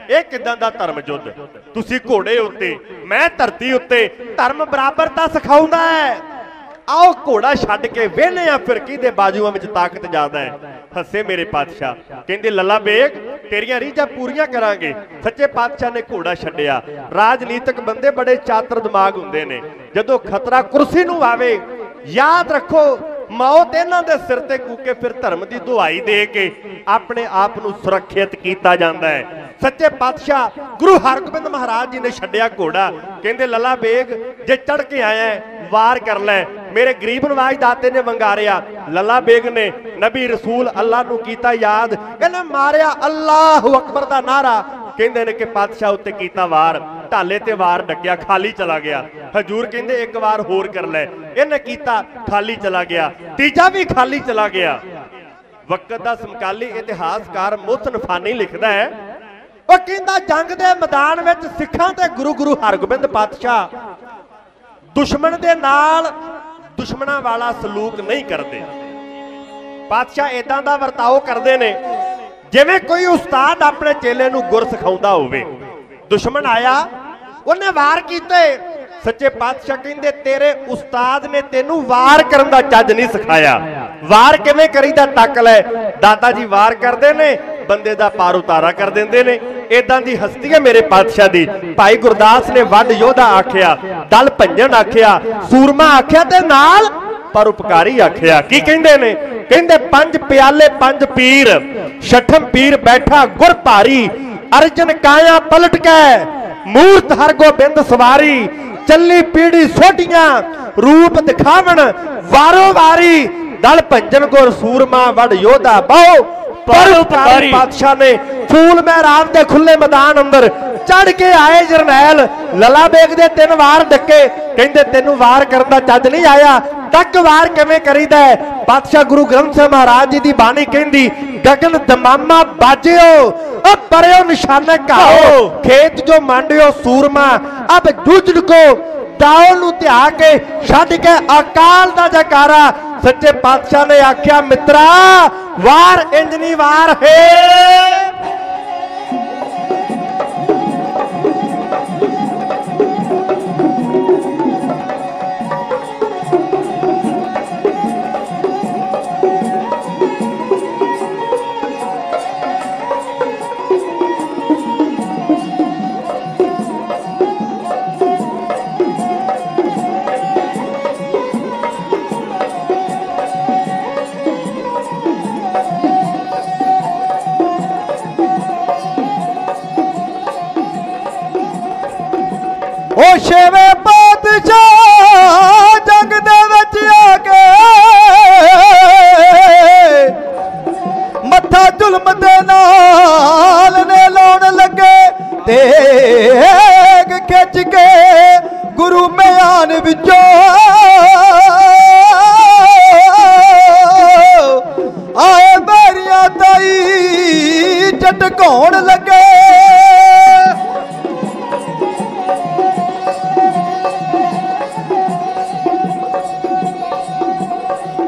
ये किदां दा धर्म युद्ध, तुसी घोड़े उत्ते मैं धरती उत्ते, धर्म बराबरता सिखाउंदा है, आओ घोड़ा छड्ड के वेहने आ फिर किहदे बाजुआं विच ताकत ज्यादा है। हसे मेरे पातशाह, कहंदे लला बेग तेरियां रीझां पूरीआं करांगे। सच्चे पातशाह ने घोड़ा छड्डिया। राजनीतिक बंदे बड़े चातर दिमाग हुंदे ने, जदों खतरा कुर्सी नूं आवे याद रखो मौत इन्हां दे सिर ते कूके फिर धर्म की दुहाई दे के अपने आप नूं सुरक्षित कीता जांदा है। सच्चे पातशाह गुरु हरगोबिंद महाराज जी ने छड्डिया घोड़ा, कहंदे लला बेग जे चढ़ के आया है वार कर लै, मेरे गरीब नवाज दाते ने वंगारिया। लला बेग ने नबी रसूल अल्लाह नूं कीता याद, इन्हें मारिया अल्लाहु अकबर दा नारा, कहंदे ने कि पातशाह उत्ते कीता वार, ढाले ते वार डकिया खाली चला गया। हजूर कहंदे एक वार होर कर ले, इन्हें कीता खाली चला गया, तीजा भी खाली चला गया। वक्त दा समकाली इतिहासकार मोहसिन फानी लिखदा है, ਉਹ ਕਹਿੰਦਾ जंग के मैदान में सिखां ते गुरु हरगोबिंद पातशाह दुश्मन दे नाल दुश्मनां वाला सलूक नहीं करते। पातशाह इदां दा वर्ताओ करते ने जिवें कोई उस्ताद अपने चेले नूं गुर सिखाउंदा होवे। दुश्मन आया उन्हें वार कीते, सच्चे पातशाह कहंदे तेरे उस्ताद ने तेनू वार करन दा चज नहीं सिखाया, वार किवें करीदा तक लै। दादा जी वार करते ने बंदे दा पार उतारा कर देंदे ने, इदां दी हस्ती है मेरे पातशाह दी। भाई गुरदास ने वड योधा आखिया, दल भंजन आखिया, सूरमा आखिया ते नाल परोपकारी आखिया। की कहंदे ने, कहंदे 5 प्याले 5 पीर, छठम पीर बैठा गुर भारी, अर्जन काया पलट के मूर्त हरगोबिंद सवारी, चली पीढ़ी सोटियां रूप दिखावन वारो वारी, दल भंजन गुर सूरमा वड योधा बहु परोपकारी। पातशाह ने फूल महराब के खुले मैदान अंदर चढ़ के आए जरनैल, लला बेग दे 3 वार डके, कहंदे तेनू वार करन दा चज नहीं आया, डक वार किवें करीदा है। पातशाह गुरु ग्रंथ साहिब महाराज जी दी बाणी कहंदी, गगन दमामा बाजियो अब परयो निशाने घाओ, खेत जो मांडियो सूरमा अब जूझ को दाओ नूं ध्या के छड्ड के अकाल दा जकारा। सच्चे पातशाह ने आख्या मित्रा वार इंजनी वार है। ओ छेवे पातशाह जंग दे विच आके मत्था जुल्म दे नाल ने लाउण लगे, तेग खिच के गुरु म्यान विचों आए बैरियां ताई झटकाउण लगे।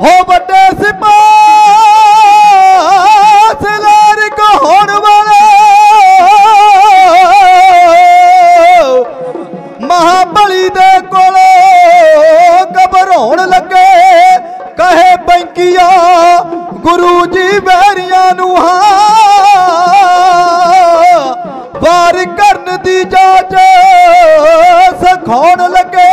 हो बड़े सिपाही सलार को होने वाले महा नू वार करन दी जाच सिखाउण लगे।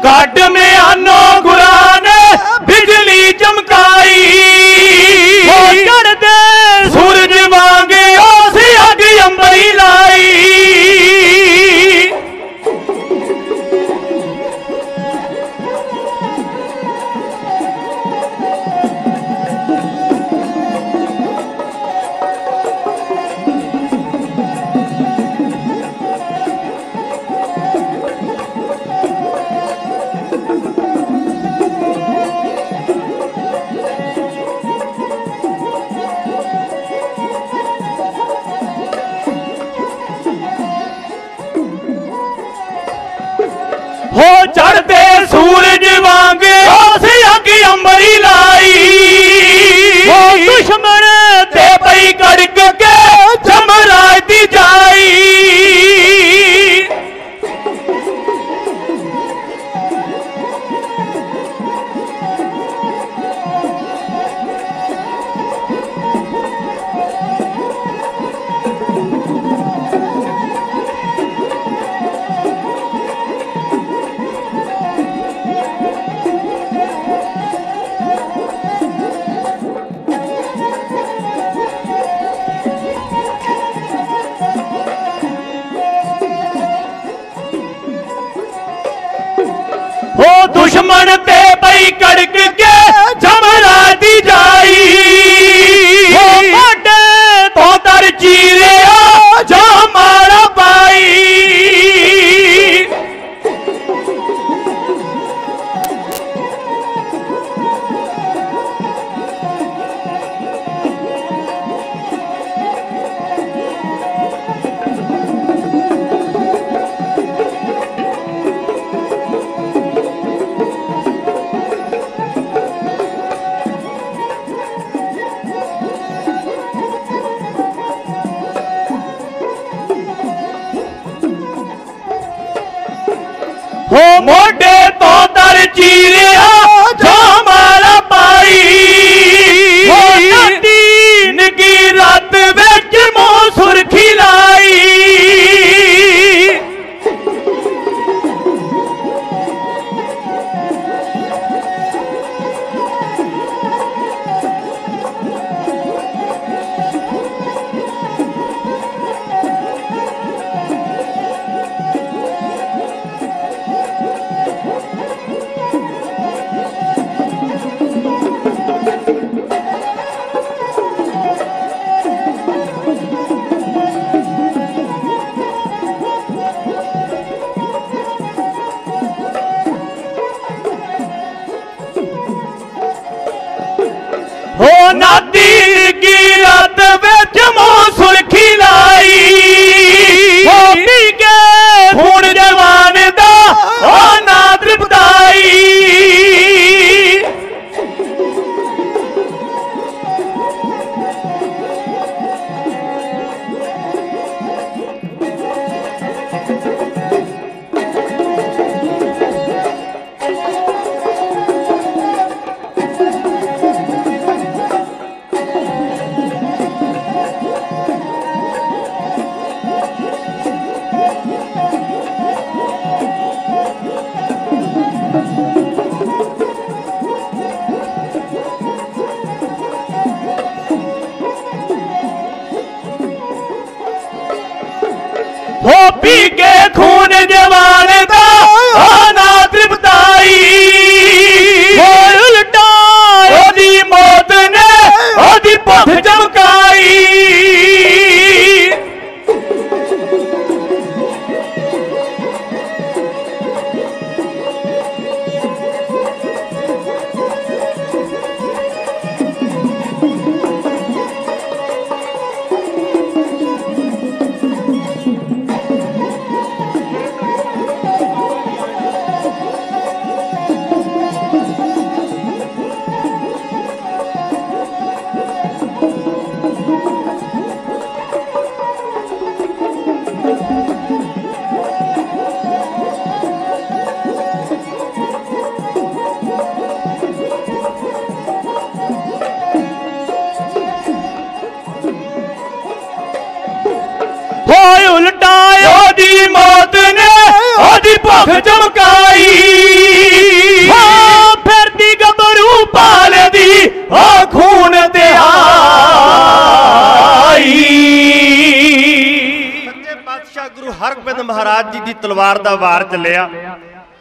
काट में आनो गुरान बिजली चमकाई, चढ़ दे सूरज वांगे ओस अग अंबरी लाई। हो चढ़ते सूरज वांगे ओस अग अंबरी लाई। वो दुश्मन ते पई कड़क के जमराज दी जाई। हो दुश्मन ते पई कड़क के जमराज दी जाई। हो मोढे तो दर चीरे जो मारा पाई। हो मोढे तो दर चीरिया जो मारा पाई। हो दीन की रात विच मुंह सुरखी लाई। पी के खून जवान दा आना तृप्ताई उल्टा ओदी मौत ने ओदी भुख चमकाई उल्टा ओदी मौत ने ओदी भुख चमकाई फिर दी गबरू पाल दी ओ खून ते आई सच्चे पातशाह गुरु हरगोबिंद महाराज जी की तलवार का वार चलिया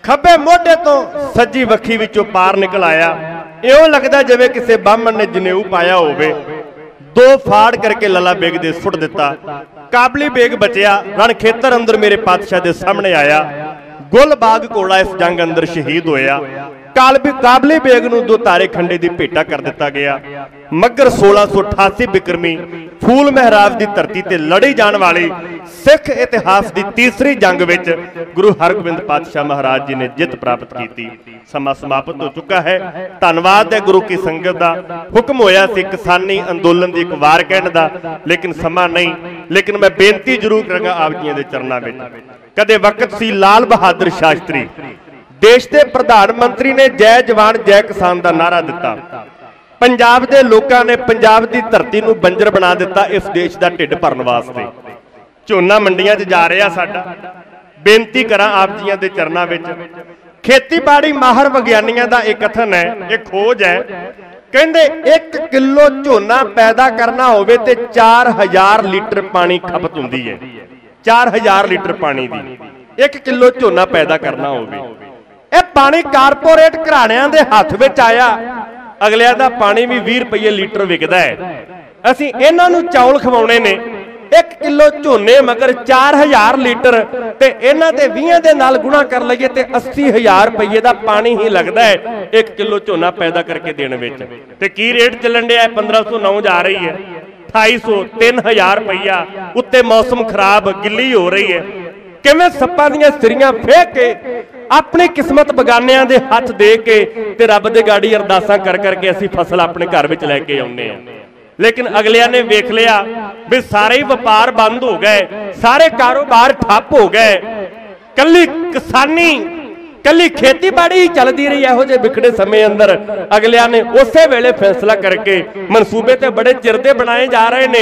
खब्बे मोढे तो सज्जी वक्खी विचों पार निकल आया इउं लगदा जिवें किसी बामण ने जनेऊ पाया होवे दो फाड़ करके लला बेग दे सुट दिता काबली बेग बचिया रण खेतर अंदर मेरे पातशाह दे सामने आया गुलबाग घोड़ा इस जंग अंदर शहीद होया काबली बेग नूं दो तारे खंडे दी भेटा कर दिता गया मगर 1688 बिक्रमी फूल महराज की धरती ते लड़ी जाने वाली सिख इतिहास की तीसरी जंग विच गुरु हरगोबिंद पातशाह महाराज जी ने जित प्राप्त की। समा समाप्त हो चुका है। धन्यवाद है गुरु की संगत का। हुक्म होया सी किसानी अंदोलन की एक वार कहने का, लेकिन समा नहीं। लेकिन मैं बेनती जरूर करांगा आप जी के चरणों में। कदे वक्त सी लाल बहादुर शास्त्री देश के प्रधानमंत्री ने जय जवान जय किसान का नारा दिता। पंजाब के लोगों ने पंजाब की धरती को बंजर बना दिता इस देश का ढिड भरन वास्ते। झोना मंडियां च जा रहा साडा। बेनती करा आप जी के चरणों में। खेतीबाड़ी माहर विग्यानियों का एक कथन है, एक खोज है, कहंदे 1 किलो झोना पैदा करना होवे ते 4000 लीटर पानी खपत हुंदी है। 4000 लीटर पानी दी 1 किलो झोना पैदा करना होवे। ਇਹ पानी कारपोरेट घराणिਆਂ ਦੇ ਹੱਥ ਵਿੱਚ ਆਇਆ। ਅਗਲਿਆਂ ਦਾ ਪਾਣੀ ਵੀ 20 ਰੁਪਏ ਲੀਟਰ ਵਿਕਦਾ ਹੈ। ਅਸੀਂ ਇਹਨਾਂ ਨੂੰ ਚੌਲ ਖਵਾਉਣੇ ਨੇ। 1 ਕਿਲੋ ਝੋਨੇ ਮਗਰ 4000 ਲੀਟਰ ਤੇ ਇਹਨਾਂ ਦੇ 20 ਦੇ ਨਾਲ ਗੁਣਾ ਕਰ ਲਈਏ ਤੇ 80000 ਰੁਪਏ ਦਾ ਪਾਣੀ ਹੀ ਲੱਗਦਾ ਹੈ 1 ਕਿਲੋ ਝੋਨਾ ਪੈਦਾ ਕਰਕੇ ਦੇਣ ਵਿੱਚ। ਤੇ ਕੀ ਰੇਟ ਚੱਲਣ ਡਿਆ? 1509 ਜਾ ਰਹੀ ਹੈ, 2800, 3000 ਰੁਪਇਆ। ਉੱਤੇ ਮੌਸਮ ਖਰਾਬ, ਗਿੱਲੀ ਹੋ ਰਹੀ ਹੈ। किवें सप्पां दीयां सिरियां फेंक के अपनी किस्मत बगानियां दे हथ दे के ते रब दे गाड़ी अरदासां कर करके असीं फसल अपने घर विच लैके आउंदे आ। लेकिन अगलियां ने वेख लिया भी सारे ही व्यापार बंद हो गए, सारे कारोबार ठप हो गए, कल्ली किसानी कल्ली खेतीबाड़ी ही चलती रही। इहो जे विखड़े समय अंदर अगलियां ने उसे वेले फैसला करके मनसूबे ते बड़े चिर दे बनाए जा रहे ने।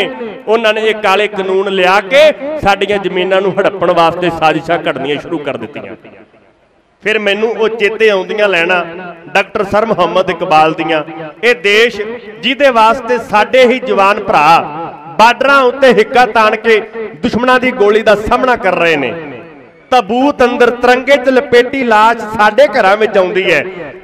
उन्होंने एक काले कानून लिया के साडियां जमीनां नूं हड़प्पण वास्ते साजिशां घड़नियां शुरू कर दित्तियां। फिर मैनूं वो चेते आउंदियां लैना डॉक्टर सर मुहम्मद इकबाल दियां। ये देश जिहदे वास्ते साडे ही जवान भरा बार्डरां उत्ते हिक्का ताण के दुश्मनां दी गोली दा सामना कर रहे ने। तबूत अंदर तिरंगे च लपेटी लाश साडे घरां विच आउंदी है,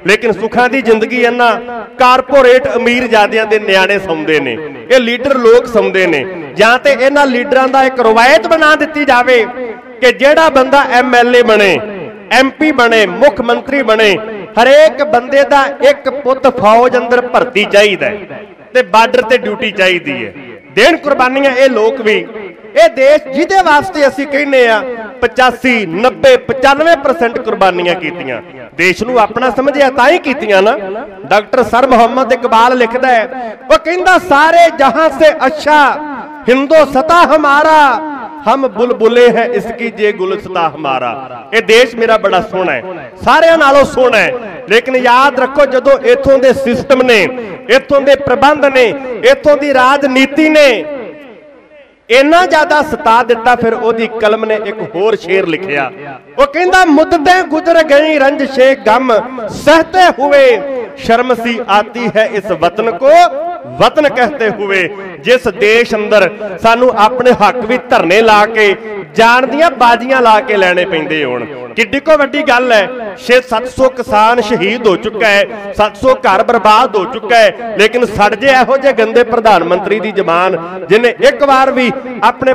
लेकिन सुखां दी जिंदगी इन्हां कारपोरेट अमीर जादियां दे न्याणे सौंदे ने। ये लीडर लोग सौंदे ने। जां ते इन्हां लीडरां दा एक रवायत बना दित्ती जावे कि जिहड़ा बंदा MLA बने, MP बने, मुख मंत्री बने, हरेक बंदे दा एक पुत फौज अंदर भर्ती चाहिदा ते बार्डर ते ड्यूटी चाहिदी है। देन कुर्बानियां ये लोग भी। ये देश जिहदे वास्ते असीं कहने आ 85, 90, 95% कुर्बानियां कीतियां। देश नूं अपना समझिया तां ही कीतियां ना। डॉक्टर सर मुहम्मद इकबाल लिखदा है, वो कहंदा सारे जहां से अच्छा हिंदुस्ता हमारा, हम बुलबुले हैं इसकी जे गुलस्ता हमारा। ये देश मेरा बड़ा सोहना है, सारे नालों सोहना है। लेकिन याद रखो जदों इथों दे सिस्टम ने, इथों दे प्रबंध ने, इथों दी राजनीति ने इन्ना ज्यादा सता दिता, फिर ओदी कलम ने एक होर शेर लिखिया। वो कहंदा मुद्दतें गुजर गई रंजशे गम, सहते हुए शर्म सी आती है इस वतन को वतन कहते हुए। जिस देश अंदर सानू अपने हक भी धरने ला के जान दियां बाजियां ला के लैने पैंदे होण। किड्डी को वड्डी गल है, 600-700 किसान शहीद हो चुका है, 700 घर बर्बाद हो चुका है, लेकिन सड़ जे इहो जे गंदे प्रधानमंत्री दी जबान जिन्हें एक बार भी अपने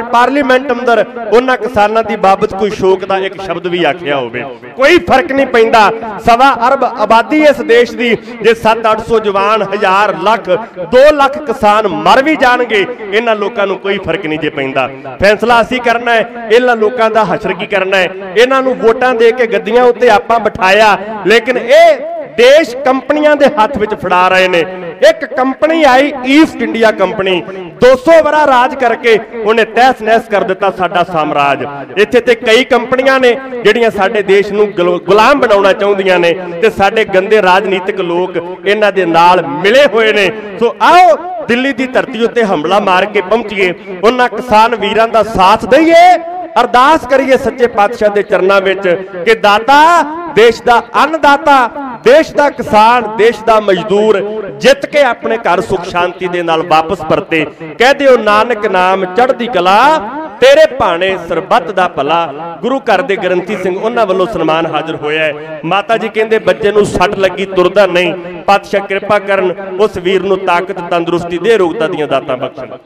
पार्लीमेंट अंदर उन्हां किसानां दी बाबत कोई शोक दा एक शब्द भी आखिया होवे, कोई फर्क नहीं पैंदा। 1.25 अरब आबादी इस देश दी, जे 700-800 जवान, 1000 लाख 2 लाख किसान मर भी जाणगे, इन्हां लोकां नूं कोई फर्क नहीं जे पैंदा। फैसला असीं करना है, इन्हां लोकां दा हशर की करना है। इन्हां नूं वोटां दे के गद्दियां उत्ते आपां बिठाया, लेकिन ये देश कंपनियां दे हत्थ विच फड़ा रहे ने। एक कंपनी आई ईस्ट इंडिया कंपनी, 200 वरा राज करके उन्हें तहस नहस कर दिता साडा साम्राज। इत्थे ते कई कंपनियां ने जिहड़ियां साडे देश नूं गुलाम बनाउणा चाहुंदियां ने, ते साडे गंदे राजनीतिक लोक इन्हां दे नाल मिले होए ने। सो आओ दिल्ली दी धरती उत्ते हमला मार के पहुंचीए, उन्हां किसान वीरां दा साथ दईए, अरदास करिए सच्चे पातशाह दे चरनां विच कि दाता, देश दा अन्नदाता, देश दा किसान, देश दा मजदूर जित के अपने घर सुख शांति दे नाल वापस परते। कह दिओ नानक नाम चढ़दी कला, तेरे भाणे सरबत दा भला। गुरु घर दे ग्रंथी सिंह उन्हां वल्लों सन्मान हाजिर होया है। माता जी कहंदे बच्चे नूं सट लगी तुरदा नहीं, पातशाह कृपा करन उस वीर नूं ताकत तंदुरुस्ती दे, रोगता दीआं दातां बख्शण।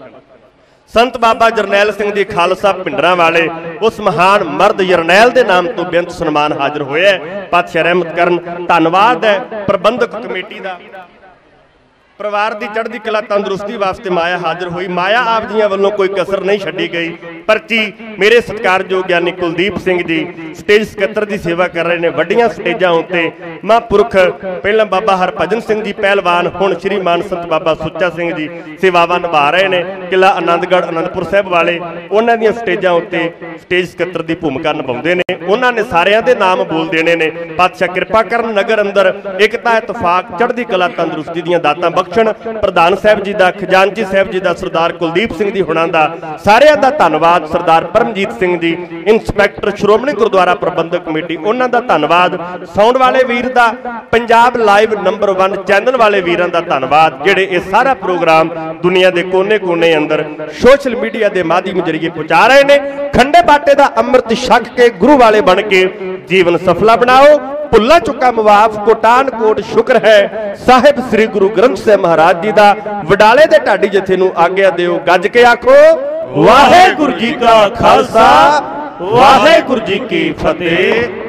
संत बाबा जरनैल सिंह जी खालसा पिंडरां वाले उस महान मर्द जरनैल के नाम तो बेअंत सन्मान हाजिर होया है। पातशाह रहमत करन। धन्नवाद है प्रबंधक कमेटी का। परिवार की चढ़ती कला तंदुरुस्ती वास्ते माया हाजिर हुई। माया आप जियां वल्लों कोई कसर नहीं छड्डी गई। पर्ची मेरे सत्कारयोग ज्ञानी कुलदीप सिंह जी स्टेज सकत्तर की सेवा कर रहे हैं। वड्डियां स्टेजां उत्ते महापुरख पहला बाबा हरभजन सिंह जी पहलवान, हुण श्री मान संत बाबा सुच्चा सिंह जी सेवावां निभा रहे हैं। किला आनंदगढ़ आनंदपुर साहब वाले उन्हां दीयां स्टेजां उत्ते स्टेज सकत्तर की भूमिका निभाउंदे ने। उन्हां ने सारियां दे नाम बोल देने ने। पातशाह कृपा करन नगर अंदर एकता इतफाक चढ़दी कला तंदुरुस्ती दीयां दातां बख्शण। प्रधान साहब जी का, खजानची साहब जी का, सरदार कुलदीप सिंह जी हुणां दा सारियां दा धन्नवाद। सरदार परमजीत सिंह जी इंस्पैक्टर श्रोमणी गुरुद्वारा प्रबंधक कमेटी उन्हां दा धन्नवाद। साउंड वाले वीर दा, पंजाब लाइव नंबर 1 चैनल वाले वीरां दा धन्नवाद जिहड़े इह सारा प्रोग्राम दुनिया के कोने कोने अंदर सोशल मीडिया के माध्यम जरिए पहुंचा रहे ने। खंडे बाटे का अमृत छक के गुरु वाले बन के जीवन सफला बनाओ। भुला चुका मुआफ कोटान कोट शुक्र है साहिब श्री गुरु ग्रंथ साहिब महाराज जी का। वडाले दे ढाडी जथे नूं आग्या दिओ, गज के आखो वाहिगुरू जी का खालसा वाहिगुरू जी की फतेह।